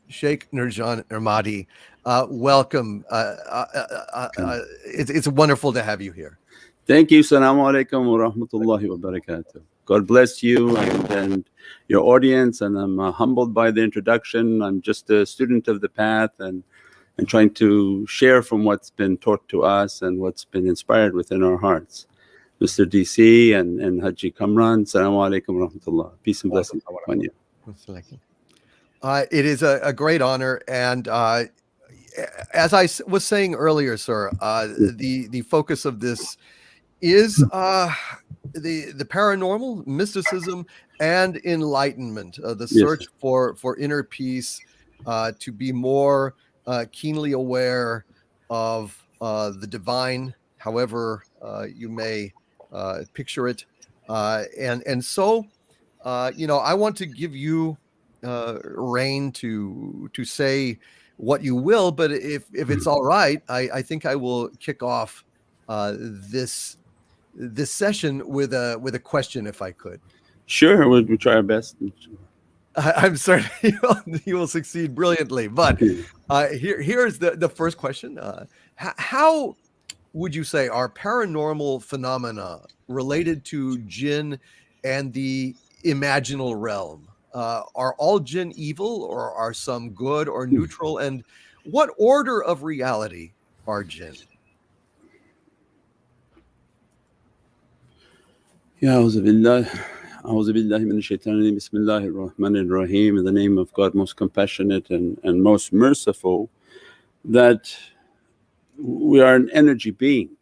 Sheikh Nurjan Ermadi. Welcome. It's wonderful to have you here. Thank you. Assalamu alaikum wa rahmatullahi wa barakatuh. God bless you and your audience. And I'm humbled by the introduction. I'm just a student of the path and trying to share from what's been taught to us and what's been inspired within our hearts. Mr. DC and Haji Kamran, Assalamu alaikum wa rahmatullah. Peace and blessings upon you. It is a great honor, and as I was saying earlier, sir, the focus of this is the paranormal, mysticism, and enlightenment. The search for inner peace, to be more keenly aware of the divine, however you may picture it, and so I want to give you reign to say what you will, but if it's all right, I think I will kick off this session with a question, if I could. Sure, we'll try our best. I'm certain you will succeed brilliantly. But here's the first question: how would you say are paranormal phenomena related to Jinn and the imaginal realm? Are all Jinn evil, or are some good or neutral? And what order of reality are Jinn? Ya A'udhu billahi minash shaitanir rajim. Bismillahir Rahmanir Rahim. In the name of God, most compassionate and most merciful, that we are an energy being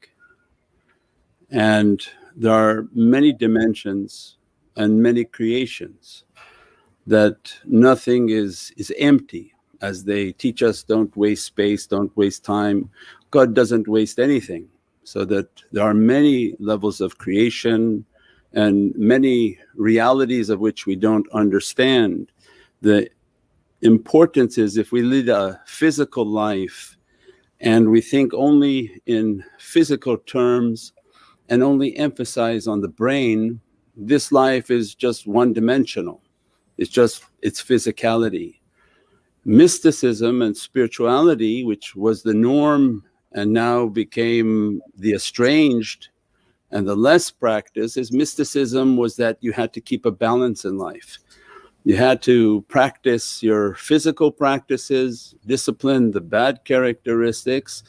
and there are many dimensions and many creations, that nothing is empty. As they teach us, don't waste space, don't waste time. God doesn't waste anything, so that there are many levels of creation and many realities of which we don't understand. The importance is, if we lead a physical life and we think only in physical terms and only emphasize on the brain, this life is just one dimensional. It's just its physicality. Mysticism and spirituality, which was the norm and now became the estranged and the less practice, is mysticism was that you had to keep a balance in life. You had to practice your physical practices, discipline the bad characteristics,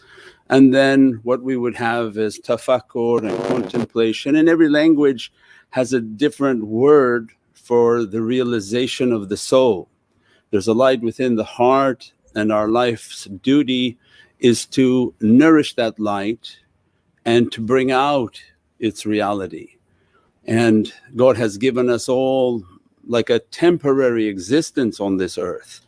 and then what we would have is tafakkur and contemplation. And every language has a different word for the realization of the soul. There's a light within the heart, and our life's duty is to nourish that light and to bring out its reality. And God has given us all like a temporary existence on this earth,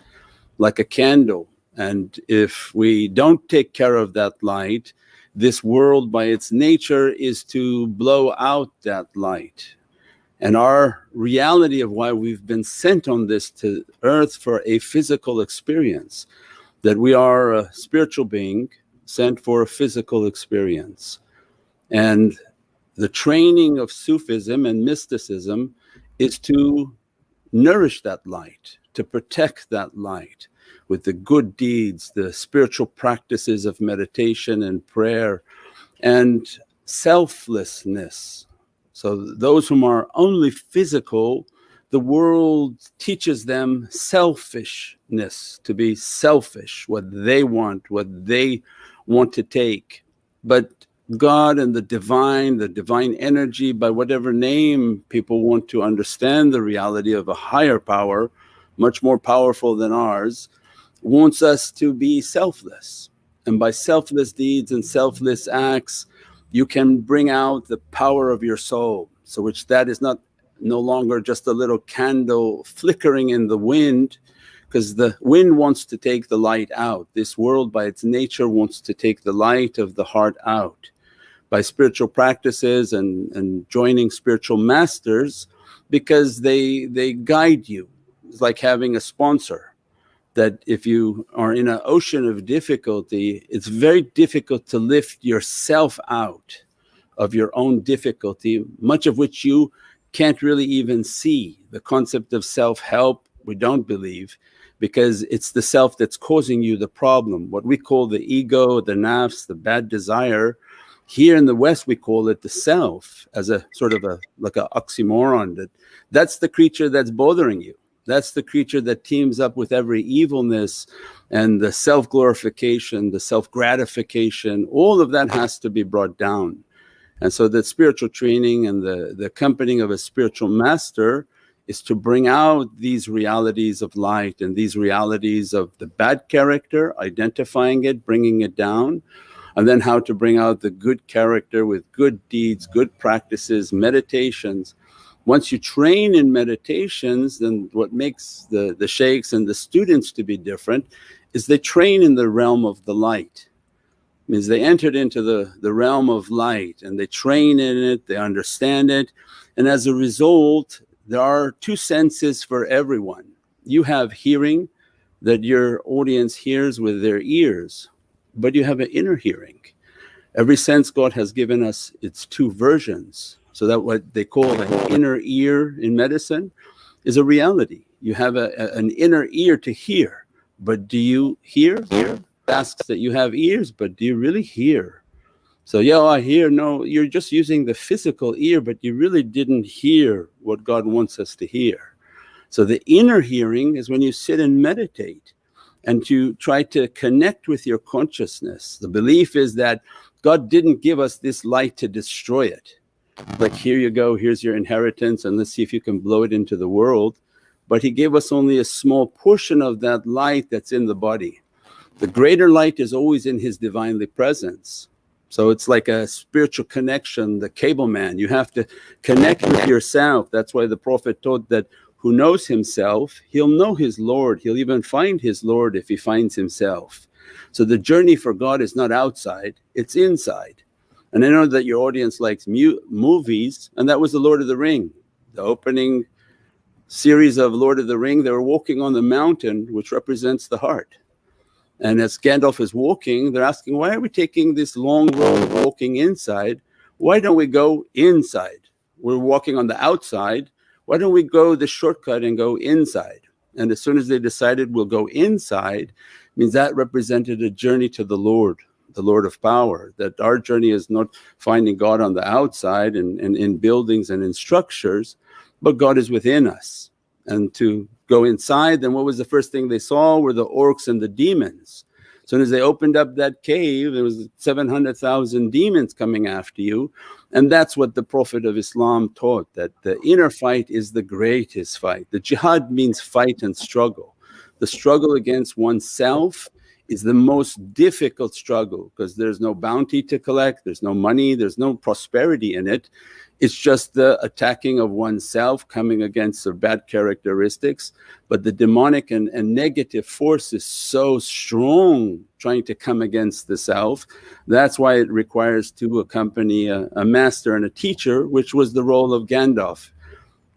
like a candle. And if we don't take care of that light, this world by its nature is to blow out that light. And our reality of why we've been sent on this to earth for a physical experience, that we are a spiritual being sent for a physical experience. And the training of Sufism and mysticism is to nourish that light, to protect that light with the good deeds, the spiritual practices of meditation and prayer and selflessness. So those whom are only physical, the world teaches them selfishness, to be selfish, what they want to take. But God and the divine energy, by whatever name people want to understand the reality of a higher power, much more powerful than ours, wants us to be selfless. And by selfless deeds and selfless acts, you can bring out the power of your soul. So which that is no longer just a little candle flickering in the wind, because the wind wants to take the light out. This world by its nature wants to take the light of the heart out. By spiritual practices and joining spiritual masters, because they guide you. It's like having a sponsor, that if you are in an ocean of difficulty, it's very difficult to lift yourself out of your own difficulty, much of which you can't really even see. The concept of self-help we don't believe, because it's the self that's causing you the problem. What we call the ego, the nafs, the bad desire, here in the West we call it the self, as a sort of a like an oxymoron. That's the creature that's bothering you. That's the creature that teams up with every evilness and the self-glorification, the self-gratification. All of that has to be brought down. And so the spiritual training and the accompanying of a spiritual master is to bring out these realities of light and these realities of the bad character, identifying it, bringing it down, and then how to bring out the good character with good deeds, good practices, meditations. Once you train in meditations, then what makes the shaykhs and the students to be different is they train in the realm of the light. Means they entered into the realm of light and they train in it, they understand it, and as a result there are two senses for everyone. You have hearing that your audience hears with their ears, but you have an inner hearing. Every sense God has given us its two versions, so that what they call an inner ear in medicine is a reality. You have an inner ear to hear, but do you hear? Asks that you have ears, but do you really hear? So yeah, I hear. No, you're just using the physical ear, but you really didn't hear what God wants us to hear. So the inner hearing is when you sit and meditate and to try to connect with your consciousness. The belief is that God didn't give us this light to destroy it. Like, here you go, here's your inheritance and let's see if you can blow it into the world. But He gave us only a small portion of that light that's in the body. The greater light is always in His Divinely Presence. So it's like a spiritual connection, the cable man. You have to connect with yourself. That's why the Prophet taught that who knows himself, he'll know his Lord. He'll even find his Lord if he finds himself. So the journey for God is not outside, it's inside. And I know that your audience likes movies, and that was the Lord of the Ring. The opening series of Lord of the Ring, they were walking on the mountain, which represents the heart. And as Gandalf is walking, they're asking, why are we taking this long road walking inside? Why don't we go inside? We're walking on the outside. Why don't we go the shortcut and go inside? And as soon as they decided we'll go inside, means that represented a journey to the Lord of power. That our journey is not finding God on the outside and in buildings and in structures, but God is within us. And to go inside, then what was the first thing they saw were the orcs and the demons. As soon as they opened up that cave, there was 700,000 demons coming after you. And that's what the Prophet of Islam taught, that the inner fight is the greatest fight. The jihad means fight and struggle. The struggle against oneself is the most difficult struggle, because there's no bounty to collect, there's no money, there's no prosperity in it. It's just the attacking of oneself, coming against the bad characteristics. But the demonic and negative force is so strong trying to come against the self. That's why it requires to accompany a master and a teacher, which was the role of Gandalf.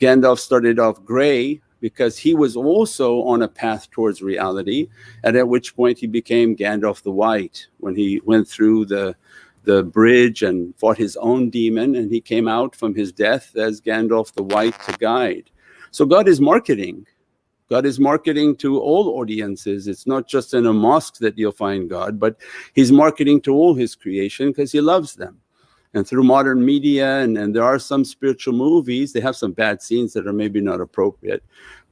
Gandalf started off grey because he was also on a path towards reality, and at which point he became Gandalf the White when he went through the bridge and fought his own demon, and he came out from his death as Gandalf the White to guide. So God is marketing. God is marketing to all audiences. It's not just in a mosque that you'll find God, but He's marketing to all His creation because He loves them. And through modern media, and there are some spiritual movies, they have some bad scenes that are maybe not appropriate,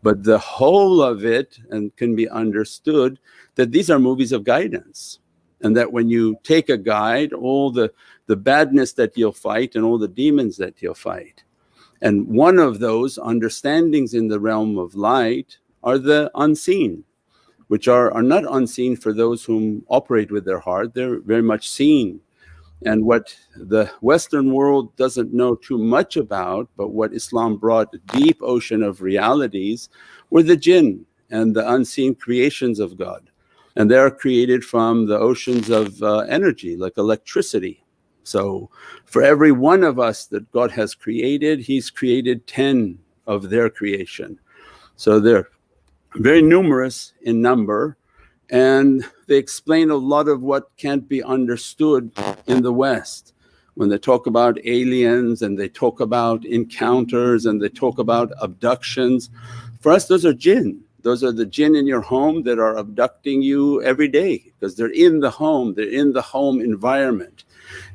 but the whole of it and can be understood that these are movies of guidance. And that when you take a guide, all the badness that you'll fight and all the demons that you'll fight. And one of those understandings in the realm of light are the unseen, which are not unseen for those whom operate with their heart. They're very much seen. And what the Western world doesn't know too much about, but what Islam brought, a deep ocean of realities, were the Jinn and the unseen creations of God. And they are created from the oceans of energy, like electricity. So for every one of us that God has created, He's created 10 of their creation. So they're very numerous in number, and they explain a lot of what can't be understood in the West. When they talk about aliens and they talk about encounters and they talk about abductions, for us those are jinn. Those are the jinn in your home that are abducting you every day, because they're in the home, they're in the home environment.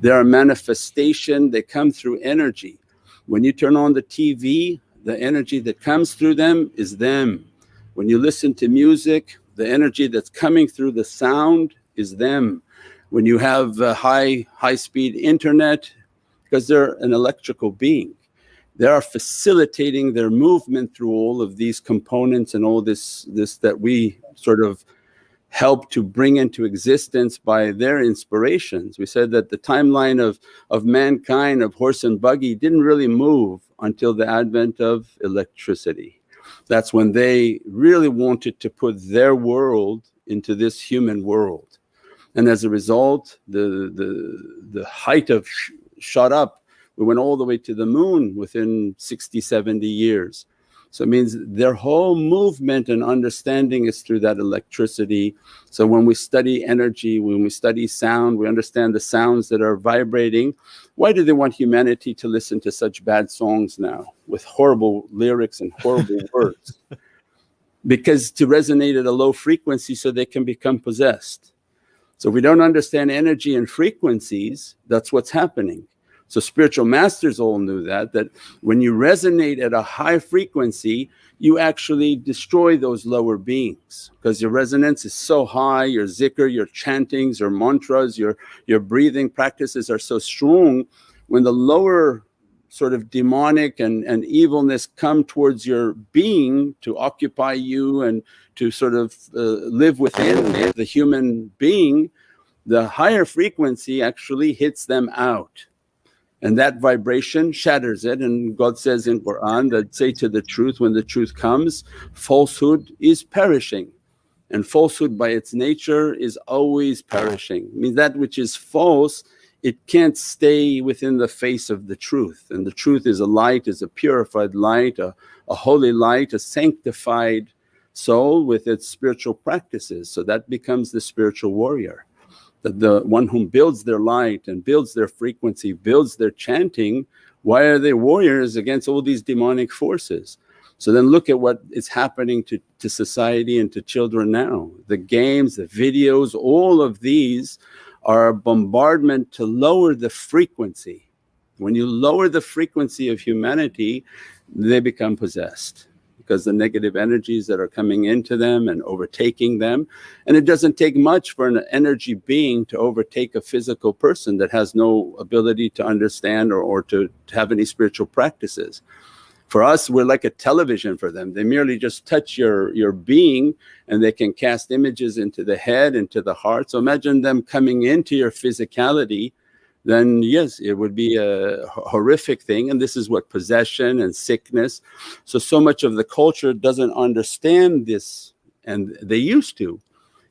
They're a manifestation, they come through energy. When you turn on the TV, the energy that comes through them is them. When you listen to music, the energy that's coming through the sound is them. When you have high speed internet, because they're an electrical being, they are facilitating their movement through all of these components and all this that we sort of help to bring into existence by their inspirations. We said that the timeline of mankind, of horse and buggy, didn't really move until the advent of electricity. That's when they really wanted to put their world into this human world. And as a result, the height of shot up. We went all the way to the moon within 60, 70 years. So it means their whole movement and understanding is through that electricity. So when we study energy, when we study sound, we understand the sounds that are vibrating. Why do they want humanity to listen to such bad songs now with horrible lyrics and horrible words? Because to resonate at a low frequency so they can become possessed. So if we don't understand energy and frequencies, that's what's happening. So spiritual masters all knew that when you resonate at a high frequency, you actually destroy those lower beings, because your resonance is so high, your zikr, your chantings, your mantras, your breathing practices are so strong. When the lower sort of demonic and evilness come towards your being to occupy you and to sort of live within the human being, the higher frequency actually hits them out. And that vibration shatters it. And God says in Qur'an that, say to the truth, when the truth comes, falsehood is perishing. And falsehood by its nature is always perishing. I mean, that which is false, it can't stay within the face of the truth. And the truth is a light, is a purified light, a holy light, a sanctified soul with its spiritual practices. So that becomes the spiritual warrior. That the one who builds their light and builds their frequency, builds their chanting, why are they warriors against all these demonic forces? So then look at what is happening to society and to children now. The games, the videos, all of these are a bombardment to lower the frequency. When you lower the frequency of humanity, they become possessed, because the negative energies that are coming into them and overtaking them. And it doesn't take much for an energy being to overtake a physical person that has no ability to understand or to have any spiritual practices. For us, we're like a television for them. They merely just touch your being and they can cast images into the head, into the heart. So imagine them coming into your physicality, then yes, it would be a horrific thing. And this is what possession and sickness. So much of the culture doesn't understand this, and they used to.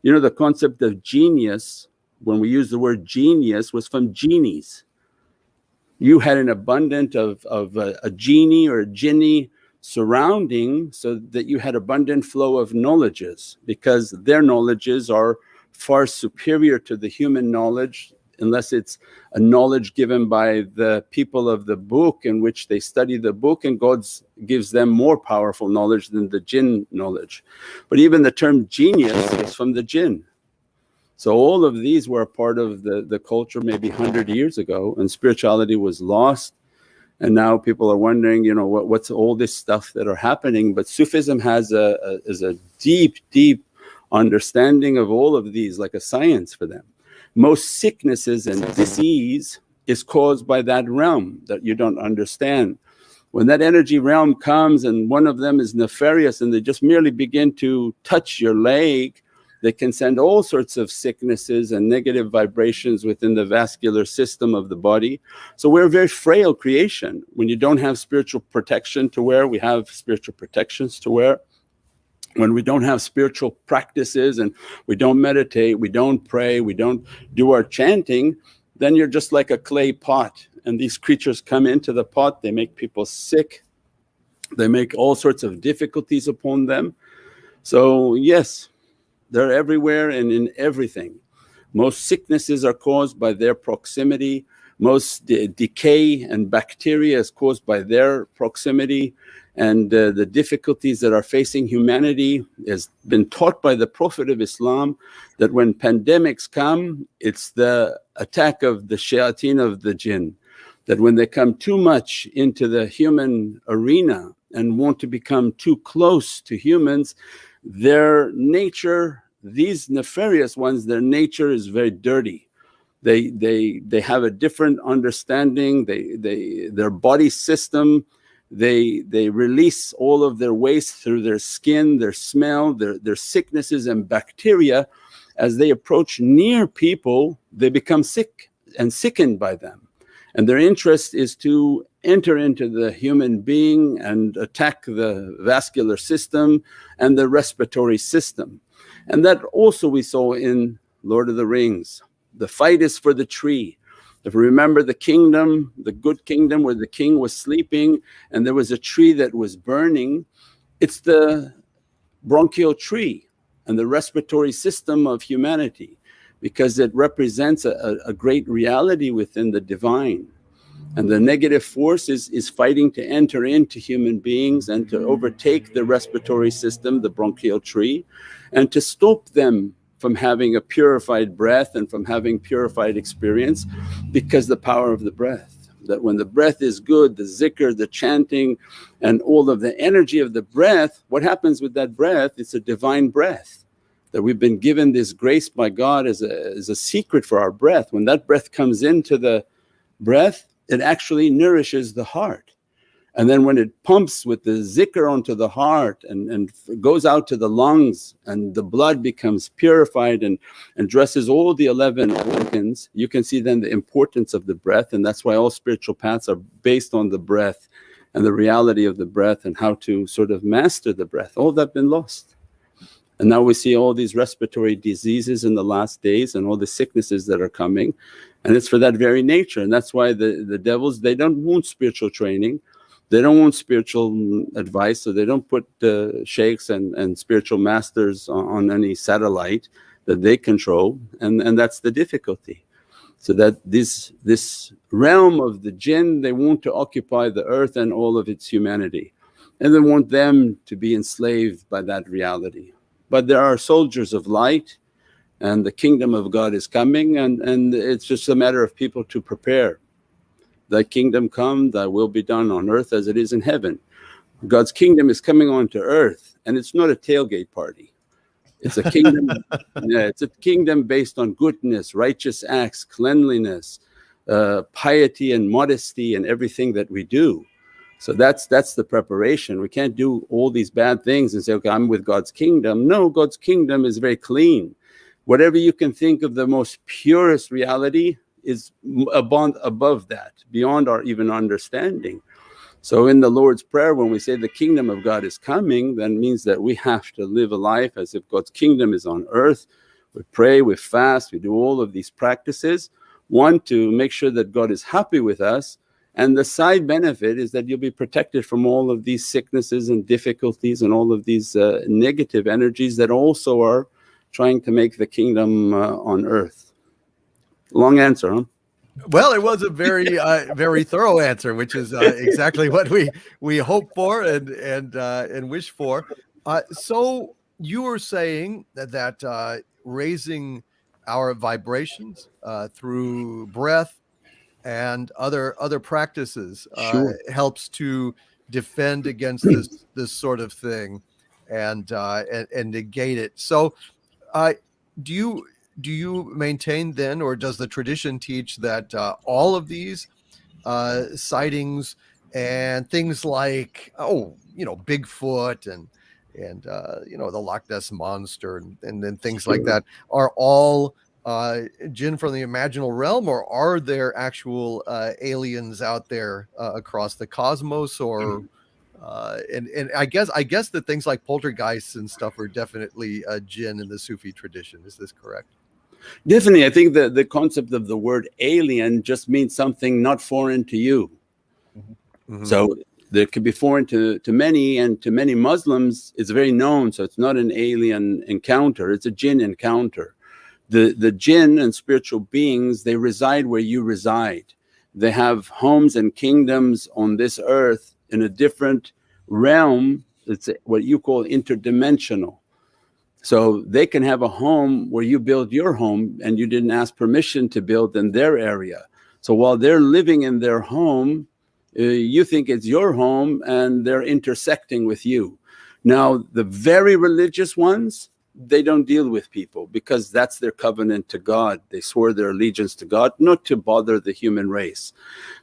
You know, the concept of genius, when we use the word genius, was from genies. You had an abundance of a genie or a jinni surrounding, so that you had abundant flow of knowledges, because their knowledges are far superior to the human knowledge, unless it's a knowledge given by the people of the book in which they study the book, and God gives them more powerful knowledge than the jinn knowledge. But even the term genius is from the jinn. So all of these were a part of the culture maybe 100 years ago, and spirituality was lost. And now people are wondering, you know, what's all this stuff that are happening. But Sufism has a deep understanding of all of these, like a science for them. Most sicknesses and disease is caused by that realm that you don't understand. When that energy realm comes and one of them is nefarious and they just merely begin to touch your leg, they can send all sorts of sicknesses and negative vibrations within the vascular system of the body. So we're a very frail creation. When you don't have spiritual protection to wear, we have spiritual protections to wear. When we don't have spiritual practices and we don't meditate, we don't pray, we don't do our chanting, then you're just like a clay pot. And these creatures come into the pot, they make people sick, they make all sorts of difficulties upon them. So yes, they're everywhere and in everything. Most sicknesses are caused by their proximity. most decay and bacteria is caused by their proximity. And the difficulties that are facing humanity has been taught by the Prophet of Islam, that when pandemics come, it's the attack of the shayateen of the jinn, that when they come too much into the human arena and want to become too close to humans, their nature, these nefarious ones, their nature is very dirty. They have a different understanding. Their body system, they release all of their waste through their skin, their smell, their sicknesses and bacteria. As they approach near people, they become sick and sickened by them, and their interest is to enter into the human being and attack the vascular system and the respiratory system. And that also we saw in Lord of the Rings. The fight is for the tree. If you remember the kingdom, the good kingdom where the king was sleeping and there was a tree that was burning, it's the bronchial tree and the respiratory system of humanity, because it represents a great reality within the divine. And the negative force is fighting to enter into human beings and to overtake the respiratory system, the bronchial tree, and to stop them from having a purified breath and from having purified experience, because the power of the breath. That when the breath is good, the zikr, the chanting and all of the energy of the breath, what happens with that breath? It's a divine breath, that we've been given this grace by God as a secret for our breath. When that breath comes into the breath, it actually nourishes the heart. And then when it pumps with the zikr onto the heart and goes out to the lungs and the blood becomes purified and dresses all the 11 organs, you can see then the importance of the breath. And that's why all spiritual paths are based on the breath and the reality of the breath and how to sort of master the breath. All that been lost. And now we see all these respiratory diseases in the last days and all the sicknesses that are coming, and it's for that very nature. And that's why the devils, they don't want spiritual training, they don't want spiritual advice, so they don't put sheikhs and spiritual masters on any satellite that they control, and that's the difficulty. So that this realm of the jinn, they want to occupy the earth and all of its humanity, and they want them to be enslaved by that reality. But there are soldiers of light, and the kingdom of God is coming, and it's just a matter of people to prepare. Thy kingdom come, thy will be done on earth as it is in heaven. God's kingdom is coming onto earth, and it's not a tailgate party. It's a kingdom, yeah, it's a kingdom based on goodness, righteous acts, cleanliness, piety and modesty and everything that we do. So that's the preparation. We can't do all these bad things and say, okay, I'm with God's kingdom. No, God's kingdom is very clean. Whatever you can think of the most purest reality is above that, beyond our even understanding. So in the Lord's Prayer, when we say the kingdom of God is coming, that means that we have to live a life as if God's kingdom is on earth. We pray, we fast, we do all of these practices. One, to make sure that God is happy with us. And the side benefit is that you'll be protected from all of these sicknesses and difficulties and all of these negative energies that also are trying to make the kingdom on earth. Long answer, huh? Well, it was a very very thorough answer, which is exactly what we hope for and wish for. So you were saying that raising our vibrations through breath and other practices Sure. helps to defend against this sort of thing and negate it. So do you maintain then, or does the tradition teach that all of these sightings and things like Bigfoot and the Loch Ness monster and then things like that are all jinn from the imaginal realm, or are there actual aliens out there across the cosmos, or and I guess that things like poltergeists and stuff are definitely jinn in the Sufi tradition. Is this correct? Definitely. I think the concept of the word alien just means something not foreign to you. Mm-hmm. So there could be foreign to many, and to many Muslims it's very known. So it's not an alien encounter, it's a jinn encounter. The jinn and spiritual beings, they reside where you reside. they have homes and kingdoms on this earth in a different realm. It's what you call interdimensional. So they can have a home where you build your home and you didn't ask permission to build in their area. So while they're living in their home, you think it's your home and they're intersecting with you. Now the very religious ones, they don't deal with people because that's their covenant to God. They swore their allegiance to God, not to bother the human race.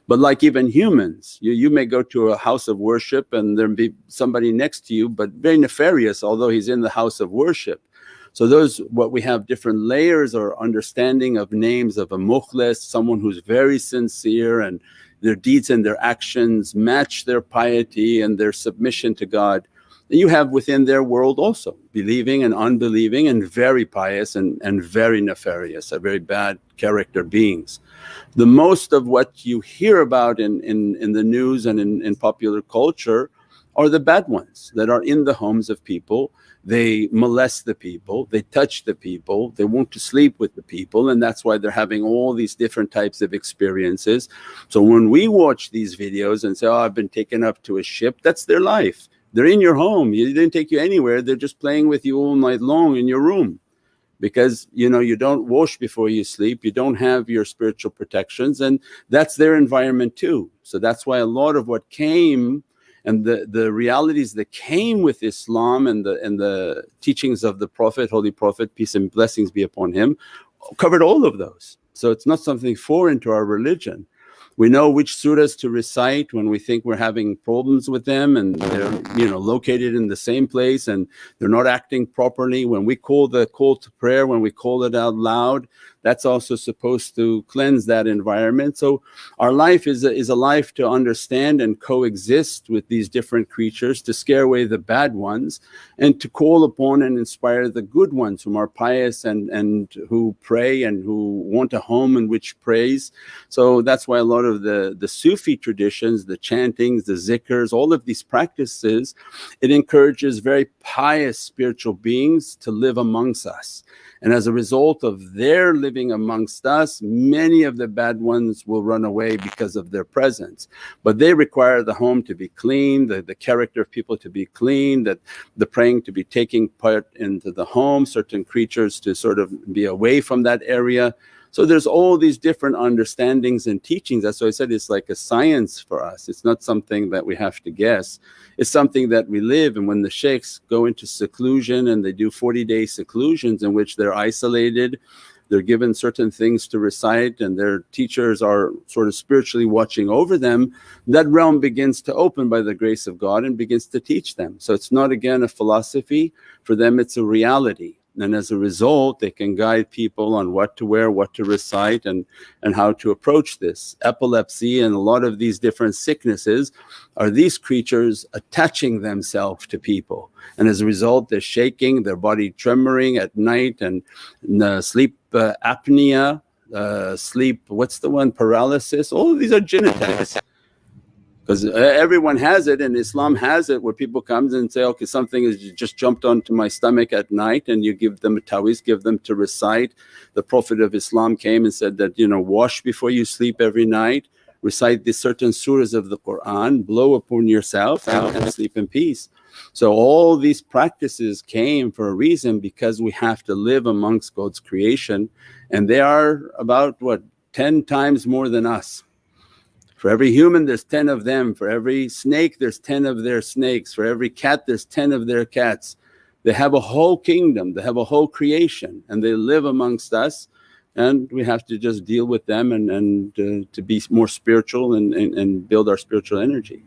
But like even humans, you may go to a house of worship and there be somebody next to you, but very nefarious, although he's in the house of worship. So those, what we have different layers or understanding of names of a mukhlis, someone who's very sincere and their deeds and their actions match their piety and their submission to God. You have within their world also believing and unbelieving and very pious and very nefarious, are very bad character beings. The most of what you hear about in the news and in popular culture are the bad ones that are in the homes of people. They molest the people, they touch the people, they want to sleep with the people, and that's why they're having all these different types of experiences. So when we watch these videos and say, oh, I've been taken up to a ship, that's their life. They're in your home, they didn't take you anywhere, they're just playing with you all night long in your room. Because you don't wash before you sleep, you don't have your spiritual protections, and that's their environment too. So that's why a lot of what came and the realities that came with Islam and the teachings of the Prophet, Holy Prophet, peace and blessings be upon him, covered all of those. So it's not something foreign to our religion. We know which surahs to recite when we think we're having problems with them and they're located in the same place and they're not acting properly. When we call the call to prayer, when we call it out loud, that's also supposed to cleanse that environment. So our life is a life to understand and coexist with these different creatures, to scare away the bad ones and to call upon and inspire the good ones whom are pious and who pray and who want a home in which praise. So that's why a lot of the Sufi traditions, the chantings, the zikrs, all of these practices, it encourages very pious spiritual beings to live amongst us. And as a result of their living amongst us, many of the bad ones will run away because of their presence. But they require the home to be clean, the character of people to be clean, that the praying to be taking part into the home, certain creatures to sort of be away from that area. So there's all these different understandings and teachings. That's why I said it's like a science for us. It's not something that we have to guess. It's something that we live. And when the sheikhs go into seclusion and they do 40-day seclusions in which they're isolated, they're given certain things to recite and their teachers are sort of spiritually watching over them, that realm begins to open by the grace of God and begins to teach them. So it's not again a philosophy, for them it's a reality. And as a result, they can guide people on what to wear, what to recite, and how to approach this. Epilepsy and a lot of these different sicknesses are these creatures attaching themselves to people. And as a result, they're shaking, their body tremoring at night, and sleep apnea, sleep, what's the one, paralysis. All of these are jinn attacks. Because everyone has it, and Islam has it, where people come and say, okay, something has just jumped onto my stomach at night, and you give them a tawiz, give them to recite. The Prophet of Islam came and said that, wash before you sleep every night, recite these certain surahs of the Quran, blow upon yourself and sleep in peace. So all these practices came for a reason, because we have to live amongst God's creation, and they are about 10 times more than us. For every human there's 10 of them, for every snake there's 10 of their snakes, for every cat there's 10 of their cats. They have a whole kingdom, they have a whole creation, and they live amongst us, and we have to just deal with them and to be more spiritual and build our spiritual energy.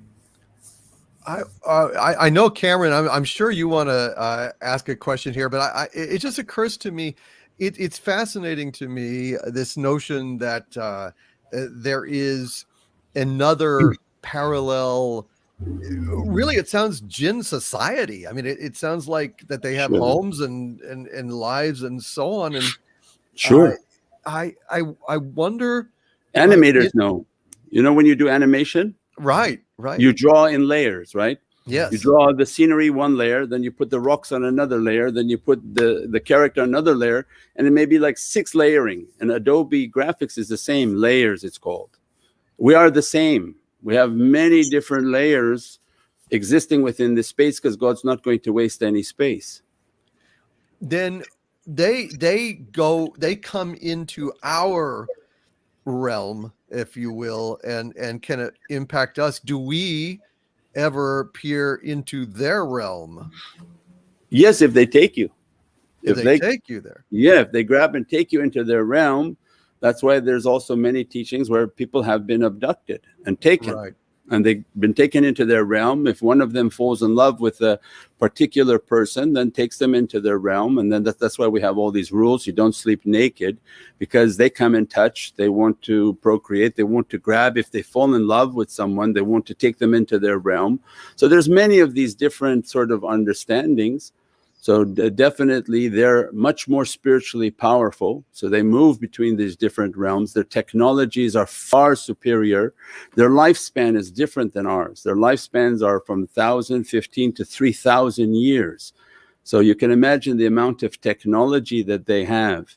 I know, Cameron, I'm sure you want to ask a question here, but it just occurs to me, it's fascinating to me, this notion that there is another parallel, really it sounds jinn society. I mean, it sounds like that they have homes and lives and so on. And sure, I wonder, animators know, when you do animation, right, you draw in layers, right? Yes. You draw the scenery one layer, then you put the rocks on another layer, then you put the character on another layer, and it may be like 6 layering. And Adobe Graphics is the same, layers it's called. We are the same. We have many different layers existing within this space because God's not going to waste any space. Then they come into our realm, if you will, and can impact us. Do we ever peer into their realm Yes, if they take you. if If they they take you there? Yeah, if they grab and take you into their realm, that's why there's also many teachings where people have been abducted and taken. Right. And they've been taken into their realm. If one of them falls in love with a particular person, then takes them into their realm. And then that's why we have all these rules. You don't sleep naked, because they come in touch. They want to procreate. They want to grab. If they fall in love with someone, they want to take them into their realm. So there's many of these different sort of understandings. So definitely they're much more spiritually powerful. So they move between these different realms. Their technologies are far superior. Their lifespan is different than ours. Their lifespans are from 1,015 to 3,000 years. So you can imagine the amount of technology that they have.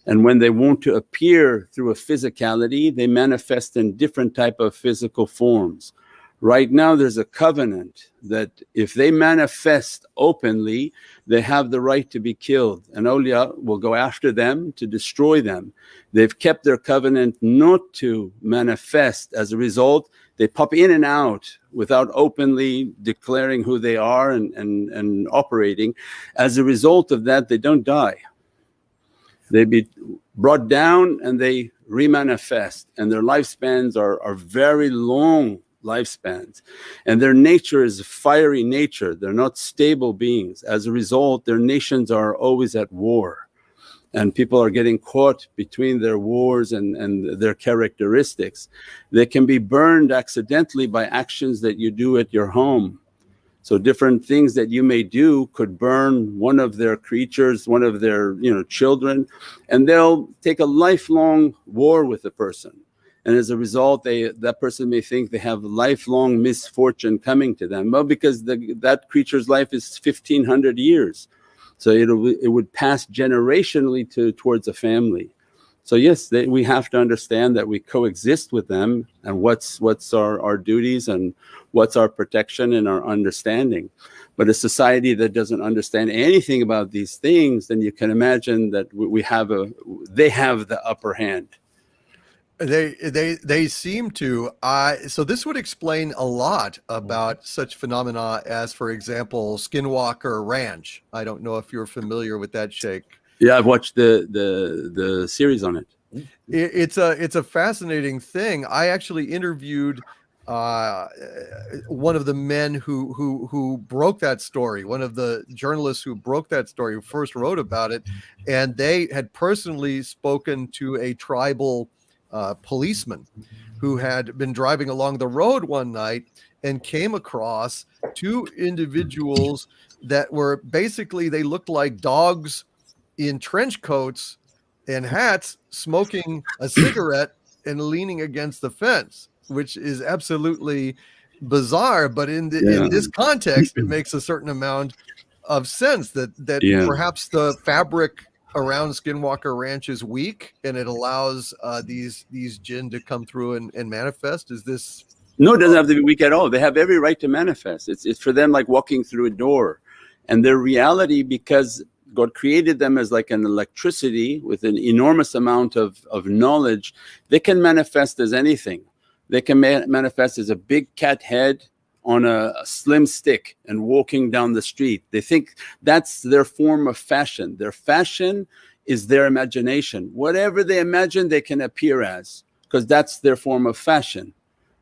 And when they want to appear through a physicality, they manifest in different type of physical forms. Right now there's a covenant that if they manifest openly, they have the right to be killed, and awliya will go after them to destroy them. They've kept their covenant not to manifest. As a result, they pop in and out without openly declaring who they are and operating. As a result of that, they don't die. They be brought down and they remanifest, and their lifespans are very long lifespans, and their nature is fiery nature. They're not stable beings. As a result, their nations are always at war, and people are getting caught between their wars and their characteristics. They can be burned accidentally by actions that you do at your home. So different things that you may do could burn one of their creatures, one of their children, and they'll take a lifelong war with the person. And as a result, that person may think they have lifelong misfortune coming to them. Well, because that creature's life is 1,500 years. So it would pass generationally towards a family. So yes, we have to understand that we coexist with them, and what's our duties and what's our protection and our understanding. But a society that doesn't understand anything about these things, then you can imagine that they have the upper hand. They seem to. So this would explain a lot about such phenomena as, for example, Skinwalker Ranch. I don't know if you're familiar with that, Sheikh. Yeah, I've watched the series on it. It's a fascinating thing. I actually interviewed one of the men who broke that story, one of the journalists who broke that story, who first wrote about it, and they had personally spoken to a tribal policeman who had been driving along the road one night and came across two individuals that were basically, they looked like dogs in trench coats and hats, smoking a cigarette and leaning against the fence, which is absolutely bizarre. But in this context, it makes a certain amount of sense that perhaps the fabric around Skinwalker Ranch is weak, and it allows these jinn to come through and manifest. Is this? No, it doesn't have to be weak at all. They have every right to manifest. It's for them like walking through a door, and their reality, because God created them as like an electricity with an enormous amount of knowledge, they can manifest as anything. They can manifest as a big cat head on a slim stick and walking down the street. They think that's their form of fashion. Their fashion is their imagination. Whatever they imagine, they can appear as, because that's their form of fashion.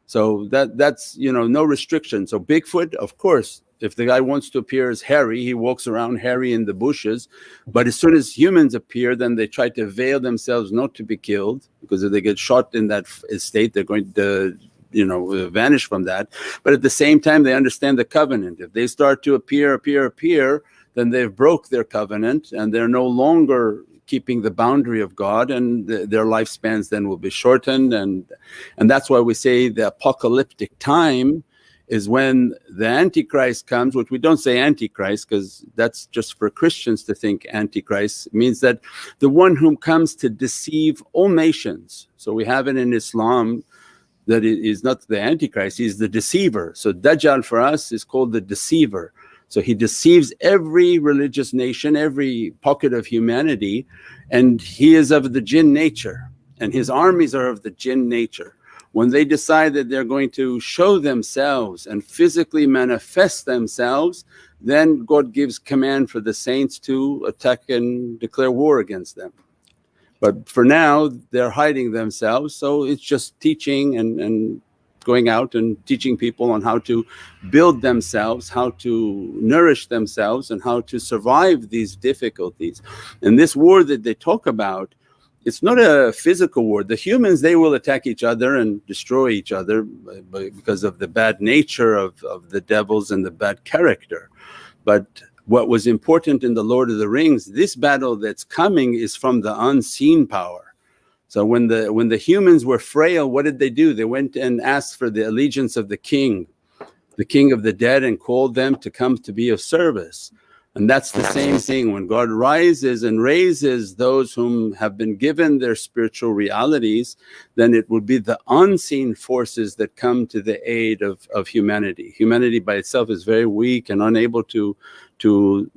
So that's no restriction. So Bigfoot, of course, if the guy wants to appear as hairy, he walks around hairy in the bushes. But as soon as humans appear, then they try to veil themselves not to be killed, because if they get shot in that state, they're going to vanish from that. But at the same time, they understand the covenant. If they start to appear, then they've broke their covenant, and they're no longer keeping the boundary of God, and their lifespans then will be shortened. And that's why we say the apocalyptic time is when the Antichrist comes, which we don't say Antichrist because that's just for Christians to think Antichrist. It means that the one whom comes to deceive all nations. So we have it in Islam, that it is not the Antichrist, he's the deceiver. So Dajjal for us is called the deceiver. So he deceives every religious nation, every pocket of humanity, and he is of the jinn nature, and his armies are of the jinn nature. When they decide that they're going to show themselves and physically manifest themselves, then God gives command for the saints to attack and declare war against them. But for now, they're hiding themselves, so it's just teaching and going out and teaching people on how to build themselves, how to nourish themselves, and how to survive these difficulties. And this war that they talk about, it's not a physical war. The humans, they will attack each other and destroy each other because of the bad nature of the devils and the bad character. But what was important in the Lord of the Rings, this battle that's coming is from the unseen power. So when the humans were frail, what did they do? They went and asked for the allegiance of the king of the dead, and called them to come to be of service. And that's the same thing. When God rises and raises those whom have been given their spiritual realities, then it will be the unseen forces that come to the aid of humanity. Humanity by itself is very weak and unable to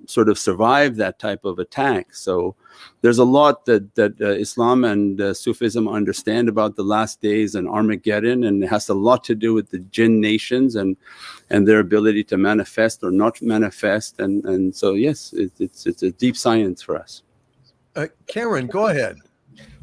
sort of survive that type of attack. So there's a lot that Islam and Sufism understand about the last days and Armageddon, and it has a lot to do with the jinn nations and their ability to manifest or not manifest. And so yes, it's a deep science for us. Cameron, go ahead.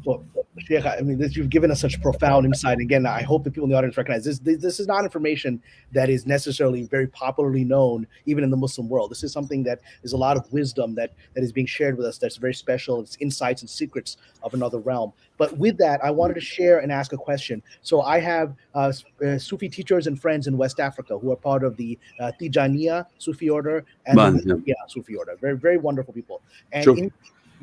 Well, Sheikh, I mean, you've given us such profound insight. Again, I hope that people in the audience recognize this. This is not information that is necessarily very popularly known, even in the Muslim world. This is something that is a lot of wisdom that is being shared with us. That's very special. It's insights and secrets of another realm. But with that, I wanted to share and ask a question. So I have Sufi teachers and friends in West Africa who are part of the Tijaniya Sufi order and the Sufi order. Very, very wonderful people. And sure.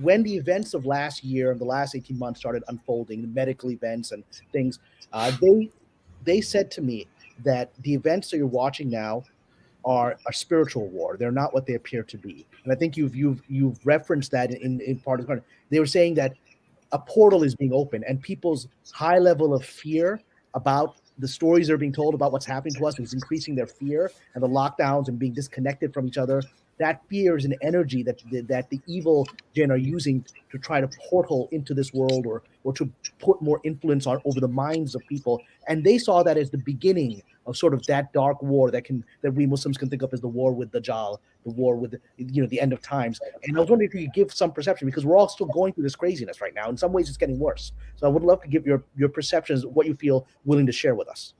When the events of last year and the last 18 months started unfolding, the medical events and things, they said to me that the events that you're watching now are a spiritual war. They're not what they appear to be. And I think you've referenced that in part of the. They were saying that a portal is being opened, and people's high level of fear about the stories that are being told about what's happening to us is increasing their fear, and the lockdowns and being disconnected from each other. That fear is an energy that the evil Jinn are using to try to portal into this world or to put more influence over the minds of people. And they saw that as the beginning of sort of that dark war that we Muslims can think of as the war with Dajjal, the war with the end of times. And I was wondering if you could give some perception, because we're all still going through this craziness right now. In some ways, it's getting worse. So I would love to give your perceptions, what you feel willing to share with us.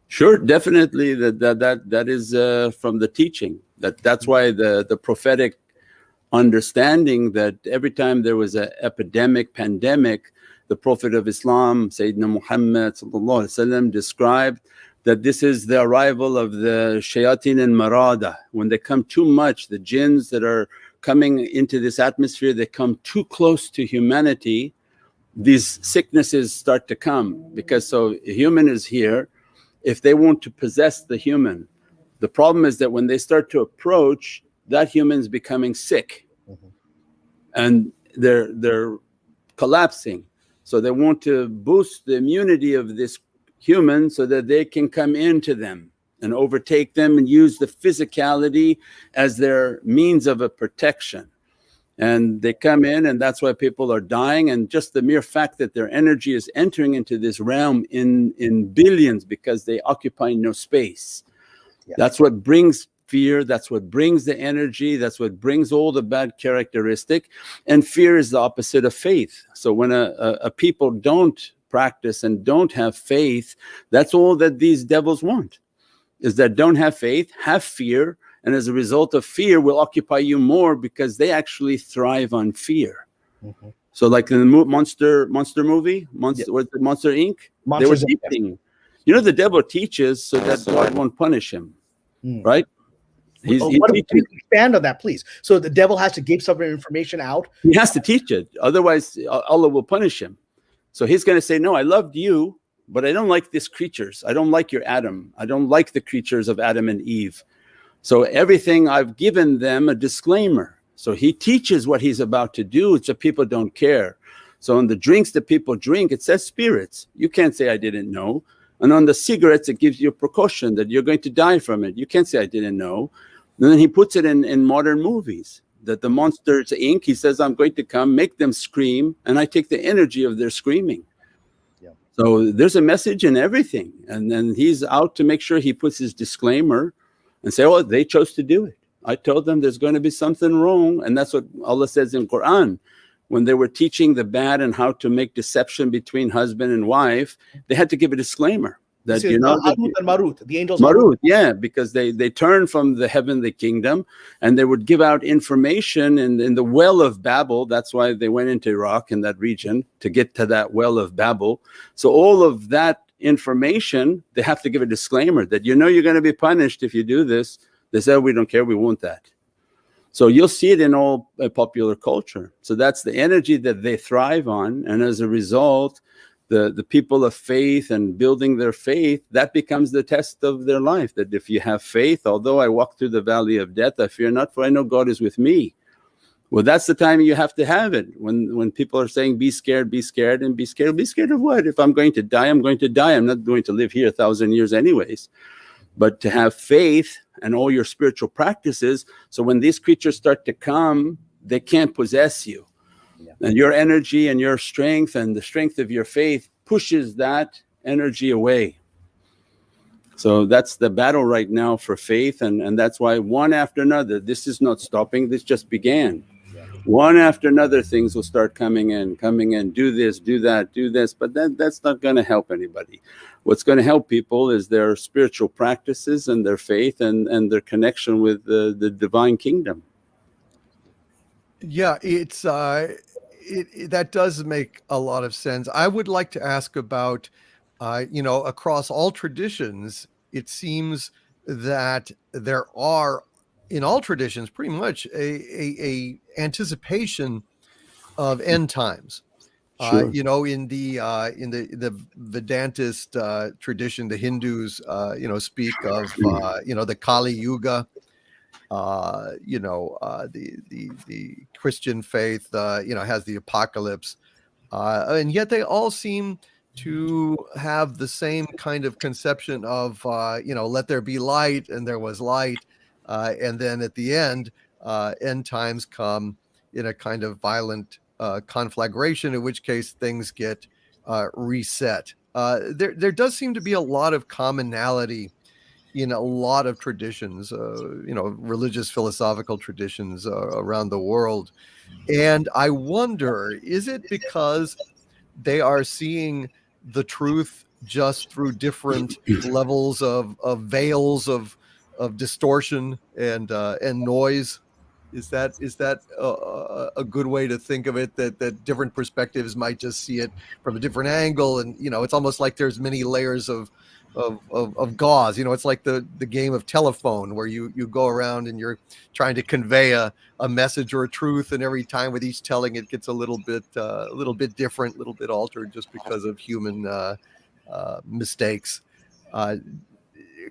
Sure, definitely. That is from the teaching. That's why the prophetic understanding that every time there was an epidemic, pandemic, the Prophet of Islam, Sayyidina Muhammad sallallahu alaihi wasallam, described that this is the arrival of the shayateen and marada. When they come too much, the jinns that are coming into this atmosphere, they come too close to humanity, these sicknesses start to come. Because so a human is here, if they want to possess the human, the problem is that when they start to approach, that human's becoming sick, and they're collapsing. So they want to boost the immunity of this human so that they can come into them and overtake them and use the physicality as their means of a protection. And they come in, and that's why people are dying. And just the mere fact that their energy is entering into this realm in billions, because they occupy no space. Yeah. That's what brings fear, that's what brings the energy, that's what brings all the bad characteristic. And fear is the opposite of faith. So when a people don't practice and don't have faith, that's all that these devils want, is that don't have faith, have fear, and as a result of fear will occupy you more, because they actually thrive on fear. So like in the Monster movie, Monster Inc., they were teaching. You know, the devil teaches so that God won't punish him, right? Expand on that, please. So the devil has to give some information out. He has to teach it, otherwise Allah will punish him. So he's going to say, no, I loved you, but I don't like these creatures. I don't like your Adam. I don't like the creatures of Adam and Eve. So everything I've given them a disclaimer. So he teaches what he's about to do, so people don't care. So in the drinks that people drink, it says spirits. You can't say I didn't know. And on the cigarettes, it gives you a precaution that you're going to die from it. You can't say, I didn't know. And then he puts it in modern movies that the Monsters Inc., he says, I'm going to come, make them scream, and I take the energy of their screaming. Yeah. So there's a message in everything. And then he's out to make sure he puts his disclaimer and say, oh, they chose to do it. I told them there's going to be something wrong. And that's what Allah says in Quran. When they were teaching the bad and how to make deception between husband and wife, they had to give a disclaimer that, you know, Harut and Marut, the angels. Marut, yeah, because they turned from the heavenly kingdom and they would give out information in the well of Babel. That's why they went into Iraq and that region to get to that well of Babel. So all of that information, they have to give a disclaimer that, you know, you're going to be punished if you do this. They said, we don't care, we want that. So you'll see it in all popular culture. So that's the energy that they thrive on. And as a result, the people of faith and building their faith, that becomes the test of their life. That if you have faith, although I walk through the valley of death, I fear not, for I know God is with me. Well, that's the time you have to have it. When people are saying, be scared, and be scared. Be scared of what? If I'm going to die, I'm going to die. I'm not going to live here 1,000 years anyways. But to have faith and all your spiritual practices, so when these creatures start to come, they can't possess you. Yeah. And your energy and your strength and the strength of your faith pushes that energy away. So that's the battle right now for faith, and that's why one after another, this is not stopping, this just began. Yeah. One after another things will start coming in, do this, do that, do this, but that's not going to help anybody. What's going to help people is their spiritual practices and their faith and their connection with the divine kingdom. Yeah, it's that does make a lot of sense. I would like to ask about, across all traditions, it seems that there are, in all traditions, pretty much a anticipation of end times. Sure. In the Vedantist tradition, the Hindus, speak of the Kali Yuga. The Christian faith, has the apocalypse, and yet they all seem to have the same kind of conception of, let there be light, and there was light, and then at the end times come in a kind of violent conflagration, in which case things get reset. There does seem to be a lot of commonality in a lot of traditions, religious, philosophical traditions around the world. And I wonder, is it because they are seeing the truth just through different levels of veils of distortion and noise? Is that a good way to think of it? That different perspectives might just see it from a different angle, and it's almost like there's many layers of gauze. It's like the game of telephone, where you go around and you're trying to convey a message or a truth, and every time with each telling it gets a little bit different, a little bit altered, just because of human mistakes.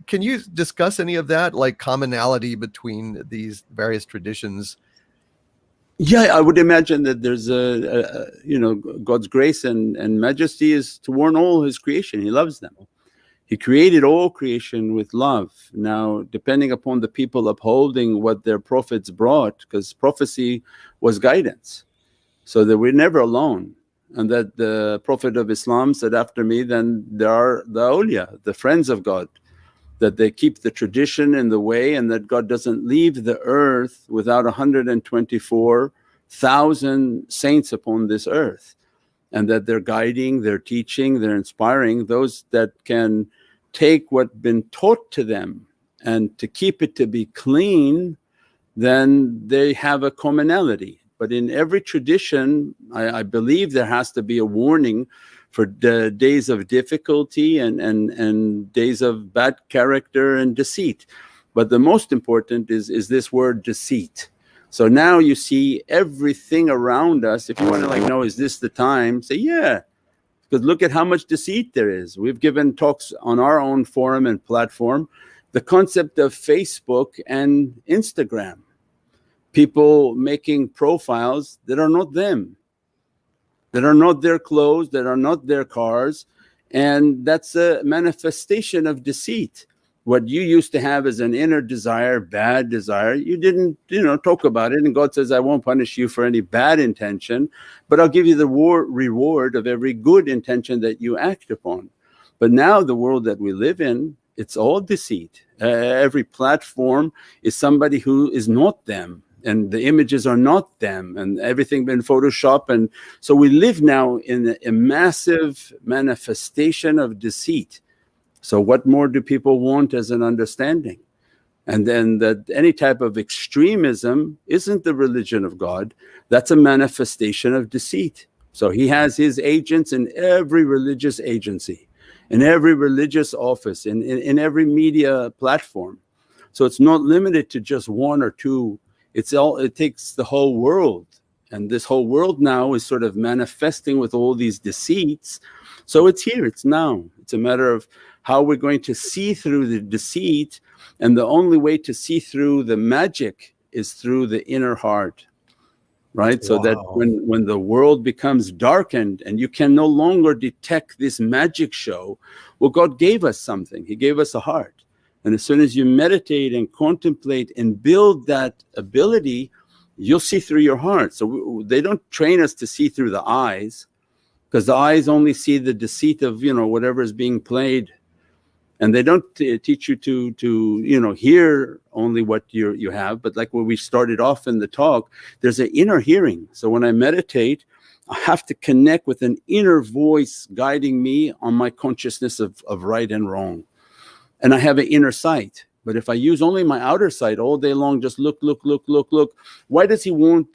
Can you discuss any of that, like commonality between these various traditions? Yeah, I would imagine that there's God's grace and majesty is to warn all his creation. He loves them. He created all creation with love. Now, depending upon the people upholding what their prophets brought, because prophecy was guidance, so that we're never alone. And that the Prophet of Islam said, after me, then there are the awliya, the friends of God, that they keep the tradition in the way, and that God doesn't leave the earth without 124,000 saints upon this earth, and that they're guiding, they're teaching, they're inspiring those that can take what's been taught to them and to keep it to be clean. Then they have a commonality. But in every tradition, I believe there has to be a warning for the days of difficulty and days of bad character and deceit. But the most important is this word deceit. So now you see everything around us. If you want to know, is this the time? Say, yeah, because look at how much deceit there is. We've given talks on our own forum and platform, the concept of Facebook and Instagram. People making profiles that are not them, that are not their clothes, that are not their cars, And that's a manifestation of deceit. What you used to have as an inner desire, bad desire, you didn't, talk about it. And God says, I won't punish you for any bad intention, but I'll give you the reward of every good intention that you act upon. But now the world that we live in, it's all deceit. Every platform is somebody who is not them, and the images are not them, and everything been Photoshop. And so we live now in a massive manifestation of deceit. So what more do people want as an understanding? And then that any type of extremism isn't the religion of God. That's a manifestation of deceit. So he has his agents in every religious agency, in every religious office, in every media platform. So it's not limited to just one or two. It takes the whole world. And this whole world now is sort of manifesting with all these deceits. So it's here, it's now. It's a matter of how we're going to see through the deceit. And the only way to see through the magic is through the inner heart, right? So that when the world becomes darkened and you can no longer detect this magic show, well, God gave us something. He gave us a heart. And as soon as you meditate and contemplate and build that ability, you'll see through your heart. So they don't train us to see through the eyes, because the eyes only see the deceit of whatever is being played, and they don't teach you to hear only what you have. But like when we started off in the talk, there's an inner hearing. So when I meditate, I have to connect with an inner voice guiding me on my consciousness of right and wrong, and I have an inner sight. But if I use only my outer sight all day long, just look, why does he want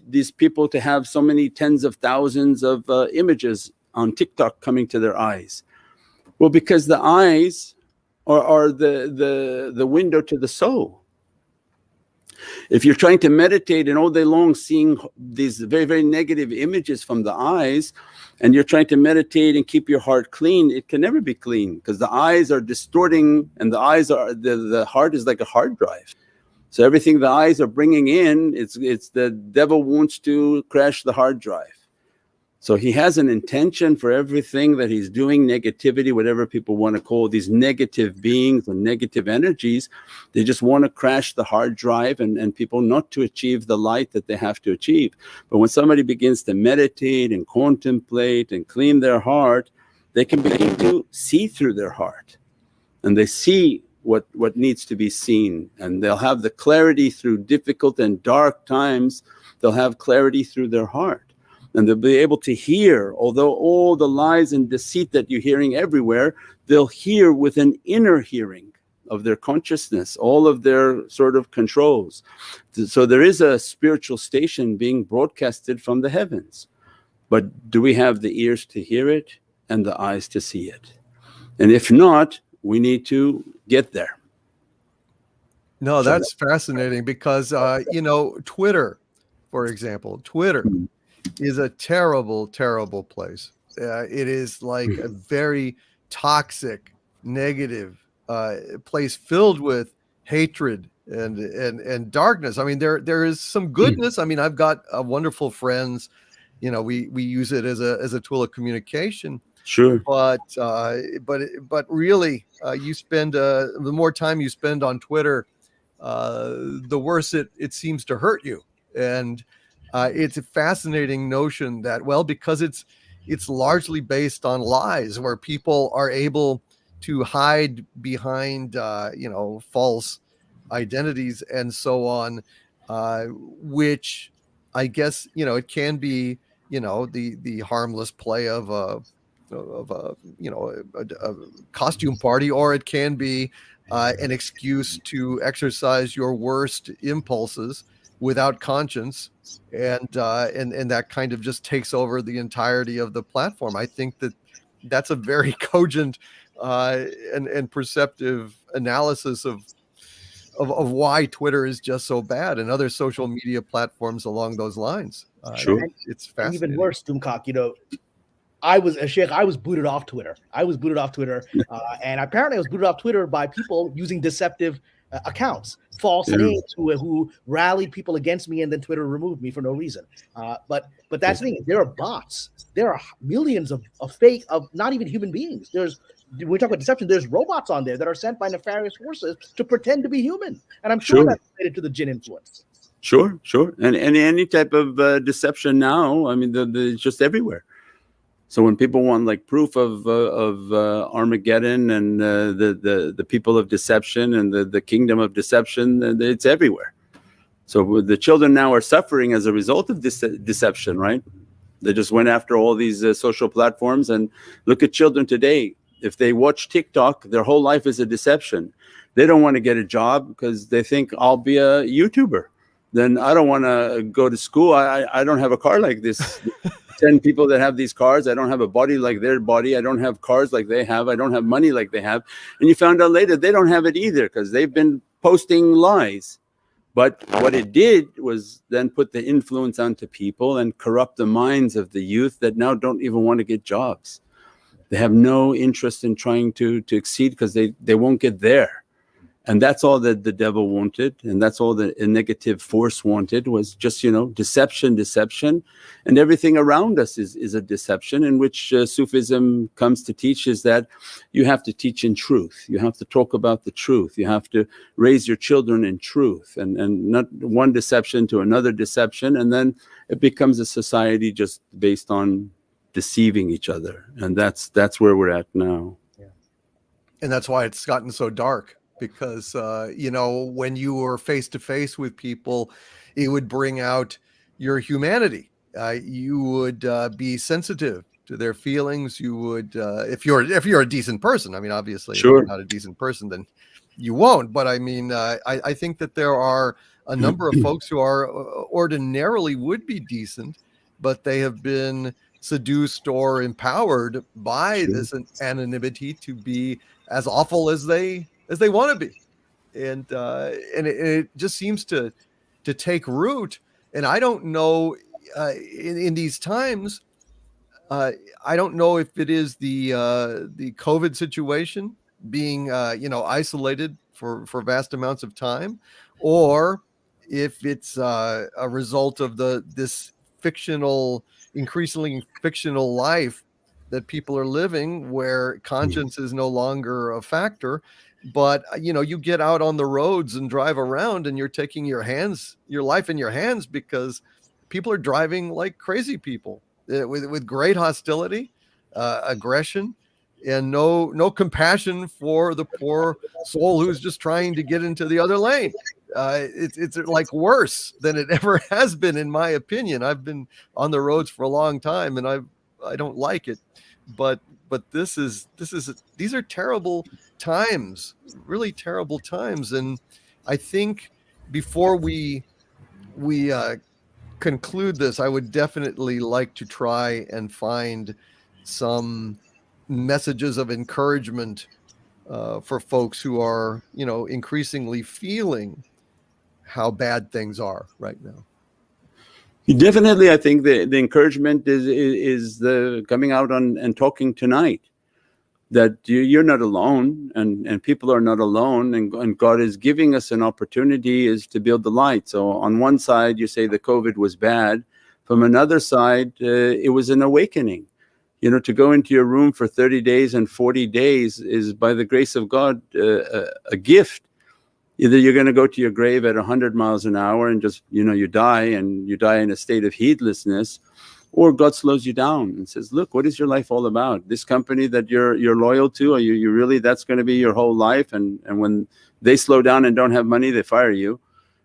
these people to have so many tens of thousands of images on TikTok coming to their eyes? Well, because the eyes are the window to the soul. If you're trying to meditate and all day long seeing these very, very negative images from the eyes, and you're trying to meditate and keep your heart clean, it can never be clean, because the eyes are distorting, and the heart is like a hard drive. So everything the eyes are bringing in, it's the devil wants to crash the hard drive. So he has an intention for everything that he's doing, negativity, whatever people want to call these negative beings or negative energies. They just want to crash the hard drive and people not to achieve the light that they have to achieve. But when somebody begins to meditate and contemplate and clean their heart, they can begin to see through their heart. And they see what needs to be seen. And they'll have the clarity through difficult and dark times. They'll have clarity through their heart. And they'll be able to hear, although all the lies and deceit that you're hearing everywhere, they'll hear with an inner hearing of their consciousness, all of their sort of controls. So there is a spiritual station being broadcasted from the heavens. But do we have the ears to hear it and the eyes to see it? And if not, we need to get there. No, that's fascinating, because Twitter, for example, is a terrible, terrible place. It is like a very toxic, negative place filled with hatred and darkness. I mean, there is some goodness. I mean, I've got wonderful friends. We use it as a tool of communication. Sure. But really, you spend the more time you spend on Twitter, the worse it seems to hurt you. And it's a fascinating notion that, well, because it's largely based on lies, where people are able to hide behind false identities and so on, which I guess it can be the harmless play of a costume party, or it can be an excuse to exercise your worst impulses without conscience, and that kind of just takes over the entirety of the platform. I think that's a very cogent and perceptive analysis of why Twitter is just so bad, and other social media platforms along those lines. Sure. It's fascinating. And even worse, Doomcock, I was booted off Twitter. And apparently I was booted off Twitter by people using deceptive accounts, false names who rallied people against me, and then Twitter removed me for no reason. But that's the thing. There are bots. There are millions of fake, of not even human beings. When we talk about deception, there's robots on there that are sent by nefarious forces to pretend to be human. And I'm sure that's related to the Jinn influence. Sure. And any type of deception now, I mean, it's just everywhere. So when people want like proof of Armageddon and the people of deception and the kingdom of deception, it's everywhere. So the children now are suffering as a result of this deception, right? They just went after all these social platforms, and look at children today. If they watch TikTok, their whole life is a deception. They don't want to get a job because they think I'll be a YouTuber. Then I don't want to go to school. I don't have a car like this. 10 people that have these cars. I don't have a body like their body. I don't have cars like they have. I don't have money like they have. And you found out later they don't have it either because they've been posting lies. But what it did was then put the influence onto people and corrupt the minds of the youth that now don't even want to get jobs. They have no interest in trying to exceed because they won't get there. And that's all that the devil wanted, and that's all the negative force wanted, was just, deception. And everything around us is a deception, in which Sufism comes to teach is that you have to teach in truth. You have to talk about the truth. You have to raise your children in truth, and not one deception to another deception. And then it becomes a society just based on deceiving each other. And that's where we're at now. Yeah. And that's why it's gotten so dark. Because, when you were face to face with people, it would bring out your humanity. You would be sensitive to their feelings. You would, if you're a decent person. I mean, obviously, if you're not a decent person, then you won't. But I mean, I think that there are a number of folks who are ordinarily would be decent, but they have been seduced or empowered by this anonymity to be as awful as they want to be, and it just seems to take root. And I don't know, in these times, I don't know if it is the COVID situation, being isolated for vast amounts of time, or if it's a result of this increasingly fictional life that people are living, where conscience is no longer a factor. But you get out on the roads and drive around, and you're taking your life in your hands, because people are driving like crazy people, with great hostility, aggression, and no compassion for the poor soul who's just trying to get into the other lane. It's like worse than it ever has been, in my opinion. I've been on the roads for a long time, and I don't like it, but these are terrible times, really terrible times. And I think before we conclude this, I would definitely like to try and find some messages of encouragement for folks who are, increasingly feeling how bad things are right now. Definitely, I think the encouragement is the coming out and talking tonight, that you're not alone, and people are not alone, and God is giving us an opportunity is to build the light. So on one side, you say the COVID was bad. From another side, it was an awakening. To go into your room for 30 days and 40 days is, by the grace of God, a gift. Either you're going to go to your grave at 100 miles an hour and just, you die in a state of heedlessness, or God slows you down and says, look, what is your life all about? This company that you're loyal to, are you really, that's going to be your whole life? And when they slow down and don't have money, they fire you.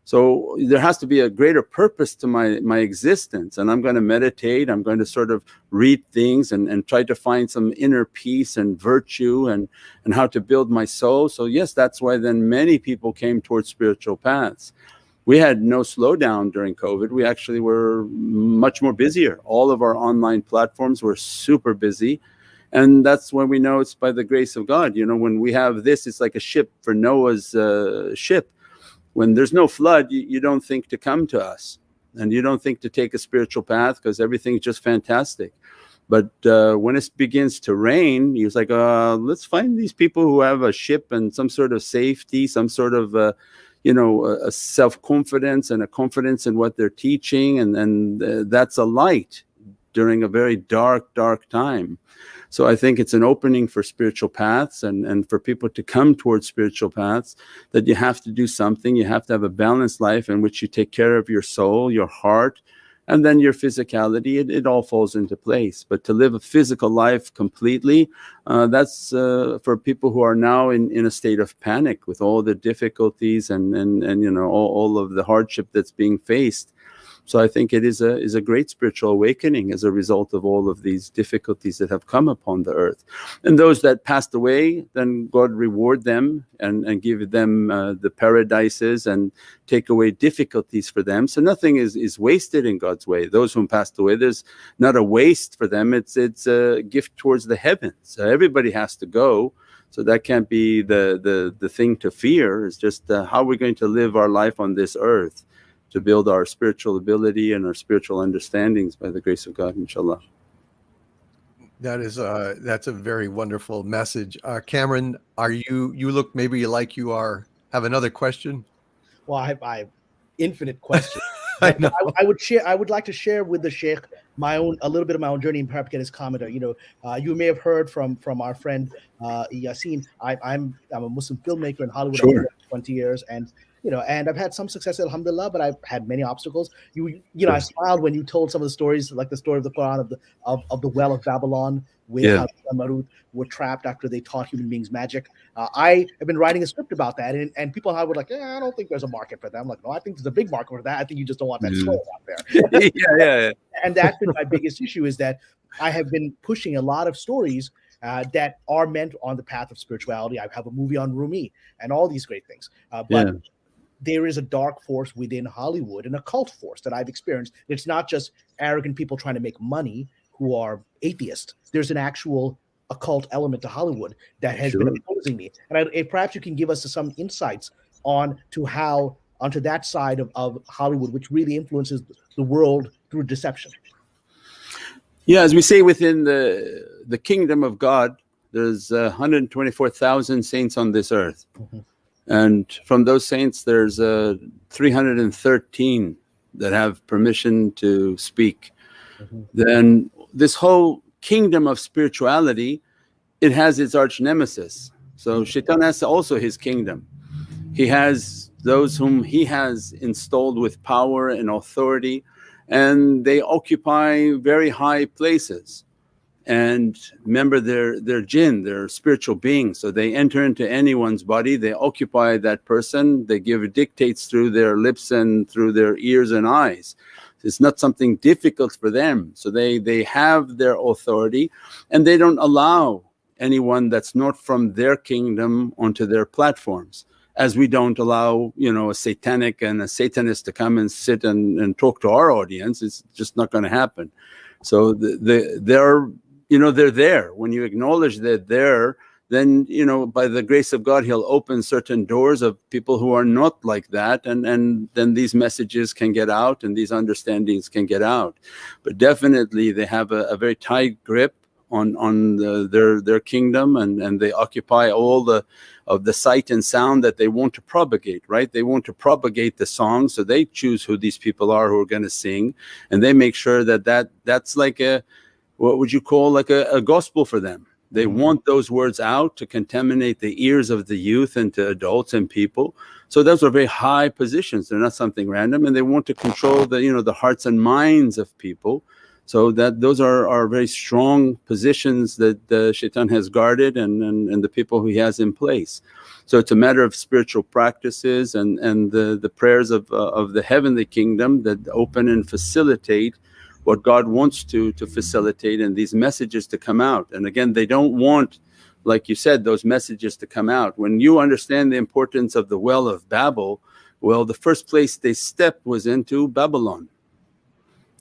So there has to be a greater purpose to my existence. And I'm going to meditate. I'm going to sort of read things and try to find some inner peace and virtue and how to build my soul. So yes, that's why then many people came towards spiritual paths. We had no slowdown during COVID. We actually were much more busier. All of our online platforms were super busy. And that's when we know it's by the grace of God. When we have this, it's like a ship for Noah's ship. When there's no flood, you don't think to come to us, and you don't think to take a spiritual path because everything's just fantastic. But when it begins to rain, he was like, let's find these people who have a ship and some sort of safety, some sort of, a self-confidence and a confidence in what they're teaching. And that's a light during a very dark, dark time. So I think it's an opening for spiritual paths and for people to come towards spiritual paths, that you have to do something. You have to have a balanced life in which you take care of your soul, your heart, and then your physicality. It all falls into place. But to live a physical life completely, that's for people who are now in a state of panic with all the difficulties and all of the hardship that's being faced. So I think it is a great spiritual awakening as a result of all of these difficulties that have come upon the earth. And those that passed away, then God reward them and give them the paradises and take away difficulties for them. So nothing is wasted in God's way. Those whom passed away, there's not a waste for them. It's a gift towards the heavens. Everybody has to go. So that can't be the thing to fear. It's just how we're going to live our life on this earth, to build our spiritual ability and our spiritual understandings by the grace of God, inshallah. That's a very wonderful message. Cameron, you look maybe like you have another question? Well, I have infinite questions. I know. I would like to share with the Sheikh a little bit of my own journey and perhaps get his comment. You may have heard from our friend Yassine. I'm a Muslim filmmaker in Hollywood. Sure. I've been 20 years, and I've had some success, alhamdulillah, but I've had many obstacles. Sure. I smiled when you told some of the stories, like the story of the Quran of the well of Babylon, where Yeah. Marut were trapped after they taught human beings magic. I have been writing a script about that, and people in Hollywood were like, I don't think there's a market for that. I'm like, no, I think there's a big market for that. I think you just don't want that story out there. yeah. And that's been my biggest issue, is that I have been pushing a lot of stories that are meant on the path of spirituality. I have a movie on Rumi and all these great things. But there is a dark force within Hollywood, an occult force that I've experienced. It's not just arrogant people trying to make money who are atheists. There's an actual occult element to Hollywood that has been opposing me. And perhaps you can give us some insights onto that side of Hollywood, which really influences the world through deception. Yeah, as we say, within the kingdom of God, there's 124,000 saints on this earth. Mm-hmm. And from those saints, there's 313 that have permission to speak. Mm-hmm. Then this whole kingdom of spirituality, it has its arch nemesis. So Shaitan has also his kingdom. He has those whom he has installed with power and authority, and they occupy very high places. And remember, they're jinn, they're spiritual beings. So they enter into anyone's body, they occupy that person, they give dictates through their lips and through their ears and eyes. It's not something difficult for them. So they have their authority, and they don't allow anyone that's not from their kingdom onto their platforms. As we don't allow, a satanic and a satanist to come and sit and talk to our audience. It's just not going to happen. So they're there. When you acknowledge that they're, then by the grace of God, he'll open certain doors of people who are not like that, and then these messages can get out and these understandings can get out. But definitely they have a very tight grip on their kingdom, and they occupy all of the sight and sound that they want to propagate, right? They want to propagate the song, so they choose who these people are who are going to sing, and they make sure that's like what would you call like a gospel for them. They want those words out to contaminate the ears of the youth and to adults and people. So those are very high positions. They're not something random, and they want to control the hearts and minds of people. So that those are very strong positions that Shaitan has guarded and the people who he has in place. So it's a matter of spiritual practices and the prayers of the heavenly kingdom that open and facilitate what God wants to facilitate, and these messages to come out. And again, they don't want, like you said, those messages to come out. When you understand the importance of the well of Babel, well, the first place they stepped was into Babylon.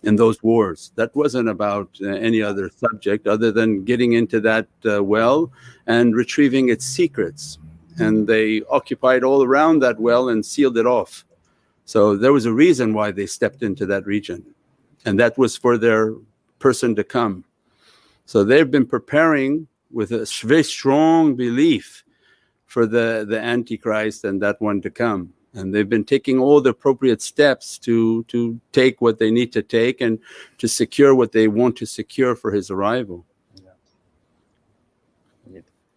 In those wars, that wasn't about any other subject other than getting into that well and retrieving its secrets. And they occupied all around that well and sealed it off. So there was a reason why they stepped into that region, and that was for their person to come. So they've been preparing with a very strong belief for the Antichrist and that one to come. And they've been taking all the appropriate steps to take what they need to take and to secure what they want to secure for his arrival.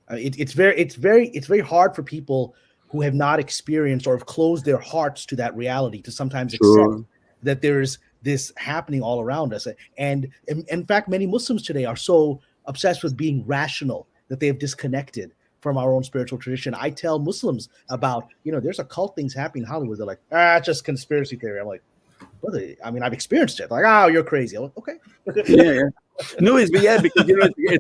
It's very hard for people who have not experienced or have closed their hearts to that reality to sometimes accept that there's this happening all around us. And in fact, many Muslims today are so obsessed with being rational that they have disconnected from our own spiritual tradition. I tell Muslims about, there's occult things happening in Hollywood. They're like, it's just conspiracy theory. I'm like, brother, I mean, I've experienced it. Like, you're crazy. I'm like, okay. Yeah. No, because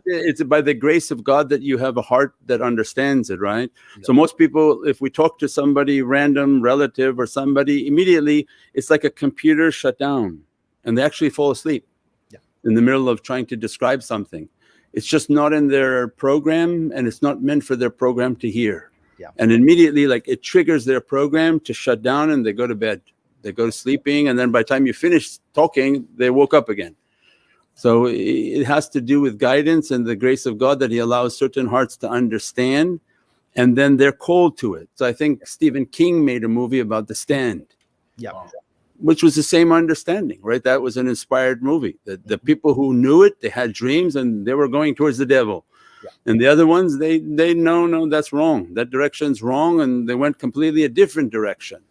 it's by the grace of God that you have a heart that understands it, right? Yeah. So most people, if we talk to somebody, random relative or somebody, immediately it's like a computer shut down and they actually fall asleep in the middle of trying to describe something. It's just not in their program and it's not meant for their program to hear. Yeah. And immediately, it triggers their program to shut down and they go to bed. They go to sleeping, and then by the time you finish talking, they woke up again. So it has to do with guidance and the grace of God that he allows certain hearts to understand, and then they're called to it. So I think Stephen King made a movie about The Stand, which was the same understanding, right? That was an inspired movie. The people who knew it, they had dreams and they were going towards the devil. Yeah. And the other ones, they no, that's wrong. That direction's wrong, and they went completely a different direction.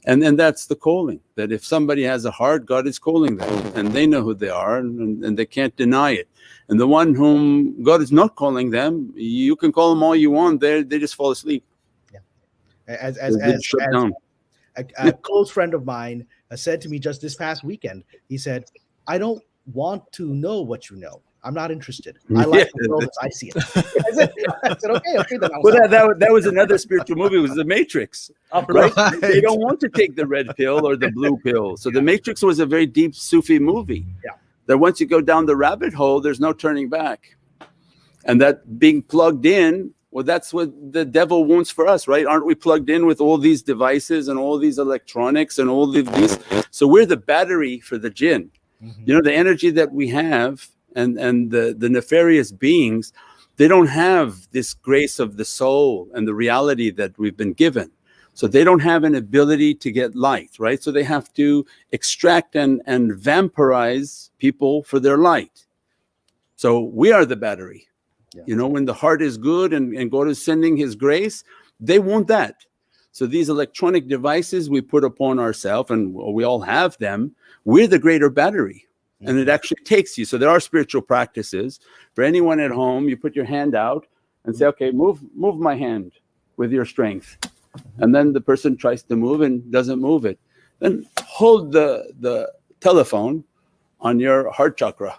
And that's the calling, that if somebody has a heart, God is calling them, and they know who they are, and they can't deny it. And the one whom God is not calling them, you can call them all you want, they just fall asleep. Yeah. As a close friend of mine said to me just this past weekend, he said, I don't want to know what you know. I'm not interested. I like the world as I see it. I said, okay. Then that was another spiritual movie. It was The Matrix, right? They don't want to take the red pill or the blue pill. So The Matrix was a very deep Sufi movie. Yeah. That once you go down the rabbit hole, there's no turning back. And that being plugged in, well, that's what the devil wants for us, right? Aren't we plugged in with all these devices and all these electronics and all of these? So we're the battery for the jinn. Mm-hmm. The energy that we have. And the nefarious beings, they don't have this grace of the soul and the reality that we've been given. So they don't have an ability to get light, right? So they have to extract and vampirize people for their light. So we are the battery. Yeah. When the heart is good and God is sending his grace, they want that. So these electronic devices we put upon ourselves, and we all have them, we're the greater battery. And it actually takes you. So there are spiritual practices. For anyone at home, you put your hand out and say, okay, move my hand with your strength. And then the person tries to move and doesn't move it. Then hold the telephone on your heart chakra.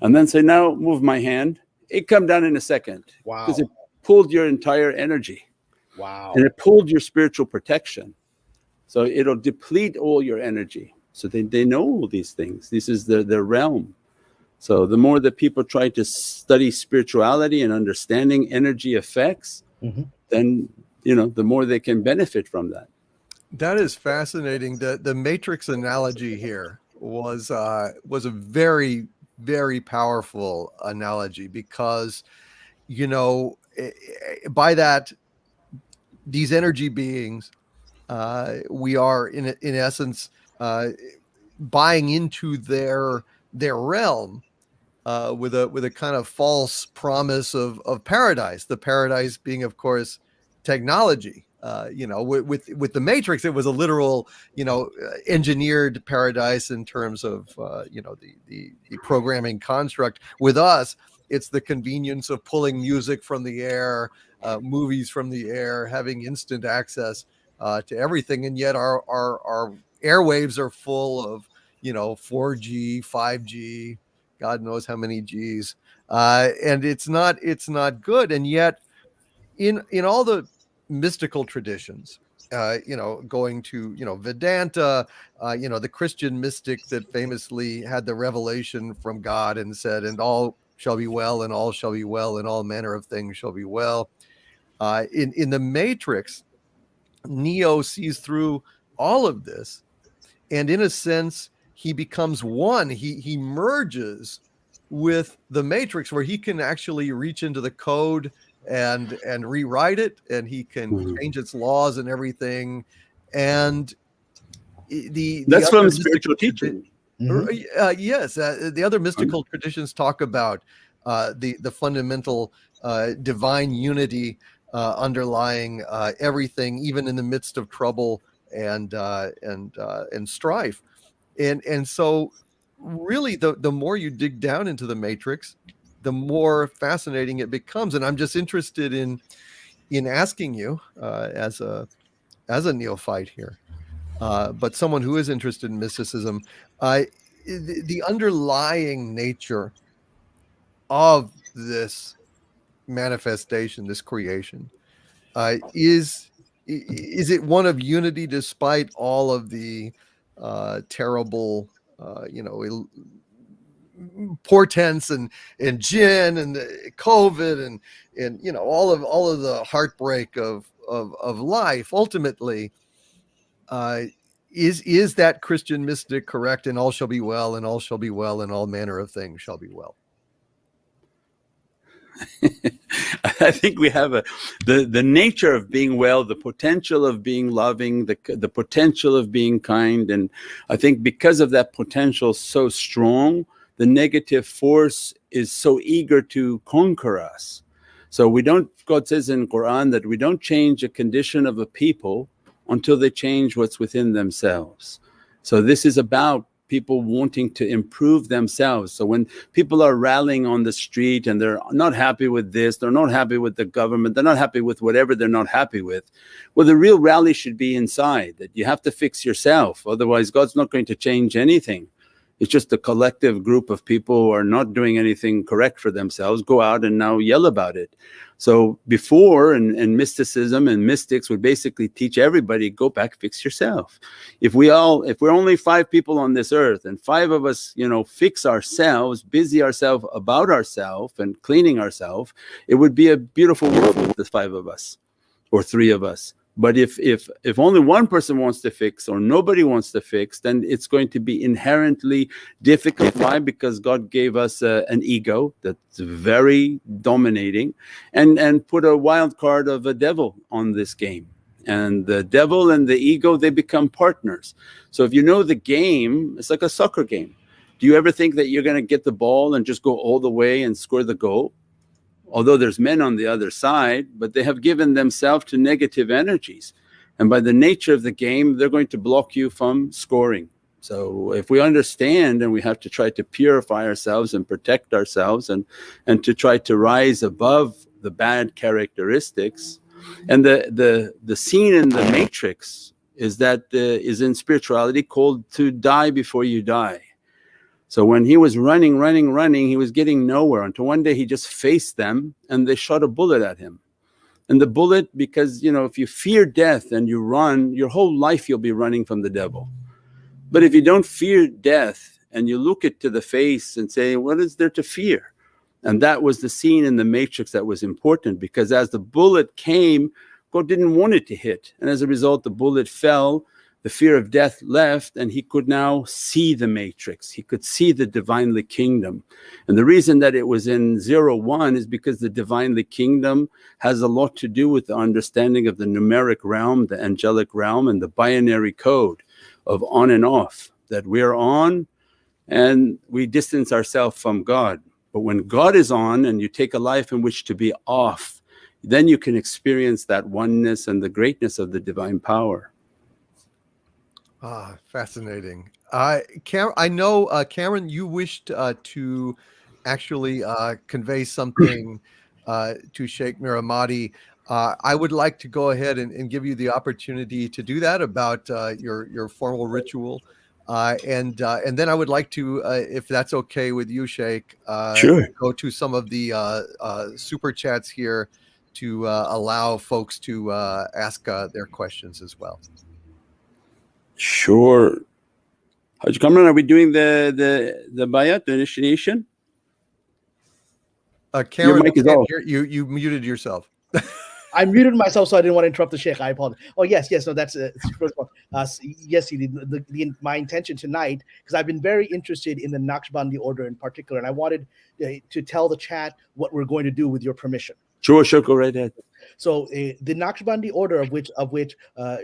And then say, now move my hand. It come down in a second. Wow. Because it pulled your entire energy. Wow. And it pulled your spiritual protection. So it'll deplete all your energy. So they know all these things. This is their realm. So the more that people try to study spirituality and understanding energy effects, then the more they can benefit from that. That is fascinating. The Matrix analogy here was a very, very powerful analogy because, by that, these energy beings, we are in essence buying into their realm with a kind of false promise of paradise. The paradise being, of course, technology. With the Matrix, it was a literal, engineered paradise in terms of the programming construct. With us, it's the convenience of pulling music from the air, movies from the air, having instant access to everything, and yet our airwaves are full of 4G, 5G, God knows how many G's, and it's not good. And yet in all the mystical traditions, going to Vedanta, the Christian mystic that famously had the revelation from God and said, and all shall be well, and all shall be well, and all manner of things shall be well. In the Matrix, Neo sees through all of this, and in a sense, he becomes one. He merges with the Matrix, where he can actually reach into the code and rewrite it, and he can change its laws and everything. And the That's from other mystical spiritual teaching. yes, the other mystical traditions talk about the fundamental divine unity underlying everything, even in the midst of trouble and strife. And so, really, the more you dig down into the Matrix, the more fascinating it becomes. And I'm just interested in asking you, as a neophyte here, but someone who is interested in mysticism, the underlying nature of this manifestation, this creation, is it one of unity despite all of the terrible, portents and Jinn and the COVID and all of the heartbreak of life? Ultimately, uh, is that Christian mystic correct? And all shall be well, and all shall be well, and all manner of things shall be well. I think we have the nature of being well, the potential of being loving, the potential of being kind, and I think because of that potential so strong, the negative force is so eager to conquer us. So we don't. God says in Quran that we don't change a condition of a people until they change what's within themselves. So this is about people wanting to improve themselves. So when people are rallying on the street and they're not happy with this, they're not happy with the government, they're not happy with whatever they're not happy with, well, the real rally should be inside, that you have to fix yourself, otherwise God's not going to change anything. It's just a collective group of people who are not doing anything correct for themselves go out and now yell about it. So before, and mysticism and mystics would basically teach everybody, go back, fix yourself. If we're only 5 people on this earth and 5 of us, fix ourselves, busy ourselves about ourselves and cleaning ourselves, it would be a beautiful world with the 5 of us or 3 of us. But if only one person wants to fix or nobody wants to fix, then it's going to be inherently difficult. Why? Because God gave us an ego that's very dominating, and put a wild card of a devil on this game. And the devil and the ego, they become partners. So if you know the game, it's like a soccer game. Do you ever think that you're going to get the ball and just go all the way and score the goal? Although there's men on the other side, but they have given themselves to negative energies. And by the nature of the game, they're going to block you from scoring. So if we understand, and we have to try to purify ourselves and protect ourselves and to try to rise above the bad characteristics. And the scene in the Matrix is that is in spirituality called to die before you die. So when he was running, he was getting nowhere until one day he just faced them and they shot a bullet at him. And the bullet, because if you fear death and you run, your whole life you'll be running from the devil. But if you don't fear death and you look it to the face and say, what is there to fear? And that was the scene in the Matrix that was important, because as the bullet came, God didn't want it to hit. And as a result, the bullet fell. The fear of death left, and he could now see the Matrix. He could see the divinely kingdom. And the reason that it was in 0-1 is because the divinely kingdom has a lot to do with the understanding of the numeric realm, the angelic realm, and the binary code of on and off, that we're on and we distance ourselves from God. But when God is on and you take a life in which to be off, then you can experience that oneness and the greatness of the divine power. Fascinating. I know, Cameron, you wished to actually convey something to Sheikh Miramati. I would like to go ahead and give you the opportunity to do that about your formal ritual. And then I would like to, if that's okay with you, Sheikh, Sure. go to some of the super chats here to allow folks to ask their questions as well. Sure. How'd you come on? Are we doing the bayat, the initiation? Karen, Your mic is off. you muted yourself. I muted myself so I didn't want to interrupt the Sheikh. I apologize. Oh yes, yes, no, that's first of all, yes, my intention tonight, because I've been very interested in the Naqshbandi order in particular, and I wanted to tell the chat what we're going to do with your permission. Sure, go right ahead. So the Naqshbandi order, of which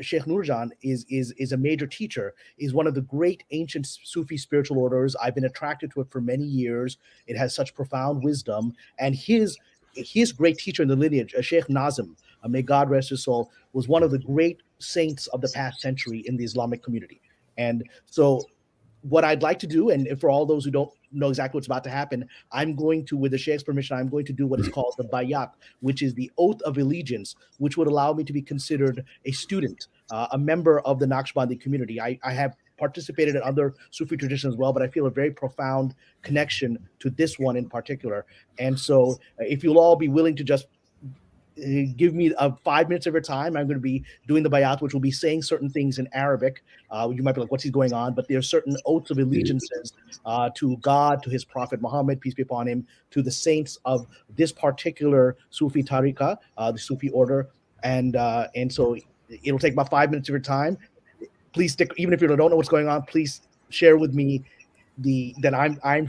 Sheikh Nurjan is a major teacher, is one of the great ancient Sufi spiritual orders. I've been attracted to it for many years. It has such profound wisdom, and his great teacher in the lineage, Sheikh Nazim, may God rest his soul, was one of the great saints of the past century in the Islamic community. And so what I'd like to do, and for all those who don't know exactly what's about to happen, I'm going to, with the Sheikh's permission, I'm going to do what is called the bayat, which is the oath of allegiance, which would allow me to be considered a student, a member of the Naqshbandi community. I have participated in other Sufi traditions as well, but I feel a very profound connection to this one in particular. And so if you'll all be willing to just give me 5 minutes of your time, I'm going to be doing the bayat, which will be saying certain things in Arabic. You might be like, what's he going on? But there are certain oaths of allegiances to God, to his prophet Muhammad, peace be upon him, to the saints of this particular Sufi tariqa, the Sufi order. And so it'll take about 5 minutes of your time. Please stick, even if you don't know what's going on, please share with me that I'm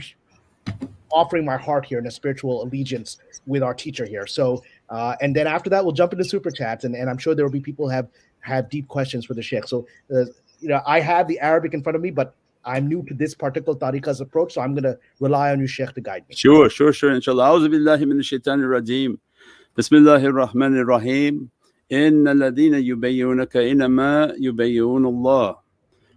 offering my heart here in a spiritual allegiance with our teacher here. So, and then after that, we'll jump into super chats, and I'm sure there will be people who have deep questions for the Sheikh. So, I have the Arabic in front of me, but I'm new to this particular tariqa's approach, so I'm going to rely on you, Sheikh, to guide me. Sure. Inshallah. A'udhu billahi minash shaitanir rajim. Bismillahir rahmanir rahim. إن الذين يبيعونك إنما يبيعون الله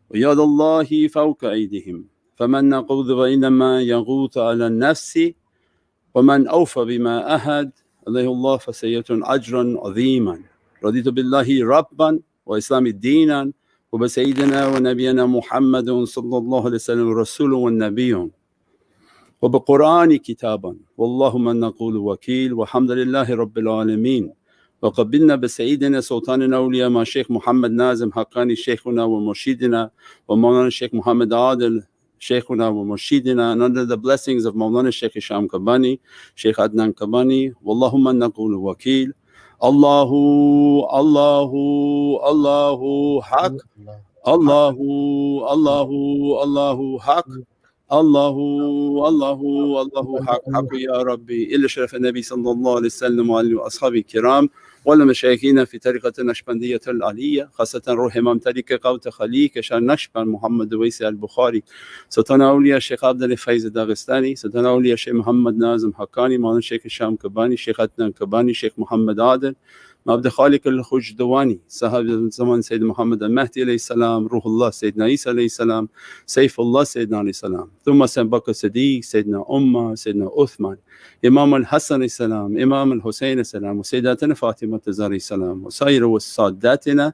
ويد الله فوق أيديهم فمن نقض فإنما يغوث على النفس ومن أوفى بما أهد عليه الله فسيؤتى أجرا عظيما رضيت بالله ربا وإسلام دينا وبسيدنا ونبينا محمد صلى الله عليه وسلم رسول والنبي وبقرآن كتابا والله من نقول وكيل والحمد لله رب العالمين وقبلنا بسيدنا سلطان الأولياء مع شيخ محمد نازم حقاني شيخنا ومرشدنا ومولانا الشيخ محمد عادل شيخنا ومرشدنا, and under the blessings of Mawlana Sheikh Hisham Kabani, Sheikh Adnan Kabani, Wallahumma naqul wakil, Allahu haq, Allahu haq, Allahu haq ya Rabbi, illa sharaf al-Nabi sallallahu alayhi wa sallam wa alihi wa ashabi kiram ولا مشايخنا في طريقة النقشبندية العلية خاصة روح إمام طريقة قوت خليك شان نقشبند محمد ويسي البخاري سلطان أولياء الشيخ عبد الفيض الداغستاني سلطان أولياء الشيخ محمد نازم حقاني مولانا الشيخ هشام كباني شيخ عدنان كباني شيخ محمد عادل عبد خالق الخجدواني صاحب الزمان سيد محمد المهدي عليه السلام روح الله سيدنا عيسى عليه السلام سيف الله سيدنا عليه السلام ثم سيدنا بكر الصديق سيدنا عمر سيدنا عثمان إمام الحسن عليه السلام إمام الحسين عليه السلام وسيداتنا فاطمة الزهراء عليه السلام وسائر والساداتنا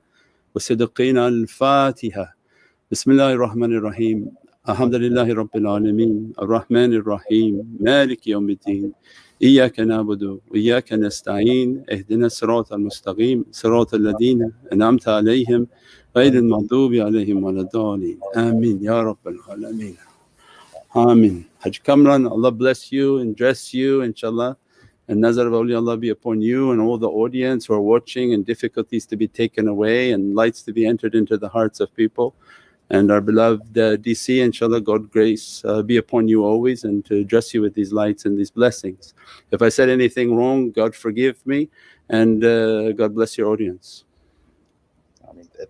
وصديقين الفاتحة بسم الله الرحمن الرحيم الحمد لله رب العالمين الرحمن الرحيم مالك يوم الدين إياك نعبد وإياك نستعين اهدنا الصراط المستقيم صراط الذين أنعمت عليهم غير المغضوب عليهم ولا الضالين آمين يا رب العالمين Amin. Hajj Kamran, Allah bless you and dress you, inshallah. And Nazar of Allah be upon you and all the audience who are watching, and difficulties to be taken away and lights to be entered into the hearts of people. And our beloved DC, inshallah, God grace be upon you always, and to dress you with these lights and these blessings. If I said anything wrong, God forgive me, and God bless your audience.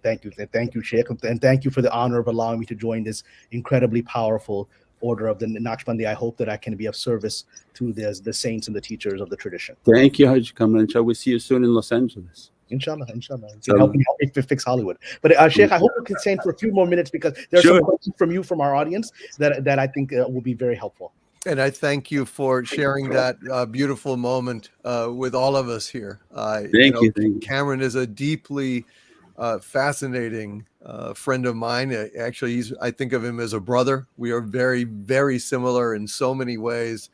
Thank you, Sheikh, and thank you for the honor of allowing me to join this incredibly powerful order of the Naqshbandi. I hope that I can be of service to the saints and the teachers of the tradition. Thank you, Hajj Kamran. Shall we see you soon in Los Angeles? Inshallah. Help me fix Hollywood. But Sheikh, I hope we can stay for a few more minutes because there are some questions from you, from our audience, that I think will be very helpful. And I thank you for sharing that beautiful moment with all of us here. Thank you. Cameron is a deeply fascinating friend of mine. Actually, I think of him as a brother. We are very, very similar in so many ways.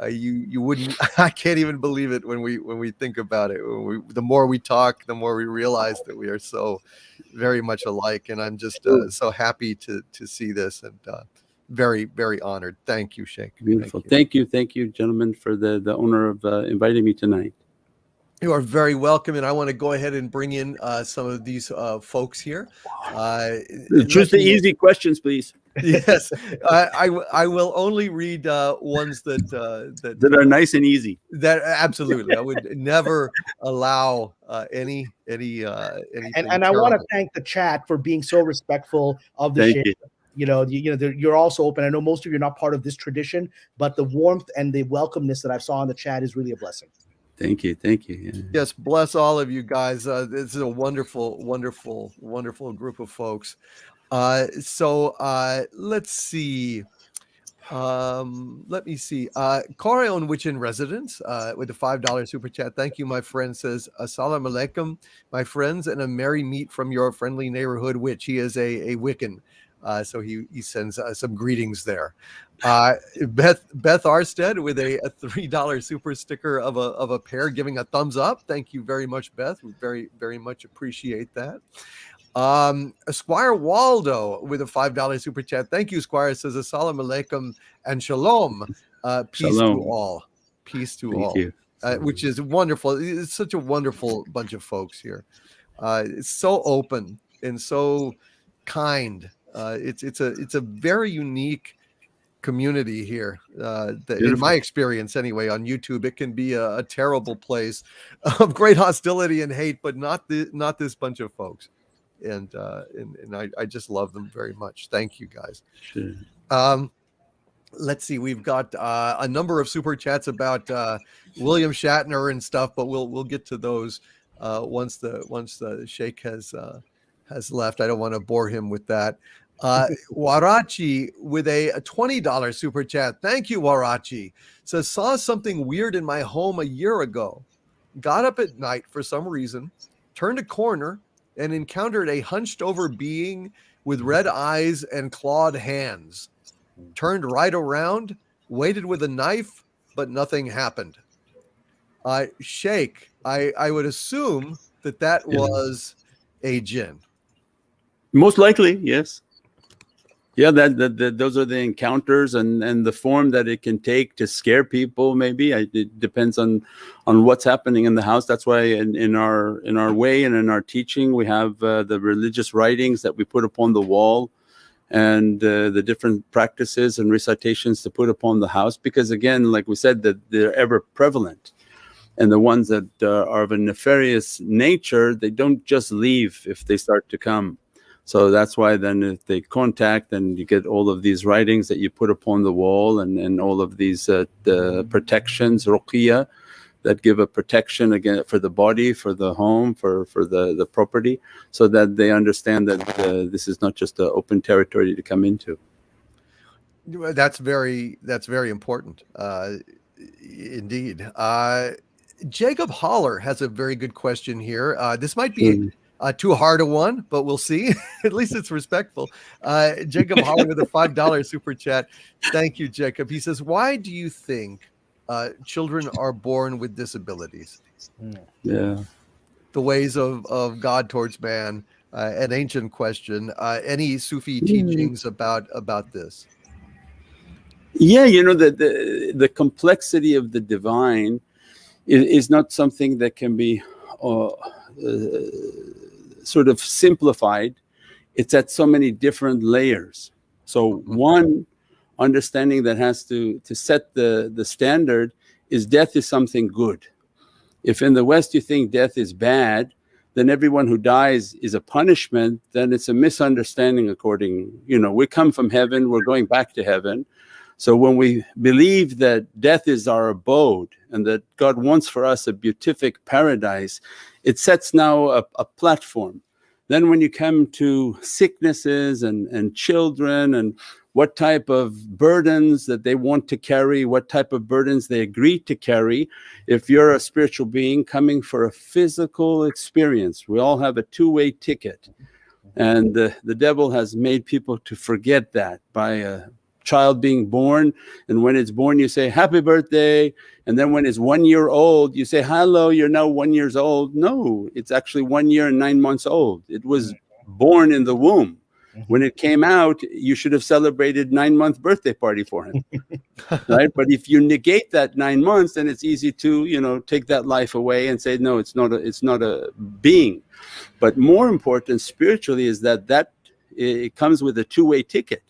You wouldn't. I can't even believe it when we think about it. The more we talk, the more we realize that we are so very much alike. And I'm just so happy to see this, and very, very honored. Thank you, Sheikh. Beautiful. Thank you, gentlemen, for the honor of inviting me tonight. You are very welcome, and I want to go ahead and bring in some of these folks here. Choose the easy questions, please. Yes, I will only read ones that That are nice and easy. that absolutely. I would never allow anything And I want to terrible. thank the chat for being so respectful of the Thank share. you. You're also open. I know most of you are not part of this tradition, but the warmth and the welcomeness that I saw in the chat is really a blessing. Thank you. Thank you. Yeah. Yes, bless all of you guys. This is a wonderful, wonderful, wonderful group of folks. So let's see. Let me see. Korean Witch in Residence with a $5 super chat. Thank you, my friend. Says Assalamu alaikum, my friends, and a merry meet from your friendly neighborhood witch. He is a Wiccan. So he sends some greetings there. Beth Arstead with a $3 super sticker of a pair, giving a thumbs up. Thank you very much, Beth. We very, very much appreciate that. Squire Waldo with a $5 super chat. Thank you, Squire. Says assalamu alaikum and shalom. Peace Shalom. to all. Peace to Thank all. you. Which is wonderful. It's such a wonderful bunch of folks here. It's so open and so kind. It's a very unique community here. In my experience, anyway, on YouTube, it can be a terrible place of great hostility and hate, but not this bunch of folks. And I just love them very much. Thank you, guys. Sure. Let's see. We've got a number of super chats about William Shatner and stuff, but we'll get to those once the Sheikh has left. I don't want to bore him with that. Warachi with a $20 super chat. Thank you, Warachi. Says saw something weird in my home a year ago. Got up at night for some reason, turned a corner, and encountered a hunched over being with red eyes and clawed hands. Turned right around, waited with a knife, but nothing happened. Sheikh, I would assume that was a Jinn. Most likely, yes. Yeah, that those are the encounters and the form that it can take to scare people. Maybe it depends on what's happening in the house. That's why in our way and in our teaching we have the religious writings that we put upon the wall, and the different practices and recitations to put upon the house. Because again, like we said, that they're ever prevalent, and the ones that are of a nefarious nature, they don't just leave if they start to come. So that's why then if they contact, and you get all of these writings that you put upon the wall, and all of these the protections, ruqiyah, that give a protection again for the body, for the home, for the property, so that they understand that this is not just an open territory to come into. That's very important, indeed. Jacob Holler has a very good question here. This might be too hard a one, but we'll see. At least it's respectful. Jacob Holler with a $5 super chat. Thank you, Jacob. He says, why do you think children are born with disabilities? Yeah. The ways of God towards man, an ancient question. Any Sufi teachings about this? Yeah, the complexity of the divine is not something that can be sort of simplified. It's at so many different layers. So one understanding that has to set the standard is death is something good. If in the West you think death is bad, then everyone who dies is a punishment, then it's a misunderstanding according, we come from heaven, we're going back to heaven. So when we believe that death is our abode and that God wants for us a beatific paradise, it sets now a platform. Then when you come to sicknesses and children and what type of burdens that they want to carry, what type of burdens they agree to carry, if you're a spiritual being coming for a physical experience, we all have a two-way ticket. And the devil has made people to forget that by a child being born, and when it's born you say happy birthday, and then when it's 1 year old you say hello, you're now 1 year old. No, it's actually 1 year and 9 months old. It was born in the womb. When it came out, you should have celebrated 9-month birthday party for him. Right? But if you negate that 9 months, then it's easy to, take that life away and say, no, it's not a being. But more important spiritually is that it comes with a two-way ticket.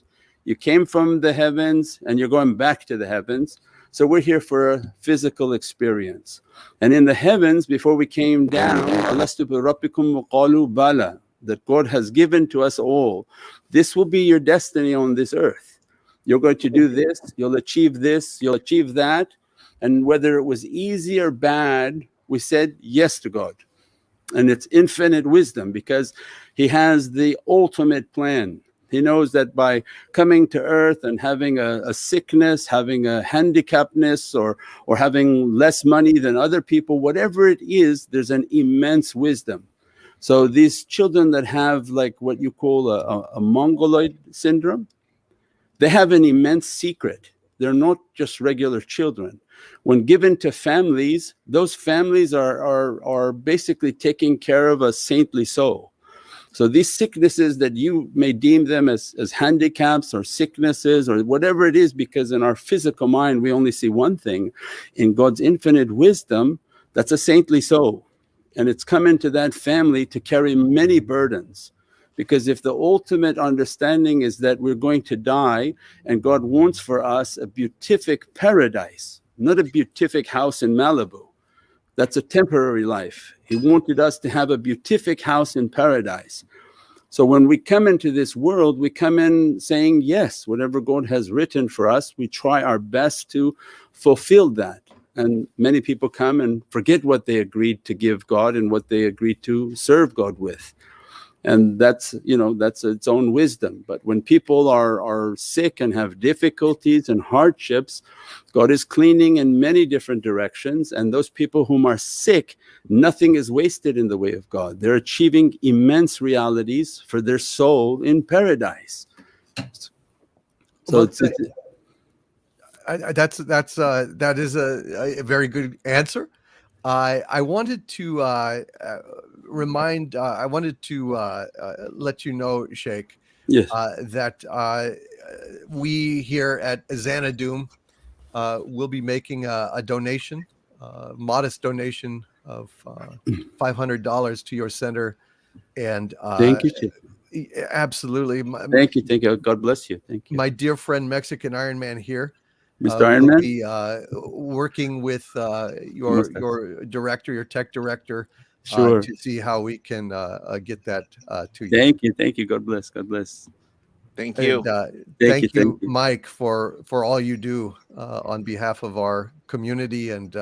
You came from the heavens and you're going back to the heavens. So we're here for a physical experience. And in the heavens, before we came down, Alastu bi rabbikum qalu bala, that God has given to us all. This will be your destiny on this earth. You're going to do this, you'll achieve this, you'll achieve that. And whether it was easy or bad, we said yes to God. And it's infinite wisdom because He has the ultimate plan. He knows that by coming to earth and having a sickness, having a handicapness, or having less money than other people, whatever it is, there's an immense wisdom. So these children that have like what you call a mongoloid syndrome, they have an immense secret. They're not just regular children. When given to families, those families are basically taking care of a saintly soul. So these sicknesses that you may deem them as handicaps or sicknesses or whatever it is, because in our physical mind we only see one thing, in God's infinite wisdom, that's a saintly soul. And it's come into that family to carry many burdens. Because if the ultimate understanding is that we're going to die and God wants for us a beatific paradise, not a beatific house in Malibu, that's a temporary life. He wanted us to have a beatific house in paradise. So when we come into this world, we come in saying, yes, whatever God has written for us, we try our best to fulfill that. And many people come and forget what they agreed to give God and what they agreed to serve God with. And that's its own wisdom. But when people are sick and have difficulties and hardships, God is cleaning in many different directions. And those people whom are sick, nothing is wasted in the way of God. They're achieving immense realities for their soul in paradise. So that is a very good answer. I wanted to let you know, Sheikh, yes. that we here at Xanadu will be making a donation, modest donation of $500 to your center. And Thank you, Chief. Absolutely. Thank you. God bless you. Thank you. My dear friend, Mexican Iron Man here, Mr. Iron Man, will be working with your director, your tech director, sure, to see how we can get that to you. Thank you. God bless. Thank you. And, thank you, Mike, for all you do on behalf of our community. And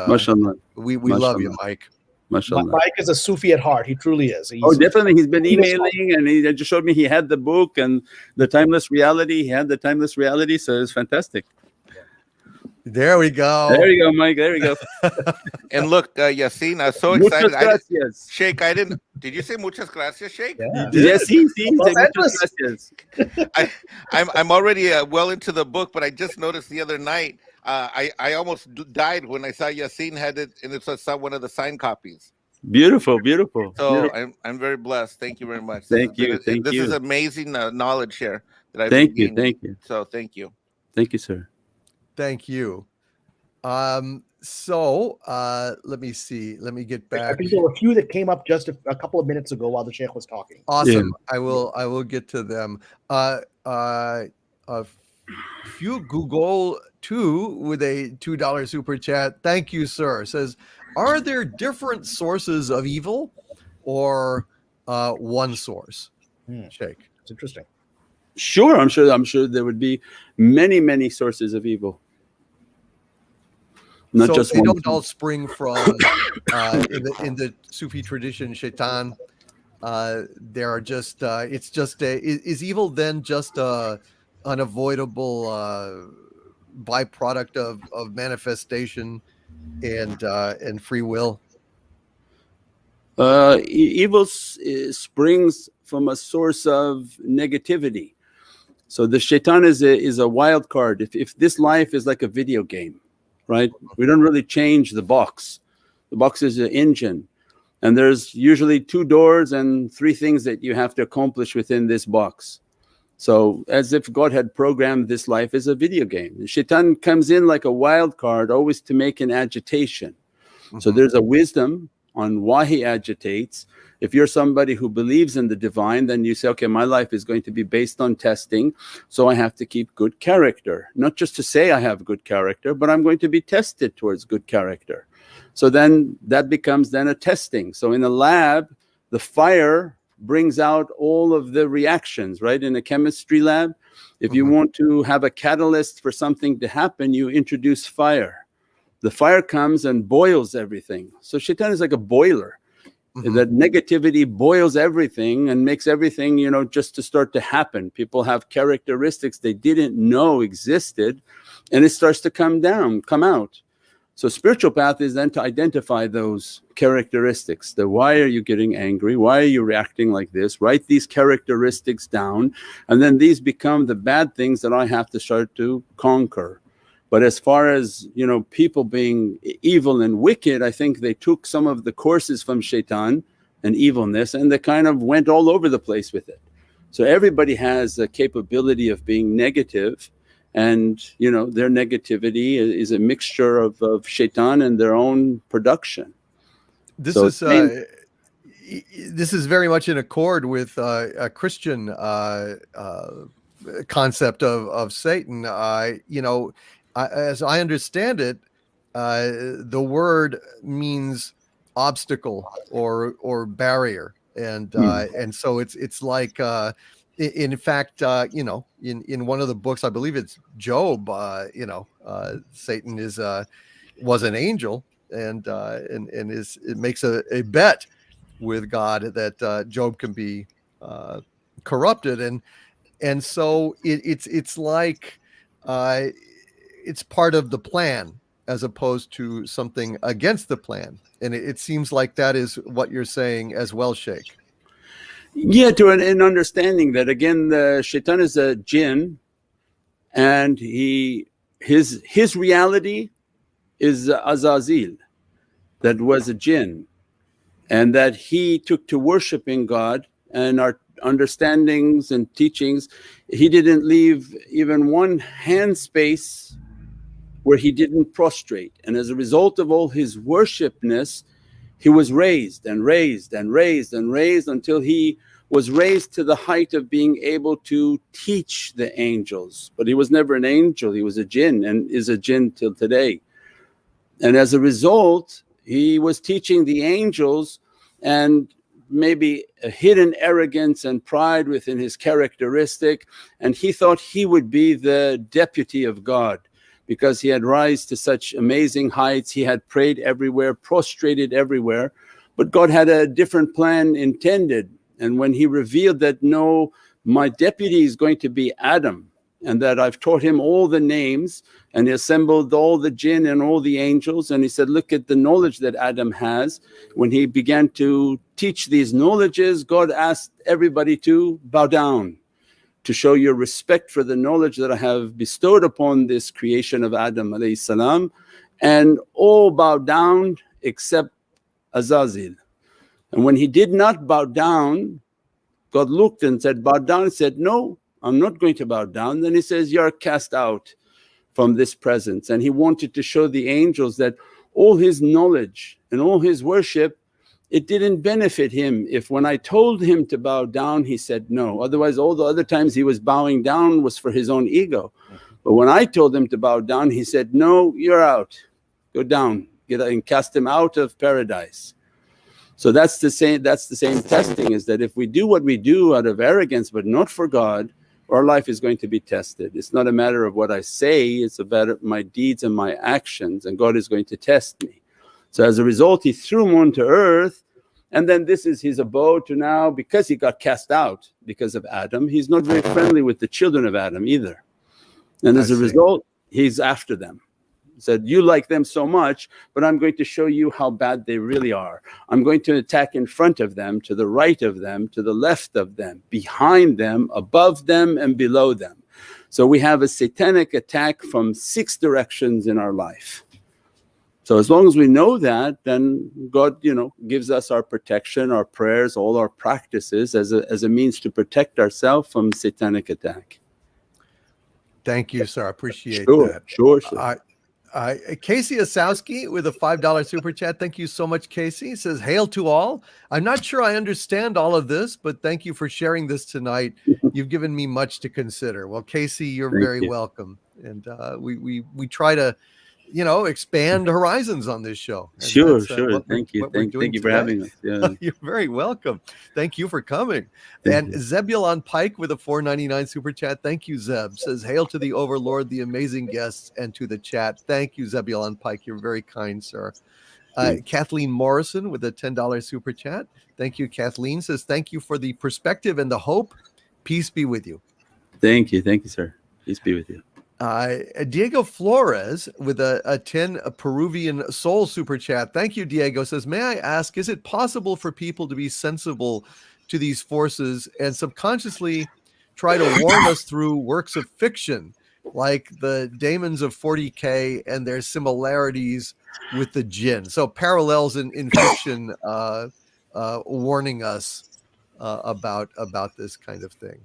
we love you, Mike. Mike is a Sufi at heart. He truly is. Definitely. He's been emailing, and he just showed me he had the book and the timeless reality. He had the timeless reality, so it's fantastic. There we go. There you go, Mike. There you go. And look, Yassin, I'm so excited. Sheikh, did you say muchas gracias, Sheikh? Yeah. Yes, he muchas gracias. I'm already well into the book, but I just noticed the other night, I almost died when I saw Yassin had it, and it was one of the signed copies. Beautiful. So I'm very blessed. Thank you very much. Thank you. This is amazing knowledge here that I've Thank been gaining. you. So thank you. Thank you, sir. Thank you. So let me see. Let me get back. I think there were a few that came up just a couple of minutes ago while the Sheikh was talking. Awesome. Yeah. I will get to them. Few Google 2 with a $2 super chat. Thank you, sir. Says, are there different sources of evil or one source? Sheikh. It's interesting. Sure, I'm sure there would be many sources of evil. Not just they one. Don't all spring from in the Sufi tradition, shaitan. There are just it's just is evil then just a unavoidable byproduct of manifestation and free will? Evil springs from a source of negativity. So the shaitan is a wild card. If this life is like a video game, right? We don't really change the box. The box is an engine, and there's usually 2 doors and 3 things that you have to accomplish within this box. So as if God had programmed this life as a video game. The shaitan comes in like a wild card, always to make an agitation. So there's a wisdom on why he agitates. If you're somebody who believes in the divine, then you say, okay, my life is going to be based on testing, so I have to keep good character. Not just to say I have good character, but I'm going to be tested towards good character. So then that becomes then a testing. So in a lab, the fire brings out all of the reactions, right? In a chemistry lab, if you want to have a catalyst for something to happen, you introduce fire. The fire comes and boils everything. So shaitan is like a boiler. That negativity boils everything and makes everything, just to start to happen. People have characteristics they didn't know existed, and it starts to come out. So spiritual path is then to identify those characteristics. Why are you getting angry? Why are you reacting like this? Write these characteristics down, and then these become the bad things that I have to start to conquer. But as far as people being evil and wicked, I think they took some of the courses from shaitan and evilness, and they kind of went all over the place with it. So everybody has a capability of being negative, and their negativity is a mixture of shaitan and their own production. This is very much in accord with a Christian concept of Satan. As I understand it, the word means obstacle or barrier, and so it's like in fact in one of the books, I believe it's Job, Satan was an angel, and it makes a bet with God that Job can be corrupted, and so it's like it's part of the plan as opposed to something against the plan. And it seems like that is what you're saying as well, Sheikh. Yeah, to an understanding that again, the shaitan is a jinn, and his reality is Azazil, that was a jinn, and that he took to worshiping God, and our understandings and teachings, he didn't leave even one hand space where he didn't prostrate. And as a result of all his worshipness, he was raised and raised and raised and raised until he was raised to the height of being able to teach the angels. But he was never an angel, he was a jinn, and is a jinn till today. And as a result, he was teaching the angels, and maybe a hidden arrogance and pride within his characteristic, and he thought he would be the deputy of God because he had rise to such amazing heights. He had prayed everywhere, prostrated everywhere, but God had a different plan intended. And when he revealed that, no, my deputy is going to be Adam, and that I've taught him all the names, and he assembled all the jinn and all the angels, and he said, look at the knowledge that Adam has. When he began to teach these knowledges, God asked everybody to bow down, to show your respect for the knowledge that I have bestowed upon this creation of Adam alayhi salam, and all bowed down except Azazil. And when he did not bow down, God looked and said, bow down. He said, no, I'm not going to bow down. Then he says, you're cast out from this presence. And he wanted to show the angels that all his knowledge and all his worship, it didn't benefit him if when I told him to bow down he said no. Otherwise all the other times he was bowing down was for his own ego. But when I told him to bow down, he said, no, you're out, go down, get and cast him out of paradise. So that's the same testing, is that if we do what we do out of arrogance but not for God, our life is going to be tested. It's not a matter of what I say, it's about my deeds and my actions, and God is going to test me. So as a result, he threw him onto earth, and then this is his abode to now, because he got cast out because of Adam, he's not very friendly with the children of Adam either. And as a result, he's after them. He said, you like them so much, but I'm going to show you how bad they really are. I'm going to attack in front of them, to the right of them, to the left of them, behind them, above them and below them. So we have a satanic attack from 6 directions in our life. So as long as we know that, then God, gives us our protection, our prayers, all our practices as a means to protect ourselves from satanic attack. Thank you, sir. I appreciate Sure, that. sure, sure. Casey Asowski with a $5 super chat. Thank you so much, Casey. He says, "Hail to all. I'm not sure I understand all of this, but thank you for sharing this tonight. You've given me much to consider." Well, Casey, you're Thank very you. welcome. And we try to, expand horizons on this show. And Sure, that's, sure. Thank you. what we're doing Thank you for today. having us. Yeah. You're very welcome. Thank you for coming. Thank And you. Zebulon Pike with a $4.99 super chat. Thank you, Zeb. Says, "Hail to the Overlord, the amazing guests, and to the chat." Thank you, Zebulon Pike. You're very kind, sir. Kathleen Morrison with a $10 super chat. Thank you, Kathleen. Says, "Thank you for the perspective and the hope. Peace be with you." Thank you, sir. Peace be with you. Diego Flores with a 10 Peruvian soul super chat. Thank you, Diego. Says, "May I ask, is it possible for people to be sensible to these forces and subconsciously try to warn us through works of fiction like the Daemons of 40K and their similarities with the Jinn?" So parallels in fiction warning us about this kind of thing.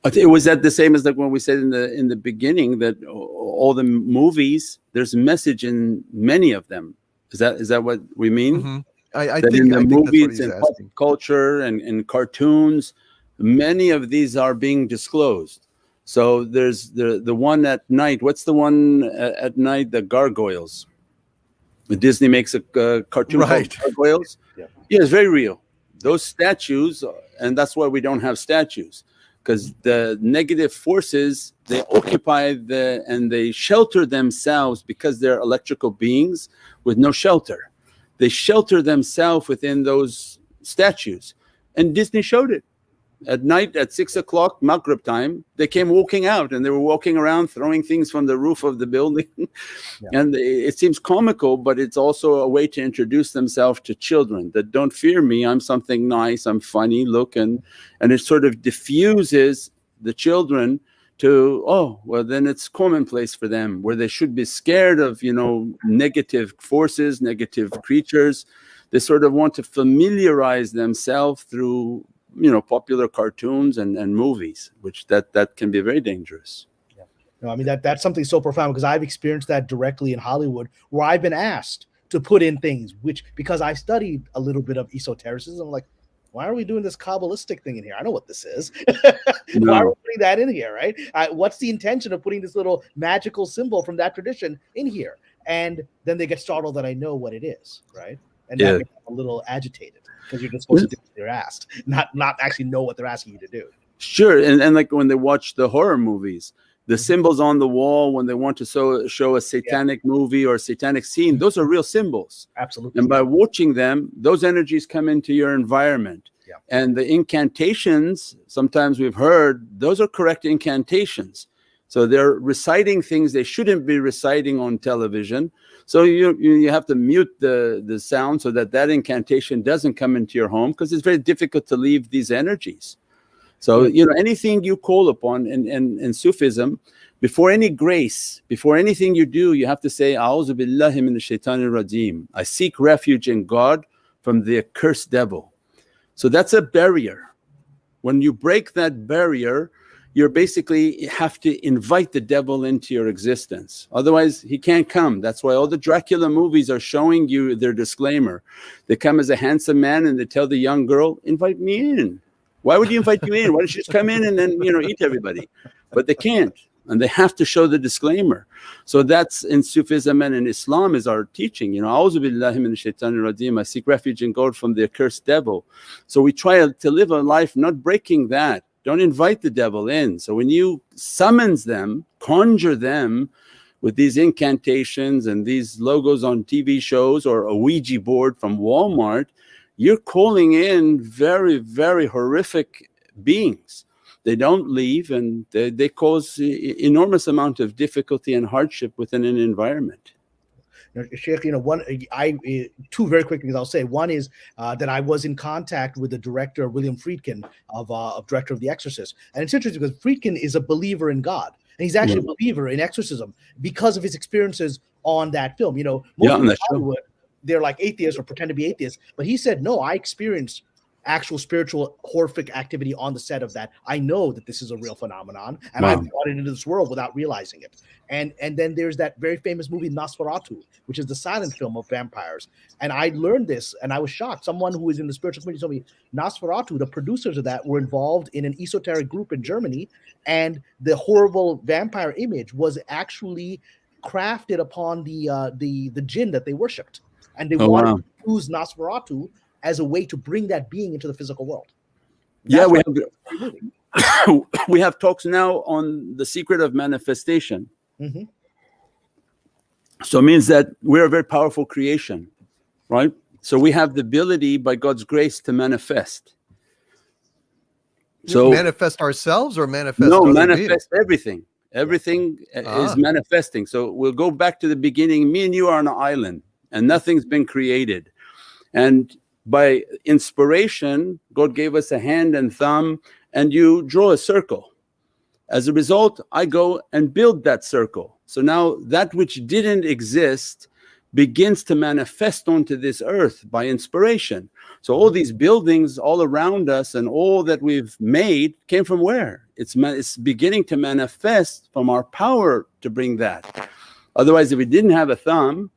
Was that the same as like when we said in the beginning that all the movies, there's a message in many of them? Is that what we mean? Mm-hmm. I That think in the that's what movies he's and pop asking. culture and cartoons, many of these are being disclosed. So there's the one at night. What's the one at night? The gargoyles. Disney makes a cartoon Right. called Gargoyles. Yeah. Yeah, it's very real. Those statues, and that's why we don't have statues, because the negative forces, they occupy and they shelter themselves because they're electrical beings with no shelter. They shelter themselves within those statues. And Disney showed it. At night at 6 o'clock, Maghrib time, they came walking out and they were walking around throwing things from the roof of the building. And it seems comical, but it's also a way to introduce themselves to children that don't fear me. I'm something nice. I'm funny, look. And it sort of diffuses the children to, oh, well, then it's commonplace for them, where they should be scared of, negative forces, negative creatures. They sort of want to familiarize themselves through popular cartoons and movies, which that can be very dangerous. Yeah. No, I mean that's something so profound, because I've experienced that directly in Hollywood, where I've been asked to put in things because I studied a little bit of esotericism. I'm like, why are we doing this Kabbalistic thing in here? I know what this is. Why are we putting that in here, right? What's the intention of putting this little magical symbol from that tradition in here? And then they get startled that I know what it is, right? And that makes them a little agitated, because you're just supposed to do what they're asked, not actually know what they're asking you to do. Sure. And like when they watch the horror movies, the symbols on the wall, when they want to show a satanic movie or a satanic scene, those are real symbols. Absolutely. And by watching them, those energies come into your environment. Yeah. And the incantations, sometimes we've heard, those are correct incantations. So they're reciting things they shouldn't be reciting on television. So you have to mute the sound so that incantation doesn't come into your home, because it's very difficult to leave these energies. So, anything you call upon in Sufism, before any grace, before anything you do, you have to say, A'udhu billahi minash shaitanir rajim. I seek refuge in God from the accursed devil. So that's a barrier. When you break that barrier, you basically have to invite the devil into your existence. Otherwise, he can't come. That's why all the Dracula movies are showing you their disclaimer. They come as a handsome man and they tell the young girl, invite me in. Why would you invite you in? Why don't you just come in and then, eat everybody? But they can't. And they have to show the disclaimer. So that's in Sufism and in Islam is our teaching. A'udhu billahi minash shaitanir rajim. I seek refuge in God from the accursed devil. So we try to live a life not breaking that. Don't invite the devil in. So when you summons them, conjure them with these incantations and these logos on TV shows or a Ouija board from Walmart, you're calling in very, very horrific beings. They don't leave, and they cause enormous amount of difficulty and hardship within an environment. Sheikh, two very quick things I'll say. One is that I was in contact with the director, William Friedkin, of director of The Exorcist. And it's interesting because Friedkin is a believer in God. And he's actually a believer in exorcism because of his experiences on that film. You know, most Yeah, people on in that show. Hollywood, they're like atheists or pretend to be atheists. But he said, no, I experienced actual spiritual horrific activity on the set of that. I know that this is a real phenomenon, and Wow. I've brought it into this world without realizing it. And then there's that very famous movie Nosferatu, which is the silent film of vampires. And I learned this, and I was shocked. Someone who is in the spiritual community told me Nosferatu, the producers of that, were involved in an esoteric group in Germany, and the horrible vampire image was actually crafted upon the Jinn that they worshipped, and they Oh, wanted wow. to use Nosferatu as a way to bring that being into the physical world. Yeah, That's we why have we have talks now on the secret of manifestation. Mhm. So it means that we're a very powerful creation, right? So we have the ability by God's grace to manifest. So manifest ourselves or manifest no, other manifest beings? everything. Everything is Ah. manifesting. So we'll go back to the beginning. Me and you are on an island, and nothing's been created. And by inspiration, God gave us a hand and thumb, and you draw a circle. As a result, I go and build that circle. So now that which didn't exist begins to manifest onto this earth by inspiration. So all these buildings all around us and all that we've made came from where? It's beginning to manifest from our power to bring that. Otherwise, if we didn't have a thumb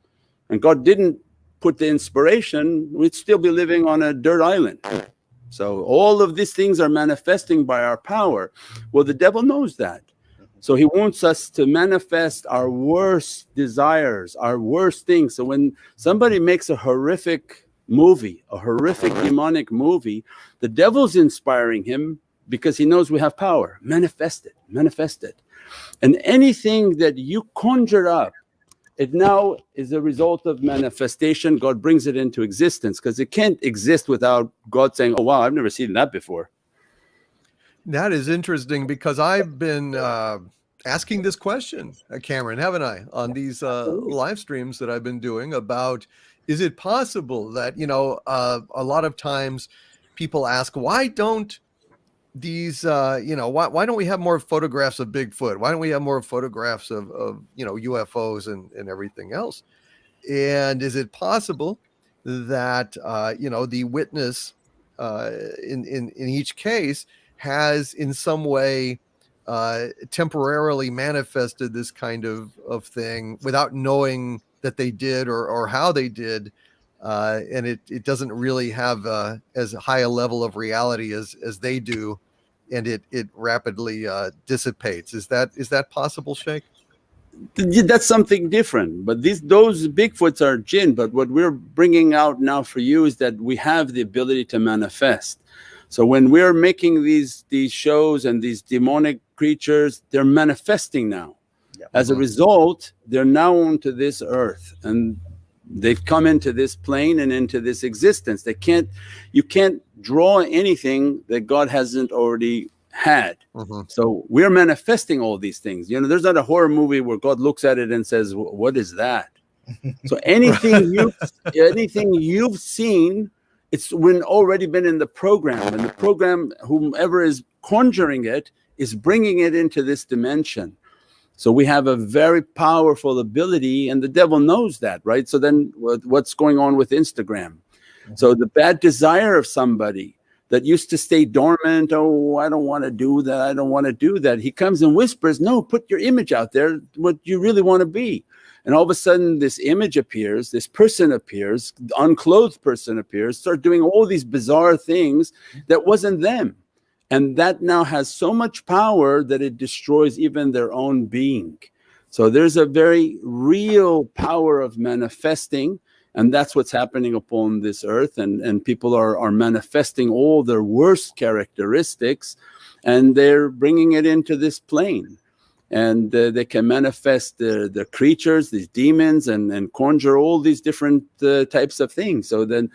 and God didn't put the inspiration, we'd still be living on a dirt island. So all of these things are manifesting by our power. Well, the devil knows that. So he wants us to manifest our worst desires, our worst things. So when somebody makes a horrific movie, a horrific demonic movie, the devil's inspiring him because he knows we have power. Manifest it, manifest it. And anything that you conjure up, it now is a result of manifestation. God brings it into existence because it can't exist without God saying, oh wow, I've never seen that before. That is interesting because I've been asking this question, Cameron, haven't I, on these live streams that I've been doing about, is it possible that, you know, a lot of times people ask, why don't these, you know, why don't we have more photographs of Bigfoot? Why don't we have more photographs of you know, UFOs and everything else? And is it possible that, you know, the witness in each case has in some way temporarily manifested this kind of thing without knowing that they did or how they did, and it doesn't really have as high a level of reality as they do, and it rapidly dissipates. Is that possible, Sheikh? That's something different. But those Bigfoots are jinn. But what we're bringing out now for you is that we have the ability to manifest. So when we're making these shows and these demonic creatures, they're manifesting now. Yeah. As a result, they're now onto this earth and they've come into this plane and into this existence. You can't draw anything that God hasn't already had. So we're manifesting all these things. You know, there's not a horror movie where God looks at it and says, what is that? So anything you've seen, it's when already been in the program, and the program, whomever is conjuring it, is bringing it into this dimension. So we have a very powerful ability, and the devil knows that, right? So then what's going on with Instagram? So the bad desire of somebody that used to stay dormant, oh, I don't want to do that, I don't want to do that. He comes and whispers, no, put your image out there, what you really want to be. And all of a sudden this image appears, this person appears, unclothed person appears, start doing all these bizarre things that wasn't them. And that now has so much power that it destroys even their own being. So there's a very real power of manifesting, and that's what's happening upon this earth. And people are manifesting all their worst characteristics, and they're bringing it into this plane. And they can manifest the creatures, these demons, and conjure all these different types of things. So then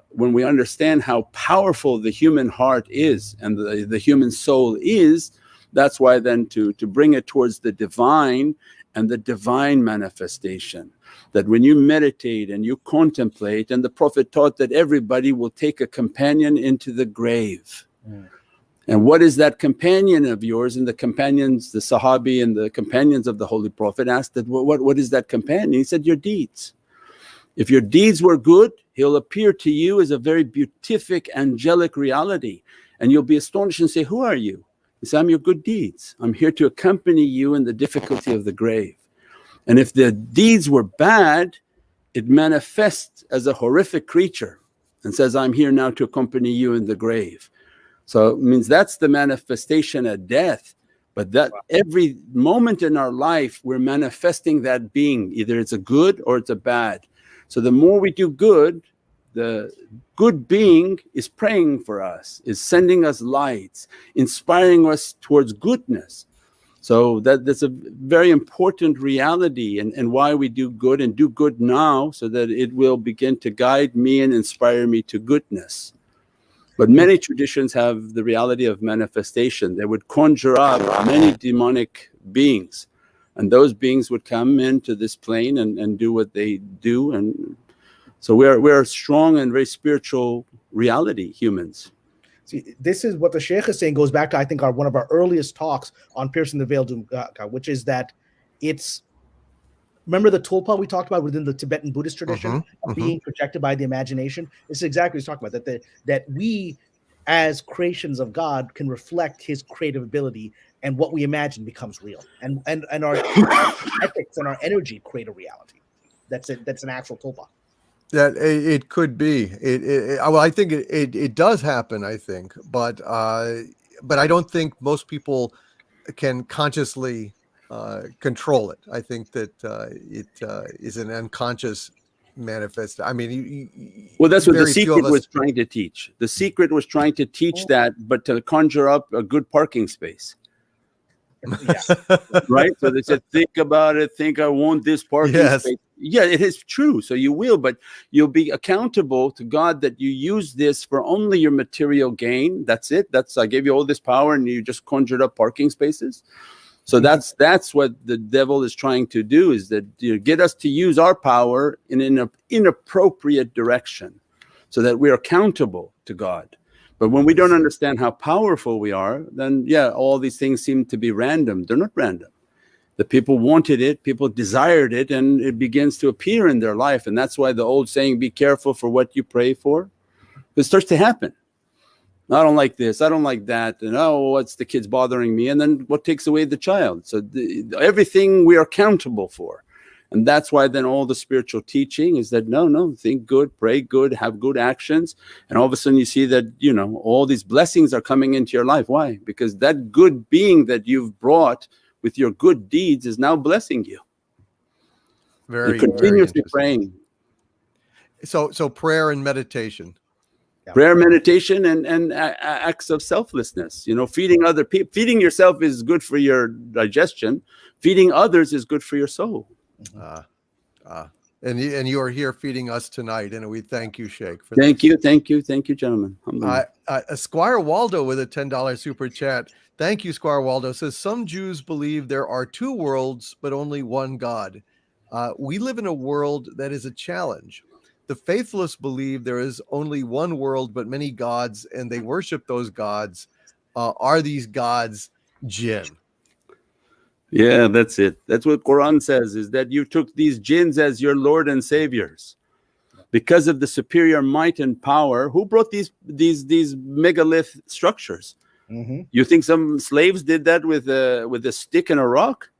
when we understand how powerful the human heart is and the human soul is, that's why then to bring it towards the divine and the divine manifestation. That when you meditate and you contemplate, and the Prophet taught that everybody will take a companion into the grave. And what is that companion of yours? And the companions, the Sahabi and the companions of the Holy Prophet asked that, what is that companion? He said, your deeds. If your deeds were good, he'll appear to you as a very beatific, angelic reality. And you'll be astonished and say, who are you? He said, I'm your good deeds. I'm here to accompany you in the difficulty of the grave. And if the deeds were bad, it manifests as a horrific creature and says, I'm here now to accompany you in the grave. So it means that's the manifestation at death. But that every moment in our life we're manifesting that being, either it's a good or it's a bad. So the more we do good, the good being is praying for us, is sending us lights, inspiring us towards goodness. So that's a very important reality, and why we do good and do good now, so that it will begin to guide me and inspire me to goodness. But many traditions have the reality of manifestation. They would conjure up many demonic beings, and those beings would come into this plane and do what they do. And so we're a strong and very spiritual reality, humans. See, this is what the Sheikh is saying, goes back to, I think, one of our earliest talks on piercing the veil, which is that it's, remember the tulpa we talked about within the Tibetan Buddhist tradition, being projected by the imagination? This is exactly what he's talking about, that we as creations of God can reflect his creative ability, and what we imagine becomes real. And our ethics and our energy create a reality. That's an actual tulpa. That it could be. Well, I think it does happen. I think, but I don't think most people can consciously control it. I think that it is an unconscious manifest. I mean, well, that's what the secret was trying to teach. The secret was trying to teach that, but to conjure up a good parking space. Yeah. Right? So they said, think about it, think I want this parking space. Yeah, it is true. So you will, but you'll be accountable to God that you use this for only your material gain. That's it. I gave you all this power and you just conjured up parking spaces. So that's what the devil is trying to do, is that get us to use our power in an inappropriate direction, so that we're accountable to God. But when we don't understand how powerful we are, then all these things seem to be random. They're not random. The people wanted it, people desired it, and it begins to appear in their life. And that's why the old saying, be careful for what you pray for. It starts to happen. I don't like this, I don't like that, and what's the kids bothering me? And then what takes away the child? So everything we are accountable for. And that's why then all the spiritual teaching is that no, think good, pray good, have good actions. And all of a sudden you see that, all these blessings are coming into your life. Why? Because that good being that you've brought with your good deeds is now blessing you. Very, continuously praying. So prayer and meditation. Prayer, meditation, and acts of selflessness. Feeding other people. Feeding yourself is good for your digestion. Feeding others is good for your soul. And you are here feeding us tonight, and we thank you, Sheikh. Thank you, gentlemen. Squire Waldo with a $10 super chat. Thank you, Squire Waldo. Says, some Jews believe there are two worlds, but only one God. We live in a world that is a challenge. The faithless believe there is only one world, but many gods, and they worship those gods. Are these gods Jinn? Yeah, that's it. That's what Quran says, is that you took these jinns as your Lord and Saviors because of the superior might and power. Who brought these megalith structures? You think some slaves did that with a stick and a rock?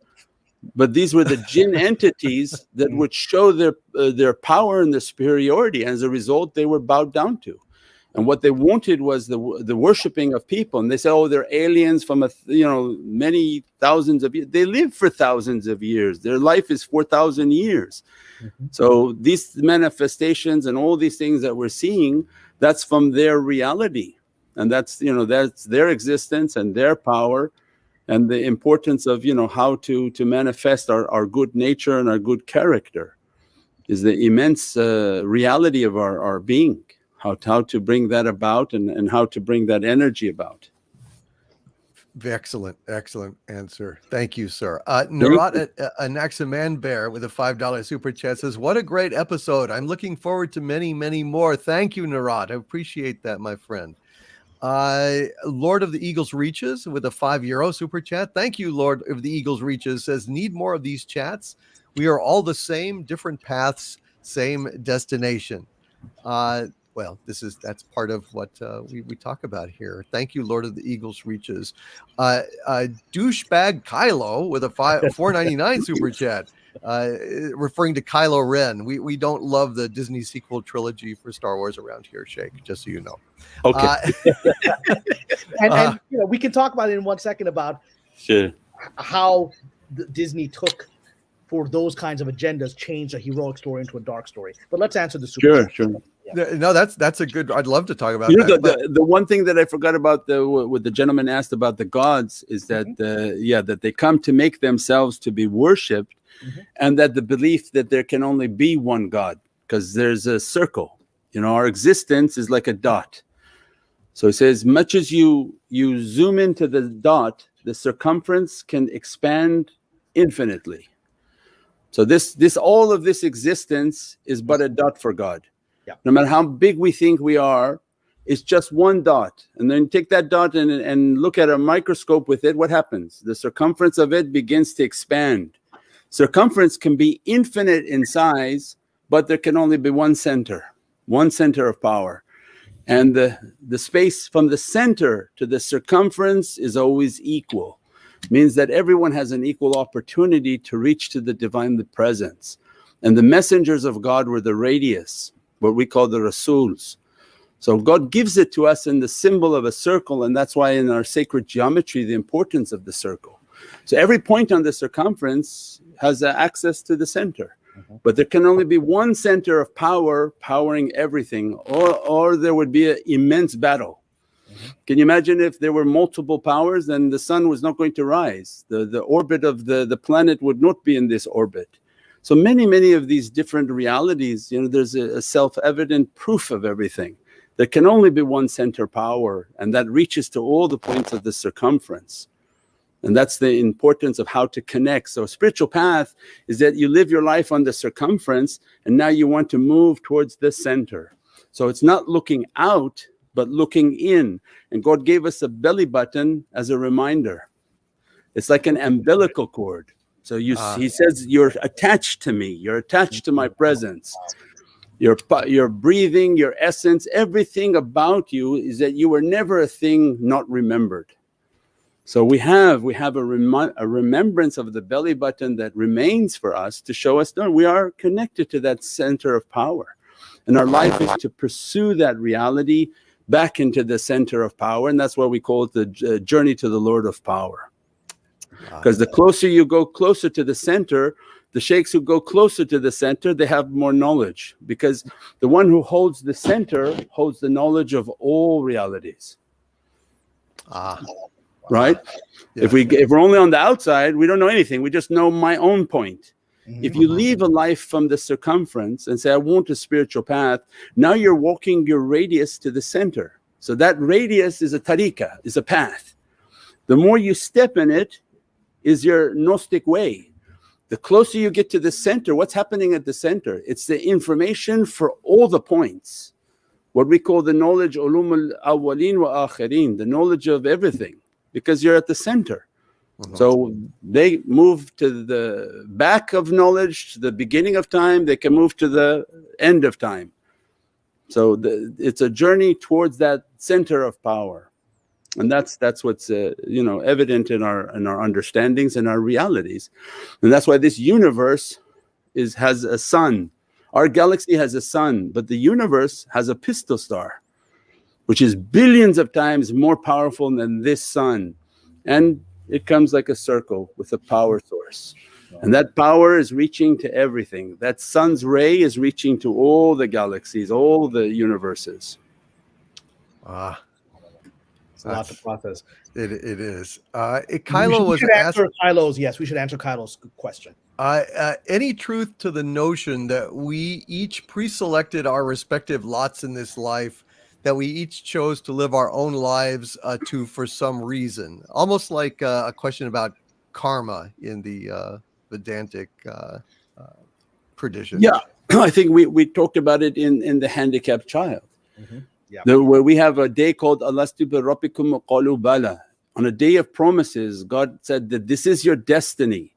But these were the jinn entities that would show their power and their superiority, and as a result they were bowed down to. And what they wanted was the worshiping of people. And they say, they're aliens from many thousands of years. They live for thousands of years. Their life is 4,000 years. So these manifestations and all these things that we're seeing, that's from their reality, and that's their existence and their power. And the importance of how to manifest our good nature and our good character is the immense reality of our being. How to bring that about and how to bring that energy about. Excellent answer. Thank you, sir. Narat Anaxaman Bear with a $5 super chat says, what a great episode. I'm looking forward to many, many more. Thank you, Narat. I appreciate that, my friend. Lord of the Eagles Reaches with a €5 super chat. Thank you, Lord of the Eagles Reaches. Says, need more of these chats. We are all the same, different paths, same destination. Well, that's part of what we talk about here. Thank you, Lord of the Eagles Reaches. Douchebag Kylo with a $4.99 super chat, referring to Kylo Ren. We don't love the Disney sequel trilogy for Star Wars around here, Shake, just so you know. Okay. And we can talk about it in 1 second about how Disney took, for those kinds of agendas, changed a heroic story into a dark story. But let's answer the super. Sure. Yeah. No, that's a good. I'd love to talk about that. The one thing that I forgot about what the gentleman asked about the gods is that that they come to make themselves to be worshipped, and that the belief that there can only be one God, because there's a circle. Our existence is like a dot. So it says, much as you zoom into the dot, the circumference can expand infinitely. So all of this existence is but a dot for God. Yeah. No matter how big we think we are, it's just one dot. And then take that dot and look at a microscope with it. What happens? The circumference of it begins to expand. Circumference can be infinite in size, but there can only be one center of power. And the space from the center to the circumference is always equal. Means that everyone has an equal opportunity to reach to the divine presence. And the messengers of God were the radius, what we call the Rasuls. So God gives it to us in the symbol of a circle, and that's why in our sacred geometry the importance of the circle. So every point on the circumference has access to the center. But there can only be one center of power powering everything, or there would be an immense battle. Can you imagine if there were multiple powers, then the sun was not going to rise. The orbit of the planet would not be in this orbit. So many of these different realities, there's a self-evident proof of everything. There can only be one center power, and that reaches to all the points of the circumference. And that's the importance of how to connect. So a spiritual path is that you live your life on the circumference, and now you want to move towards the center. So it's not looking out, but looking in. And God gave us a belly button as a reminder. It's like an umbilical cord. So He says, you're attached to me, you're attached to my presence. Your breathing, your essence, everything about you is that you were never a thing not remembered. So we have a remembrance of the belly button that remains for us to show us that we are connected to that center of power. And our life is to pursue that reality back into the center of power, and that's why we call it the journey to the Lord of Power. Because the closer you go closer to the center, the sheikhs who go closer to the center, they have more knowledge, because the one who holds the center holds the knowledge of all realities. Right? Yeah. If we're only on the outside, we don't know anything. We just know my own point. If you leave a life from the circumference and say, I want a spiritual path, now you're walking your radius to the center. So that radius is a tariqah, is a path. The more you step in it is your Gnostic way. The closer you get to the center, what's happening at the center? It's the information for all the points. What we call the knowledge, ulum al-awwalin wa akhirin, the knowledge of everything, because you're at the center. So they move to the back of knowledge, to the beginning of time, they can move to the end of time. So it's a journey towards that center of power. And that's what's evident in our understandings and our realities. And that's why this universe has a sun. Our galaxy has a sun, but the universe has a pistol star, which is billions of times more powerful than this sun. And it comes like a circle with a power source. And that power is reaching to everything. That sun's ray is reaching to all the galaxies, all the universes. It's a lot to process. It is. Kylo was asked. Yes, we should answer Kylo's question. Any truth to the notion that we each pre-selected our respective lots in this life, that we each chose to live our own lives for some reason? Almost like a question about karma in the Vedantic tradition. Yeah, I think we talked about it in the handicapped child. Yeah. Where we have a day called Alastu bi Rabbikum qalu bala. On a day of promises, God said that this is your destiny.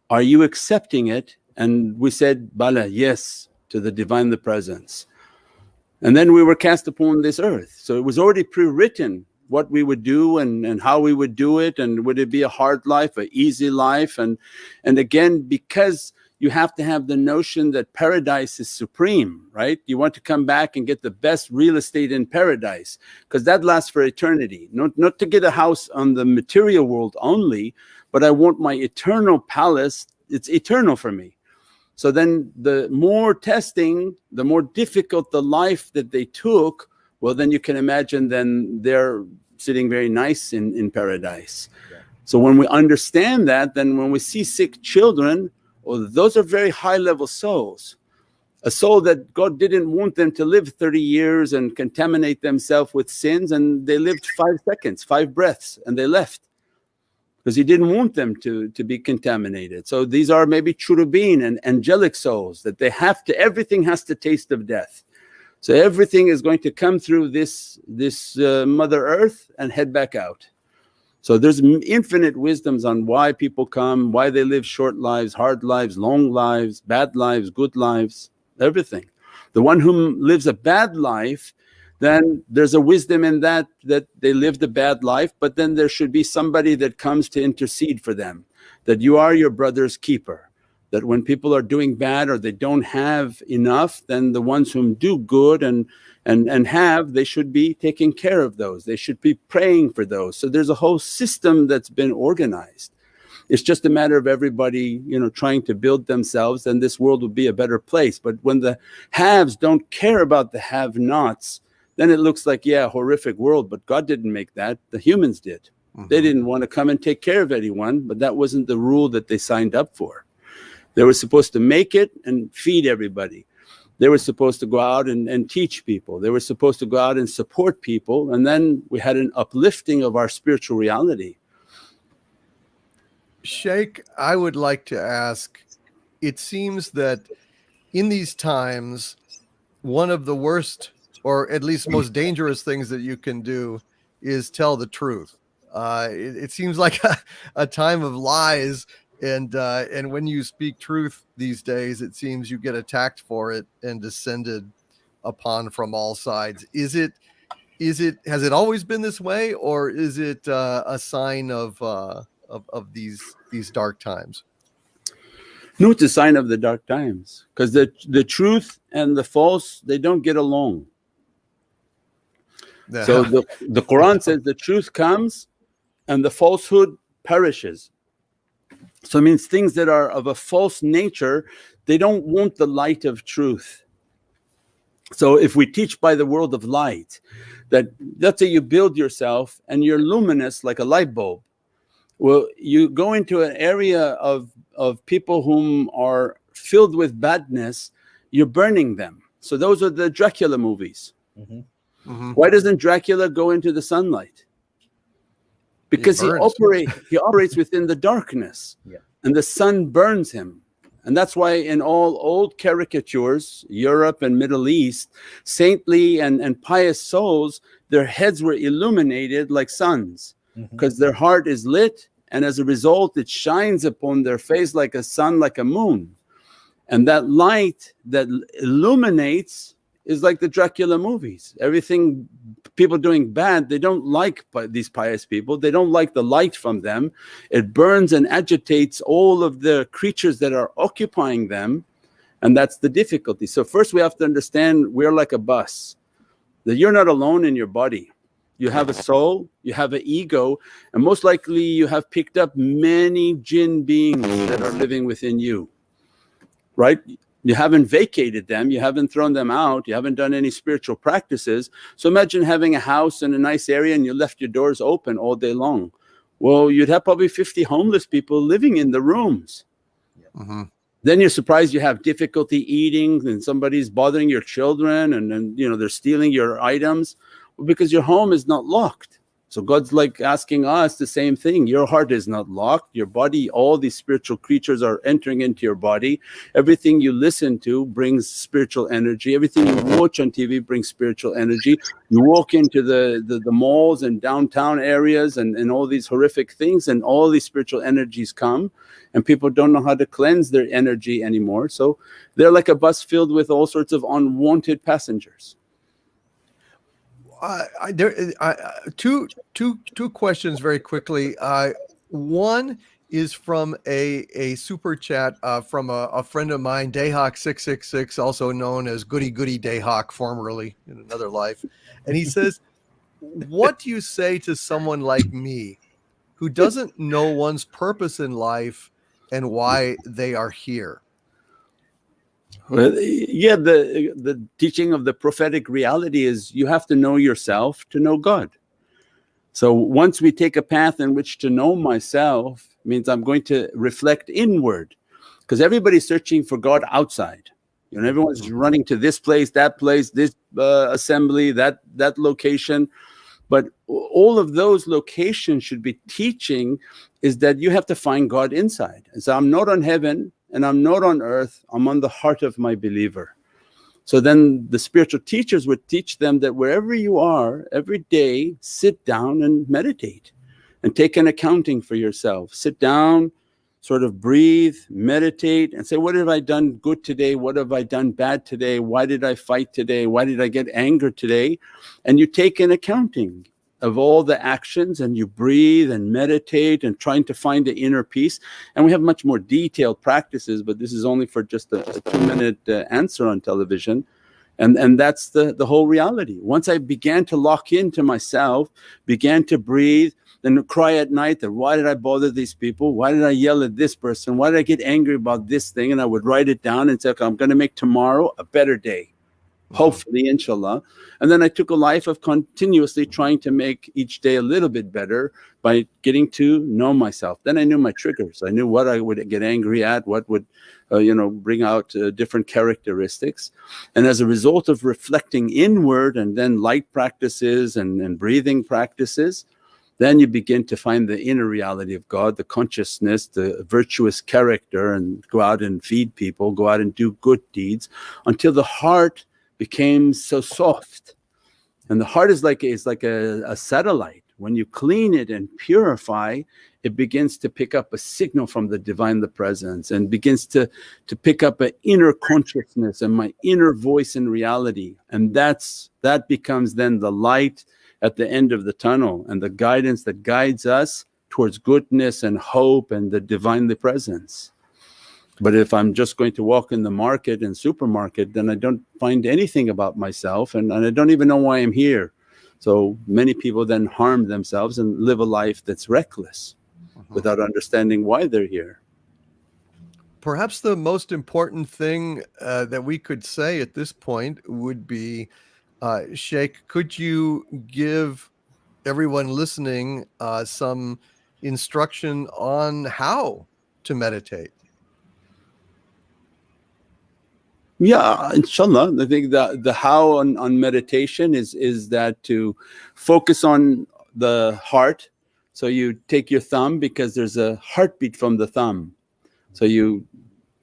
Are you accepting it? And we said, Bala, yes, to the Divine, the Presence. And then we were cast upon this earth. So it was already pre-written what we would do and how we would do it, and would it be a hard life, an easy life. And again, because you have to have the notion that paradise is supreme, right? You want to come back and get the best real estate in paradise, because that lasts for eternity. Not to get a house on the material world only, but I want my eternal palace. It's eternal for me. So then the more testing, the more difficult the life that they took, well, then you can imagine then they're sitting very nice in paradise. Yeah. So when we understand that, then when we see sick children, well, those are very high level souls. A soul that God didn't want them to live 30 years and contaminate themselves with sins, and they lived 5 seconds, 5 breaths, and they left. Because he didn't want them to be contaminated. So these are maybe cherubim and angelic souls that they have to, everything has to taste of death. So everything is going to come through this Mother Earth and head back out. So there's infinite wisdoms on why people come, why they live short lives, hard lives, long lives, bad lives, good lives, everything. The one who lives a bad life, then there's a wisdom in that they lived a bad life, but then there should be somebody that comes to intercede for them, that you are your brother's keeper, that when people are doing bad or they don't have enough, then the ones whom do good and have, they should be taking care of those, they should be praying for those. So there's a whole system that's been organized. It's just a matter of everybody, trying to build themselves, and this world will be a better place. But when the haves don't care about the have-nots, then it looks like, yeah, horrific world, but God didn't make that, the humans did. Mm-hmm. They didn't want to come and take care of anyone, but that wasn't the rule that they signed up for. They were supposed to make it and feed everybody. They were supposed to go out and teach people. They were supposed to go out and support people, and then we had an uplifting of our spiritual reality. Sheikh, I would like to ask, it seems that in these times, one of the worst, or at least most dangerous things that you can do is tell the truth. It seems like a time of lies, and when you speak truth these days, it seems you get attacked for it and descended upon from all sides. Has it always been this way, or is it a sign of these dark times? No, it's a sign of the dark times, because the truth and the false, they don't get along. So the Quran says the truth comes and the falsehood perishes. So it means things that are of a false nature, they don't want the light of truth. So if we teach by the world of light, that let's say you build yourself and you're luminous like a light bulb. Well, you go into an area of people whom are filled with badness, you're burning them. So those are the Dracula movies. Mm-hmm. Mm-hmm. Why doesn't Dracula go into the sunlight? Because he operates within the darkness, yeah. And the sun burns him. And that's why in all old caricatures, Europe and Middle East, saintly and pious souls, their heads were illuminated like suns, because their heart is lit, and as a result it shines upon their face like a sun, like a moon. And that light that illuminates is like the Dracula movies. Everything, people doing bad, they don't like these pious people. They don't like the light from them. It burns and agitates all of the creatures that are occupying them, and that's the difficulty. So first we have to understand we're like a bus, that you're not alone in your body. You have a soul, you have an ego, and most likely you have picked up many jinn beings that are living within you, right? You haven't vacated them, you haven't thrown them out, you haven't done any spiritual practices. So imagine having a house in a nice area and you left your doors open all day long. Well, you'd have probably 50 homeless people living in the rooms. Mm-hmm. Then you're surprised you have difficulty eating, and somebody's bothering your children, and they're stealing your items. Well, because your home is not locked. So God's like asking us the same thing. Your heart is not locked. Your body, all these spiritual creatures are entering into your body. Everything you listen to brings spiritual energy. Everything you watch on TV brings spiritual energy. You walk into the malls and downtown areas and all these horrific things, and all these spiritual energies come, and people don't know how to cleanse their energy anymore. So they're like a bus filled with all sorts of unwanted passengers. Two questions very quickly. One is from a super chat from a friend of mine, Dayhawk666, also known as Goody Goody Dayhawk, formerly in another life. And he says, what do you say to someone like me who doesn't know one's purpose in life and why they are here? Well, yeah, the teaching of the prophetic reality is you have to know yourself to know God. So once we take a path in which to know myself, means I'm going to reflect inward, because everybody's searching for God outside. You know, everyone's running to this place, this assembly, that location. But all of those locations should be teaching is that you have to find God inside. And so I'm not on heaven and I'm not on earth, I'm on the heart of my believer. So then the spiritual teachers would teach them that wherever you are, every day, sit down and meditate and take an accounting for yourself. Sit down, sort of breathe, meditate, and say, what have I done good today? What have I done bad today? Why did I fight today? Why did I get anger today? And you take an accounting of all the actions, and you breathe and meditate and trying to find the inner peace. And we have much more detailed practices, but this is only for just a 2-minute answer on television. And that's the whole reality. Once I began to lock into myself, began to breathe, then cry at night that why did I bother these people? Why did I yell at this person? Why did I get angry about this thing? And I would write it down and say, okay, I'm going to make tomorrow a better day. Hopefully, inshallah. And then I took a life of continuously trying to make each day a little bit better by getting to know myself. Then I knew my triggers. I knew what I would get angry at, what would bring out different characteristics. And as a result of reflecting inward and then light practices and breathing practices, then you begin to find the inner reality of God, the consciousness, the virtuous character, and go out and feed people, go out and do good deeds until the heart became so soft. And the heart is like a satellite. When you clean it and purify, it begins to pick up a signal from the divine, the presence, and begins to pick up an inner consciousness and my inner voice in reality. And that becomes then the light at the end of the tunnel and the guidance that guides us towards goodness and hope and the divine, the presence. But if I'm just going to walk in the market and supermarket, then I don't find anything about myself, and I don't even know why I'm here. So many people then harm themselves and live a life that's reckless without understanding why they're here. Perhaps the most important thing that we could say at this point would be, Sheikh, could you give everyone listening some instruction on how to meditate? Yeah, inshallah. I think the how on meditation is that to focus on the heart. So you take your thumb, because there's a heartbeat from the thumb. So you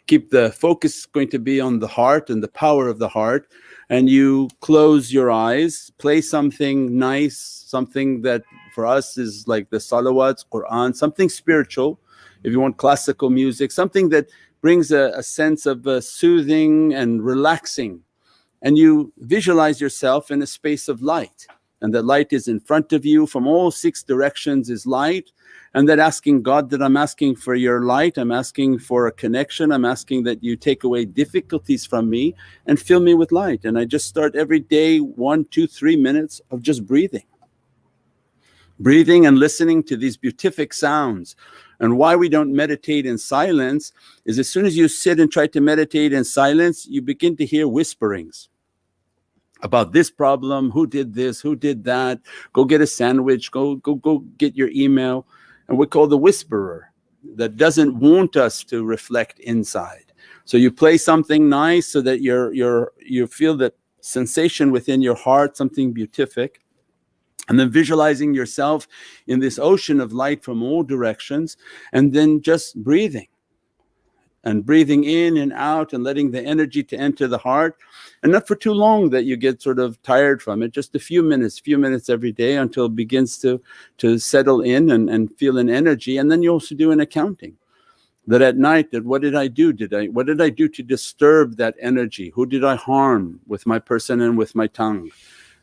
keep the focus going to be on the heart and the power of the heart, and you close your eyes, play something nice, something that for us is like the salawats, Quran, something spiritual. If you want classical music, something that brings a sense of soothing and relaxing, and you visualize yourself in a space of light, and that light is in front of you, from all 6 directions is light. And then asking God that I'm asking for your light, I'm asking for a connection, I'm asking that you take away difficulties from me and fill me with light. And I just start every day 1, 2, 3 minutes of just breathing and listening to these beatific sounds. And why we don't meditate in silence is, as soon as you sit and try to meditate in silence, you begin to hear whisperings about this problem, who did this, who did that, go get a sandwich, go get your email. And we call the whisperer that doesn't want us to reflect inside. So you play something nice so that you feel that sensation within your heart, something beatific. And then visualizing yourself in this ocean of light from all directions, and then just breathing and breathing in and out and letting the energy to enter the heart, and not for too long that you get sort of tired from it, just a few minutes every day until it begins to settle in and feel an energy. And then you also do an accounting that at night, that what did I do? What did I do to disturb that energy? Who did I harm with my person and with my tongue?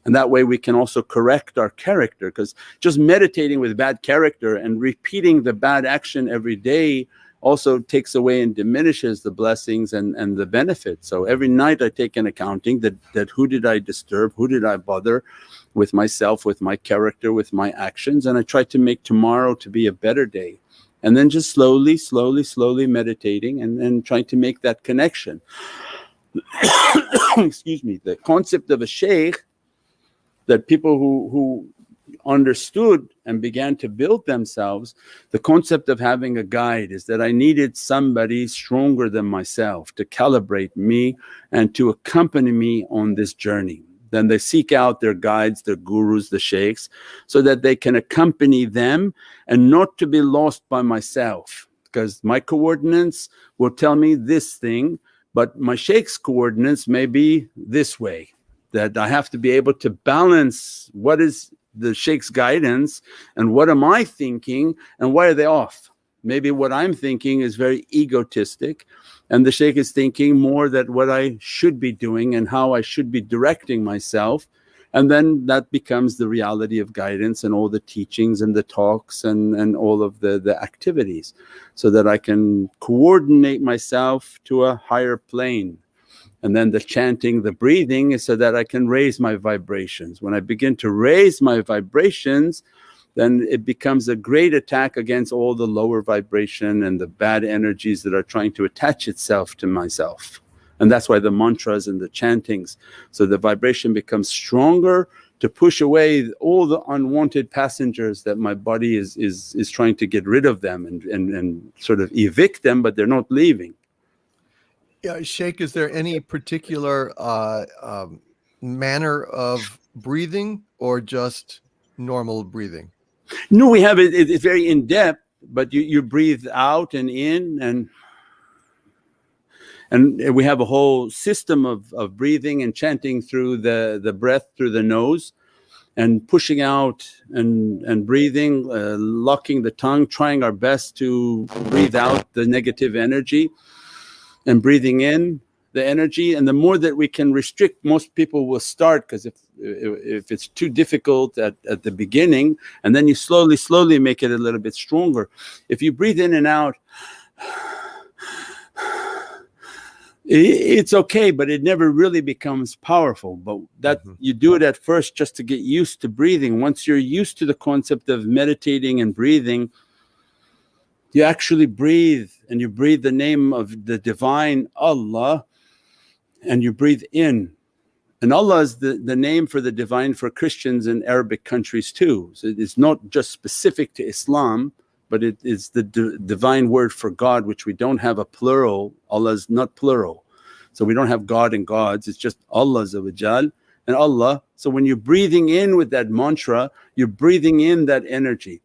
And that way we can also correct our character, because just meditating with bad character and repeating the bad action every day also takes away and diminishes the blessings and the benefits. So every night I take an accounting that who did I disturb, who did I bother with myself, with my character, with my actions, and I try to make tomorrow to be a better day. And then just slowly meditating and trying to make that connection. Excuse me. The concept of a sheikh, that people who understood and began to build themselves, the concept of having a guide is that I needed somebody stronger than myself to calibrate me and to accompany me on this journey. Then they seek out their guides, their gurus, the sheikhs, so that they can accompany them and not to be lost by myself, because my coordinates will tell me this thing, but my sheikh's coordinates may be this way. That I have to be able to balance what is the sheikh's guidance and what am I thinking and why are they off. Maybe what I'm thinking is very egotistic and the sheikh is thinking more that what I should be doing and how I should be directing myself, and then that becomes the reality of guidance and all the teachings and the talks and all of the activities, so that I can coordinate myself to a higher plane. And then the chanting, the breathing is so that I can raise my vibrations. When I begin to raise my vibrations, then it becomes a great attack against all the lower vibration and the bad energies that are trying to attach itself to myself. And that's why the mantras and the chantings, so the vibration becomes stronger to push away all the unwanted passengers that my body is trying to get rid of them and sort of evict them, but they're not leaving. Yeah, Sheikh, is there any particular manner of breathing or just normal breathing? No, we have it, it's very in depth, but you breathe out and in, and we have a whole system of breathing and chanting through the breath through the nose, and pushing out and breathing, locking the tongue, trying our best to breathe out the negative energy and breathing in the energy. And the more that we can restrict, most people will start, because if it's too difficult at the beginning, and then you slowly make it a little bit stronger. If you breathe in and out, it's okay, but it never really becomes powerful. But that you do it at first just to get used to breathing. Once you're used to the concept of meditating and breathing, you actually breathe, and you breathe the name of the divine Allah, and you breathe in. And Allah is the name for the divine for Christians in Arabic countries too. So it's not just specific to Islam, but it is the divine word for God, which we don't have a plural. Allah is not plural. So we don't have God and gods, it's just Allah Azza wa Jal and Allah. So when you're breathing in with that mantra, you're breathing in that energy.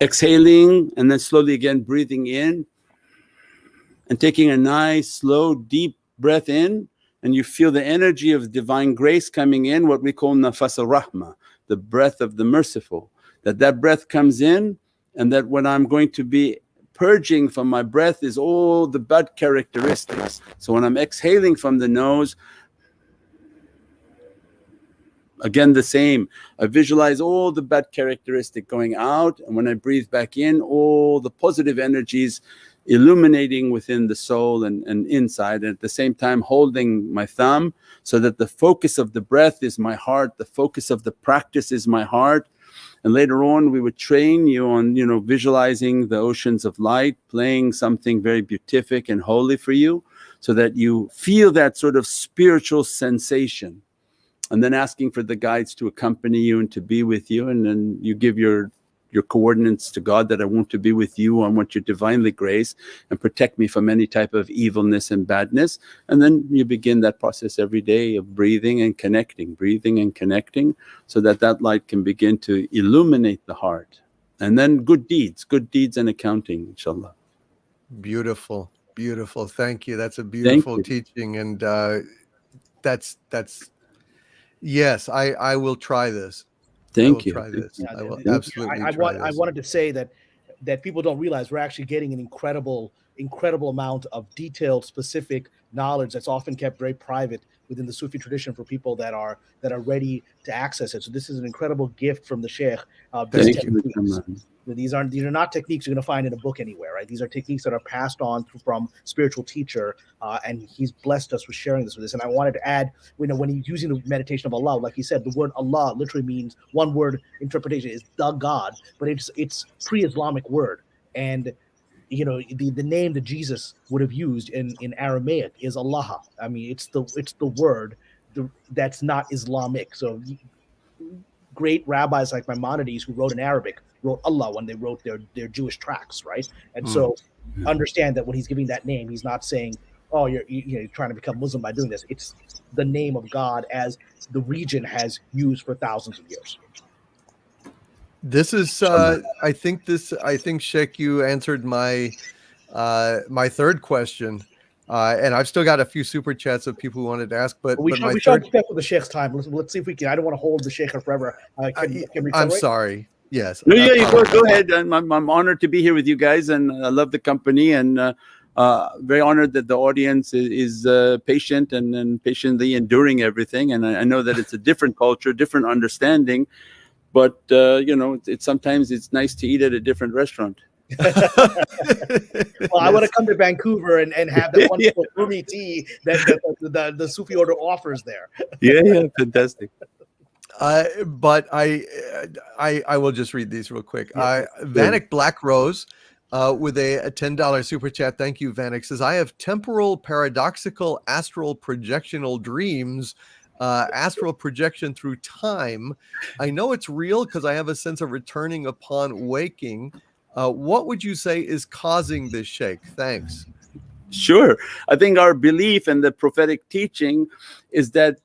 Exhaling, and then slowly again breathing in and taking a nice slow deep breath in, and you feel the energy of divine grace coming in, what we call nafas al-rahmah, the breath of the merciful. That breath comes in, and that when I'm going to be purging from my breath is all the bad characteristics. So when I'm exhaling from the nose, again the same, I visualize all the bad characteristic going out, and when I breathe back in, all the positive energies illuminating within the soul and inside, and at the same time holding my thumb so that the focus of the breath is my heart, the focus of the practice is my heart. And later on we would train you on visualizing the oceans of light, playing something very beatific and holy for you, so that you feel that sort of spiritual sensation, and then asking for the guides to accompany you and to be with you, and then you give your your coordinates to God, that I want to be with you, I want your divinely grace, and protect me from any type of evilness and badness. And then you begin that process every day of breathing and connecting, so that that light can begin to illuminate the heart. And then good deeds and accounting, inshallah. Beautiful, beautiful. Thank you. That's a Thank beautiful you. teaching, and that's yes. I will try this. I will Thank you. try Thank this. you. I will I, absolutely try I this. wanted to say that people don't realize we're actually getting an incredible amount of detailed, specific knowledge that's often kept very private within the Sufi tradition for people that are ready to access it. So this is an incredible gift from the Sheikh. These Thank you, techniques. Imran. These are not techniques you're going to find in a book anywhere, right? These are techniques that are passed on from spiritual teacher, and he's blessed us with sharing this with us. And I wanted to add, when he's using the meditation of Allah, like he said, the word Allah literally means, one word interpretation is the God, but it's pre-Islamic word, and the name that Jesus would have used in Aramaic is Allah. I mean, it's the word that's not Islamic. So great rabbis like Maimonides, who wrote in Arabic, wrote Allah when they wrote their Jewish tracts, right? And so understand that when he's giving that name, he's not saying, oh, you're trying to become Muslim by doing this. It's the name of God as the region has used for thousands of years. This is I think Sheikh, you answered my my third question. And I've still got a few super chats of people who wanted to ask, but we my should third, respect the Sheikh's time. Let's see if we can. I don't want to hold the Sheikh forever. Can we I'm accelerate? sorry. Yes. No, yeah, you go ahead. And I'm honored to be here with you guys, and I love the company, and very honored that the audience is patient and patiently enduring everything. And I know that it's a different culture, different understanding, but it's sometimes it's nice to eat at a different restaurant. Well, I want to come to Vancouver and have that wonderful Rumi tea that the Sufi order offers there. Yeah, fantastic. But I will just read these real quick. Vanek Black Rose with a $10 super chat. Thank you, Vanek. Says, I have temporal paradoxical astral projectional dreams, astral projection through time. I know it's real because I have a sense of returning upon waking. What would you say is causing this, Sheikh? Thanks. Sure. I think our belief and the prophetic teaching is that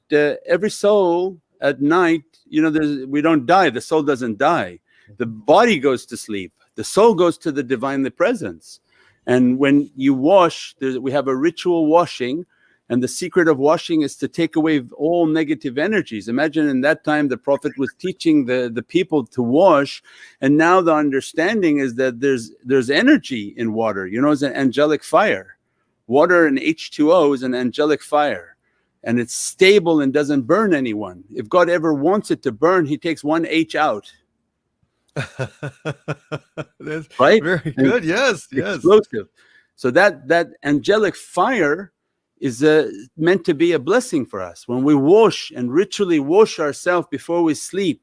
every soul at night, we don't die. The soul doesn't die. The body goes to sleep. The soul goes to the divinely presence. And when you wash, we have a ritual washing. And the secret of washing is to take away all negative energies. Imagine in that time the Prophet was teaching the people to wash, and now the understanding is that there's energy in water. It's an angelic fire. Water and H2O is an angelic fire, and it's stable and doesn't burn anyone. If God ever wants it to burn, He takes one H out. That's right? Very good. Yes. Explosive. So that angelic fire is meant to be a blessing for us. When we wash and ritually wash ourselves before we sleep,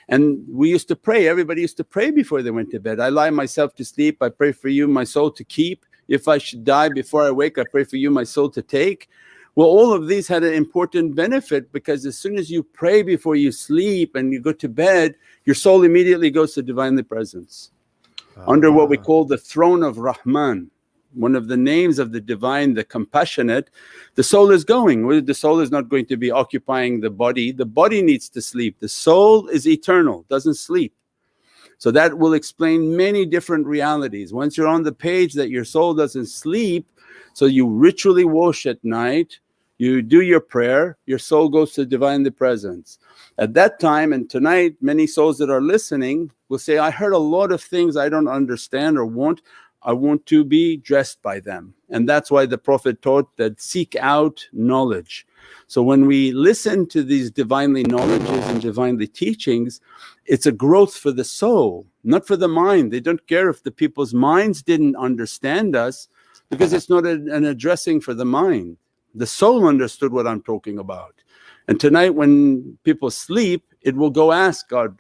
and we used to pray, everybody used to pray before they went to bed. I lie myself to sleep, I pray for you, my soul to keep. If I should die before I wake, I pray for you, my soul to take. Well, all of these had an important benefit, because as soon as you pray before you sleep and you go to bed, your soul immediately goes to divinely presence. Under what we call the throne of Rahman, one of the names of the divine, the compassionate, the soul is going. The soul is not going to be occupying the body. The body needs to sleep. The soul is eternal, doesn't sleep. So that will explain many different realities. Once you're on the page that your soul doesn't sleep, so you ritually wash at night, you do your prayer, your soul goes to divinely presence. At that time, and tonight, many souls that are listening will say, I heard a lot of things I don't understand or want. I want to be dressed by them. And that's why the Prophet taught that seek out knowledge. So when we listen to these divinely knowledges and divinely teachings, it's a growth for the soul, not for the mind. They don't care if the people's minds didn't understand us, because it's not an addressing for the mind. The soul understood what I'm talking about. And tonight when people sleep, it will go ask God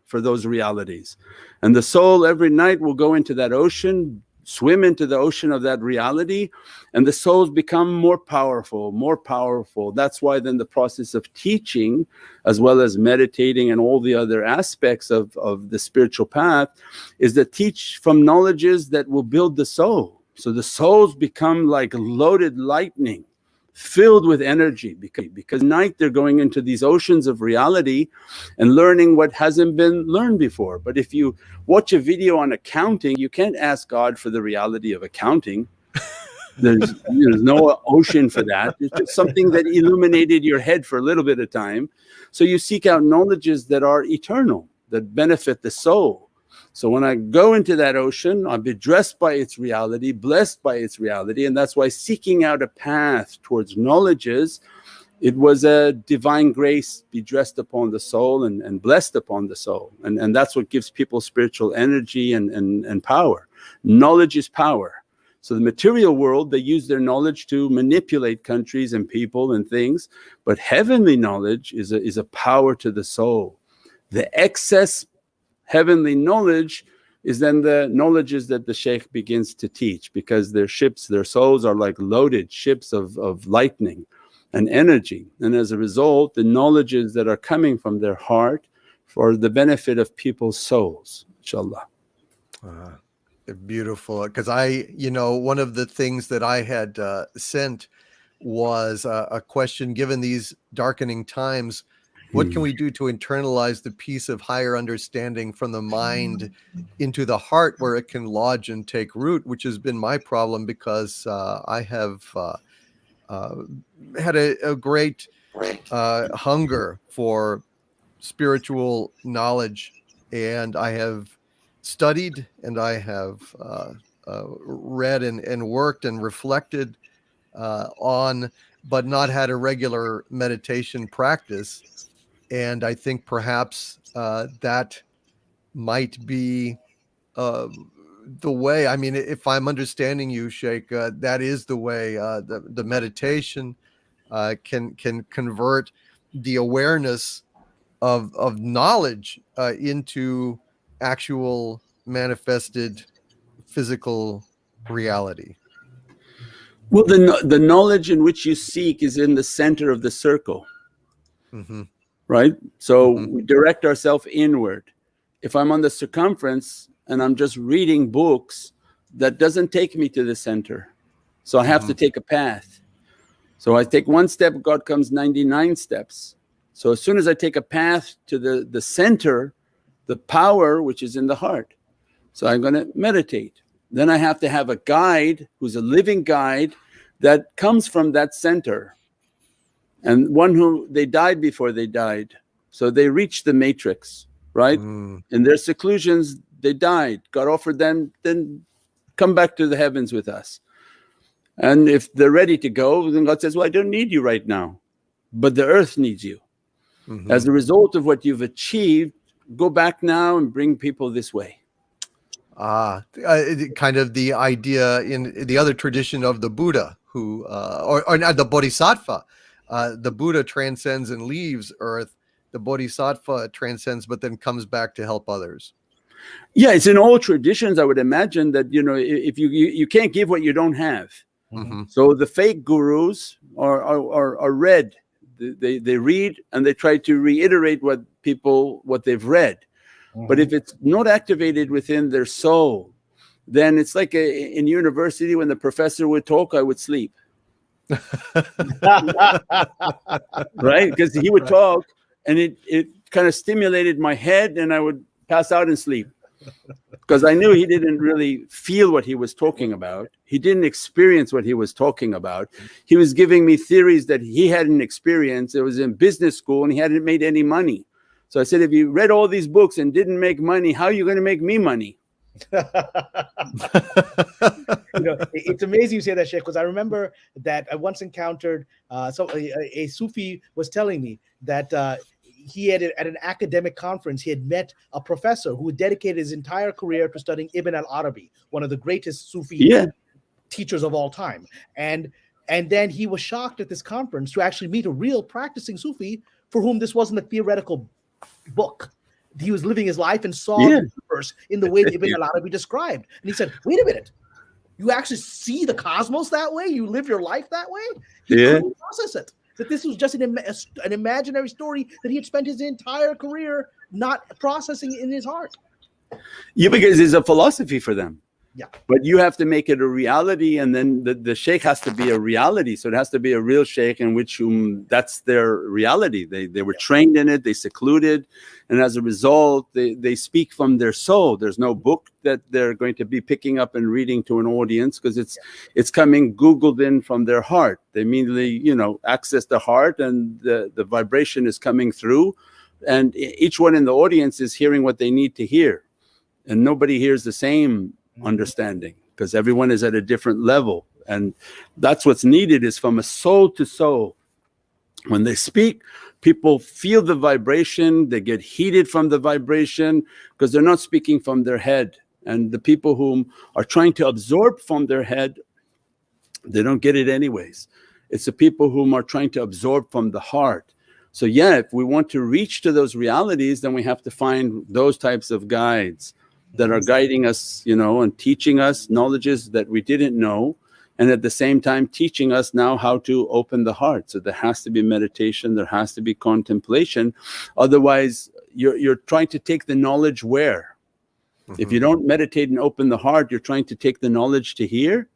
for those realities. And the soul every night will go into that ocean, swim into the ocean of that reality, and the souls become more powerful, more powerful. That's why then the process of teaching, as well as meditating and all the other aspects of the spiritual path, is to teach from knowledges that will build the soul. So the souls become like loaded lightning, filled with energy, because night they're going into these oceans of reality and learning what hasn't been learned before. But if you watch a video on accounting, you can't ask God for the reality of accounting. There's no ocean for that. It's just something that illuminated your head for a little bit of time. So you seek out knowledges that are eternal, that benefit the soul. So when I go into that ocean, I'll be dressed by its reality, blessed by its reality. And that's why seeking out a path towards knowledges, it was a divine grace be dressed upon the soul and blessed upon the soul. And that's what gives people spiritual energy and power. Knowledge is power. So the material world, they use their knowledge to manipulate countries and people and things. But heavenly knowledge is a power to the soul. The excess heavenly knowledge is then the knowledges that the Shaykh begins to teach, because their ships, their souls are like loaded ships of lightning and energy. And as a result, the knowledges that are coming from their heart for the benefit of people's souls, inshaAllah. Beautiful. Because one of the things that I had sent was a question: given these darkening times, what can we do to internalize the peace of higher understanding from the mind into the heart, where it can lodge and take root? Which has been my problem, because I have had a great hunger for spiritual knowledge, and I have studied, and I have read and worked and reflected on, but not had a regular meditation practice. And I think perhaps that might be the way. I mean, if I'm understanding you, Sheikh, that is the way. The meditation can convert the awareness of knowledge into actual manifested physical reality. Well, the knowledge in which you seek is in the center of the circle. Mm-hmm. Right? So we direct ourselves inward. If I'm on the circumference and I'm just reading books, that doesn't take me to the center. So I have to take a path. So I take one step, God comes 99 steps. So as soon as I take a path to the center, the power which is in the heart. So I'm going to meditate. Then I have to have a guide who's a living guide that comes from that center. And one who they died before they died. So they reached the matrix, right? In their seclusions, they died. God offered them, then come back to the heavens with us. And if they're ready to go, then God says, well, I don't need you right now, but the earth needs you. As a result of what you've achieved, go back now and bring people this way. Kind of the idea in the other tradition of the Buddha, who or not the Bodhisattva. The Buddha transcends and leaves earth. The Bodhisattva transcends, but then comes back to help others. Yeah, it's in all traditions. I would imagine that if you can't give what you don't have. So the fake gurus are read. They read and they try to reiterate what they've read. But if it's not activated within their soul, then it's like in university when the professor would talk, I would sleep. Right? Because he would talk and it kind of stimulated my head and I would pass out and sleep. Because I knew he didn't really feel what he was talking about. He didn't experience what he was talking about. He was giving me theories that he hadn't experienced. It was in business school and he hadn't made any money. So I said, if you read all these books and didn't make money, how are you going to make me money? It's amazing you say that, Sheikh, because I remember that I once encountered a Sufi was telling me that he had at an academic conference, he had met a professor who dedicated his entire career to studying Ibn al-Arabi, one of the greatest Sufi teachers of all time. And then he was shocked at this conference to actually meet a real practicing Sufi for whom this wasn't a theoretical book. He was living his life and saw the universe in the way that Ibn al-Arabi described. And he said, wait a minute, You actually see the cosmos that way. You live your life that way. He Yeah. couldn't process it. That this was just an imaginary story that he had spent his entire career not processing in his heart. Yeah, because it's a philosophy for them. Yeah. But you have to make it a reality, and then the sheikh has to be a reality. So it has to be a real sheikh in which that's their reality. They were trained in it, they secluded, and as a result, they speak from their soul. There's no book that they're going to be picking up and reading to an audience, because it's coming Googled in from their heart. They immediately, access the heart, and the vibration is coming through, and each one in the audience is hearing what they need to hear. And nobody hears the same understanding, because everyone is at a different level, and that's what's needed, is from a soul to soul. When they speak, people feel the vibration, they get heated from the vibration, because they're not speaking from their head. And the people whom are trying to absorb from their head, they don't get it anyways. It's the people whom are trying to absorb from the heart. So yeah, if we want to reach to those realities, then we have to find those types of guides that are guiding us, and teaching us knowledges that we didn't know, and at the same time teaching us now how to open the heart. So there has to be meditation, there has to be contemplation. Otherwise, you're trying to take the knowledge where? Mm-hmm. If you don't meditate and open the heart, you're trying to take the knowledge to here.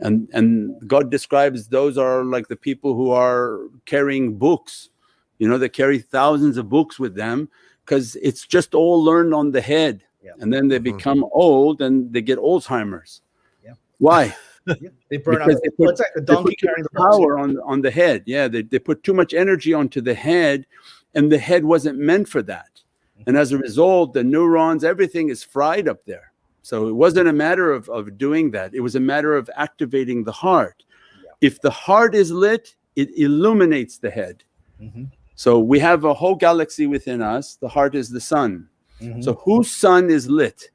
And God describes those are like the people who are carrying books. They carry thousands of books with them, because it's just all learned on the head. Yeah. And then they become old and they get Alzheimer's. Yeah. Why? Yeah. They burn out. It's like the donkey carrying the power on the head. Yeah, they put too much energy onto the head, and the head wasn't meant for that. Mm-hmm. And as a result, the neurons, everything is fried up there. So it wasn't a matter of doing that. It was a matter of activating the heart. Yeah. If the heart is lit, it illuminates the head. Mm-hmm. So we have a whole galaxy within us. The heart is the sun. Mm-hmm. So whose sun is lit?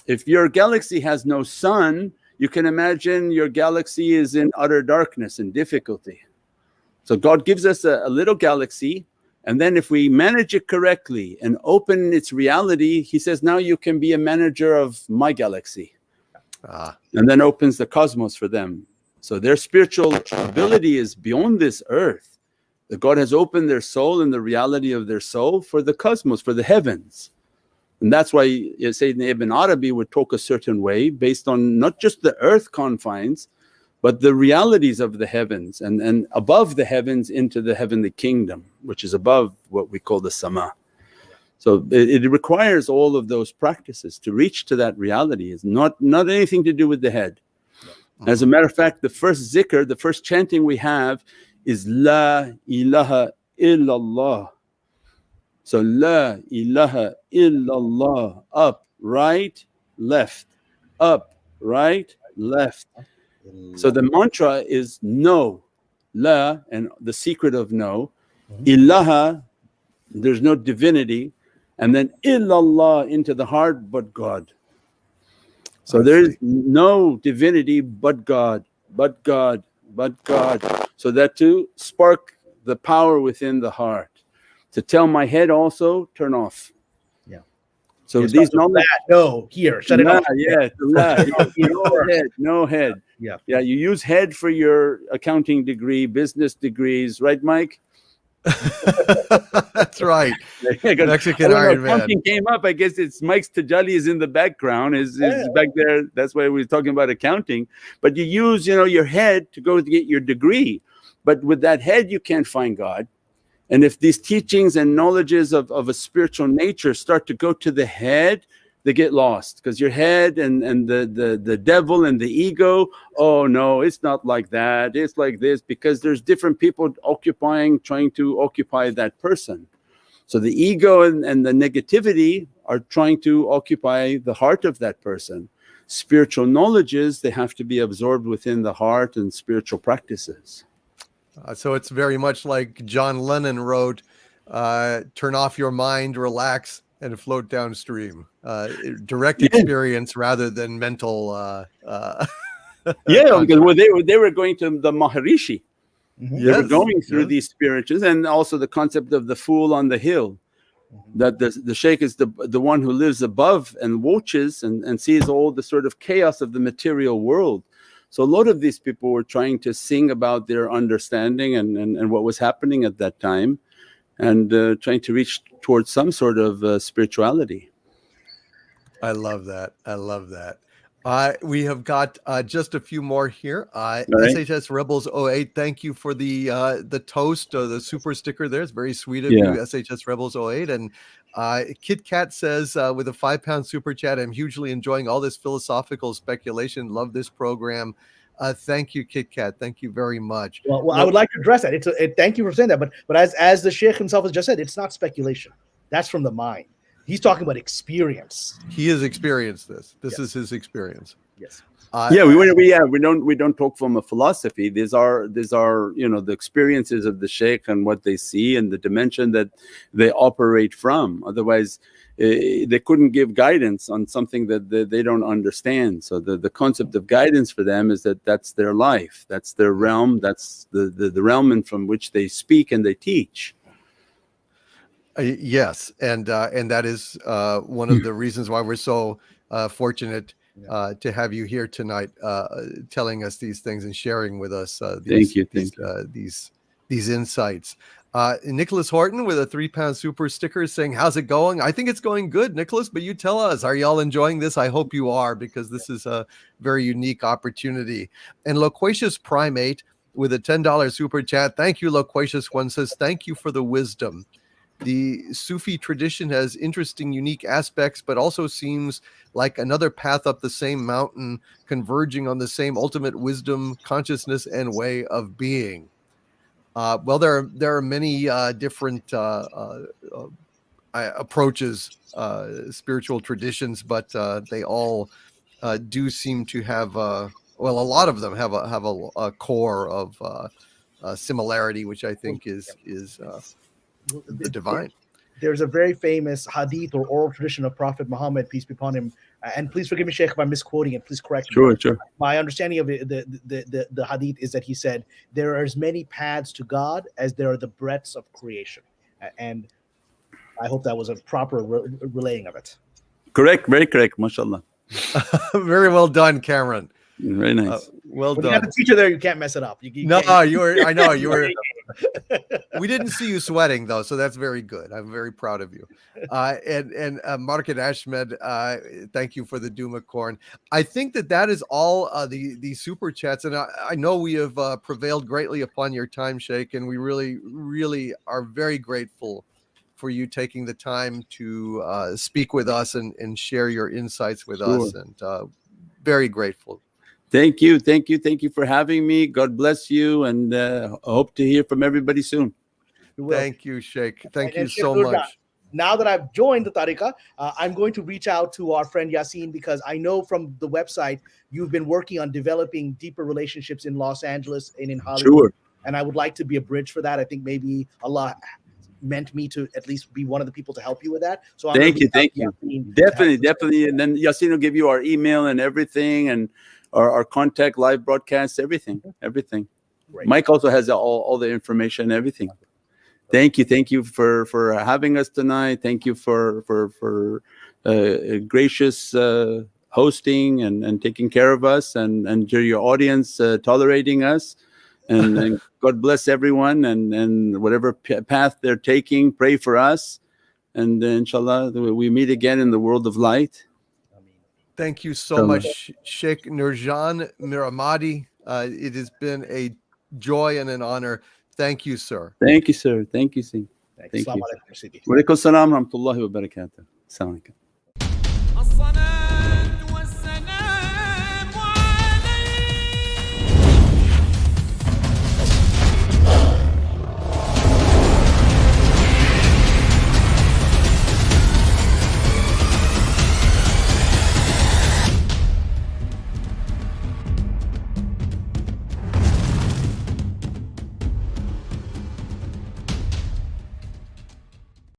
If your galaxy has no sun, you can imagine your galaxy is in utter darkness and difficulty. So God gives us a little galaxy, and then if we manage it correctly and open its reality, he says, now you can be a manager of my galaxy. And then opens the cosmos for them. So their spiritual ability is beyond this earth. That God has opened their soul and the reality of their soul for the cosmos, for the heavens. And that's why Sayyidina Ibn Arabi would talk a certain way based on not just the earth confines, but the realities of the heavens, and above the heavens into the heavenly kingdom, which is above what we call the sama. So it requires all of those practices to reach to that reality. It's not anything to do with the head. As a matter of fact, the first zikr, the first chanting we have is La ilaha illallah. So La ilaha illallah, up, right, left, up, right, left. So the mantra is no, La, and the secret of no, ilaha, there's no divinity, and then illallah into the heart, but God. So there's no divinity but God, but God, but God. So that to spark the power within the heart. To tell my head also, turn off. Yeah. So these knowledge. No, here, shut it off. Yeah, no head. Yeah. Yeah, you use head for your accounting degree, business degrees, right, Mike? That's right. Mexican Iron Man. Something came up. I guess it's Mike's Tajali is in the background, is back there. That's why we're talking about accounting. But you use, your head to go to get your degree. But with that head, you can't find God. And if these teachings and knowledges of a spiritual nature start to go to the head, they get lost, because your head and the devil and the ego, oh no, it's not like that, it's like this, because there's different people trying to occupy that person. So the ego and the negativity are trying to occupy the heart of that person. Spiritual knowledges, they have to be absorbed within the heart, and spiritual practices. So it's very much like John Lennon wrote, turn off your mind, relax, and float downstream. Direct experience rather than mental. Because they were going to the Maharishi. Mm-hmm. They were going through these spirituals, and also the concept of the fool on the hill. that the sheikh is the one who lives above and watches and sees all the sort of chaos of the material world. So a lot of these people were trying to sing about their understanding and what was happening at that time, and trying to reach towards some sort of spirituality. I love that. I love that. We have got just a few more here. right. SHS Rebels 08, thank you for the toast, the super sticker there. It's very sweet of Yeah. you, SHS Rebels 08. And Kit Kat says, with a £5 super chat, I'm hugely enjoying all this philosophical speculation. Love this program. Thank you, Kit Kat. Thank you very much. Well, I would like to address that. Thank you for saying that. But as the Sheikh himself has just said, it's not speculation. That's from the mind. He's talking about experience. He has experienced this. This Yes. is his experience. Yes. Yeah, we don't talk from a philosophy. These are the experiences of the sheikh and what they see and the dimension that they operate from. Otherwise, they couldn't give guidance on something that they don't understand. So the concept of guidance for them is that's their life, that's their realm, that's the realm from which they speak and they teach. Yes, and that is one of the reasons why we're so fortunate to have you here tonight, telling us these things and sharing with us these insights. Nicholas Horton with a £3 super sticker saying, "How's it going?" I think it's going good, Nicholas. But you tell us, are y'all enjoying this? I hope you are, because this is a very unique opportunity. And Loquacious Primate with a $10 super chat. Thank you, Loquacious One, says, "Thank you for the wisdom. The Sufi tradition has interesting, unique aspects, but also seems like another path up the same mountain, converging on the same ultimate wisdom, consciousness, and way of being." Well, there are many different approaches, spiritual traditions, but they all do seem to have a lot of them have a core of similarity, which I think is the divine. There's a very famous hadith or oral tradition of Prophet Muhammad, peace be upon him. And please forgive me, Sheikh, if I'm misquoting it. Please correct me. Sure. My understanding of it, the hadith is that he said, there are as many paths to God as there are the breadths of creation. And I hope that was a proper relaying of it. Correct, very correct, mashallah. Very well done, Cameron. Very nice. Well when done. you have a teacher there, you can't mess it up. You No, can't. I know you were. We didn't see you sweating though, so that's very good. I'm very proud of you. And Market Ashmed, thank you for the Duma corn. I think that is all the super chats, and I know we have prevailed greatly upon your time, Sheikh, and we really are very grateful for you taking the time to speak with us and share your insights with us, and very grateful. Thank you for having me. God bless you, and I hope to hear from everybody soon. Thank you, Sheikh. Thank you Sheikh so Nurjan, much. Now that I've joined the Tariqah, I'm going to reach out to our friend Yasin, because I know from the website you've been working on developing deeper relationships in Los Angeles and in Hollywood. Sure. And I would like to be a bridge for that. I think maybe Allah meant me to at least be one of the people to help you with that. So thank you. Definitely. And then Yasin will give you our email and everything, and our contact, live broadcasts, everything. Great. Mike also has all the information, everything. Thank you for having us tonight. Thank you for gracious hosting and taking care of us, and your audience tolerating us. And God bless everyone, and whatever path they're taking, pray for us. And inshallah, we meet again in the world of light. Thank you so much, Sheikh Nurjan Miramadi. It has been a joy and an honor. Thank you, sir. Thank you, sir. Thank you, sir. Thank you. Wa alaikum salam wa rahmatullahi wa barakatuh. Assalamu alaikum.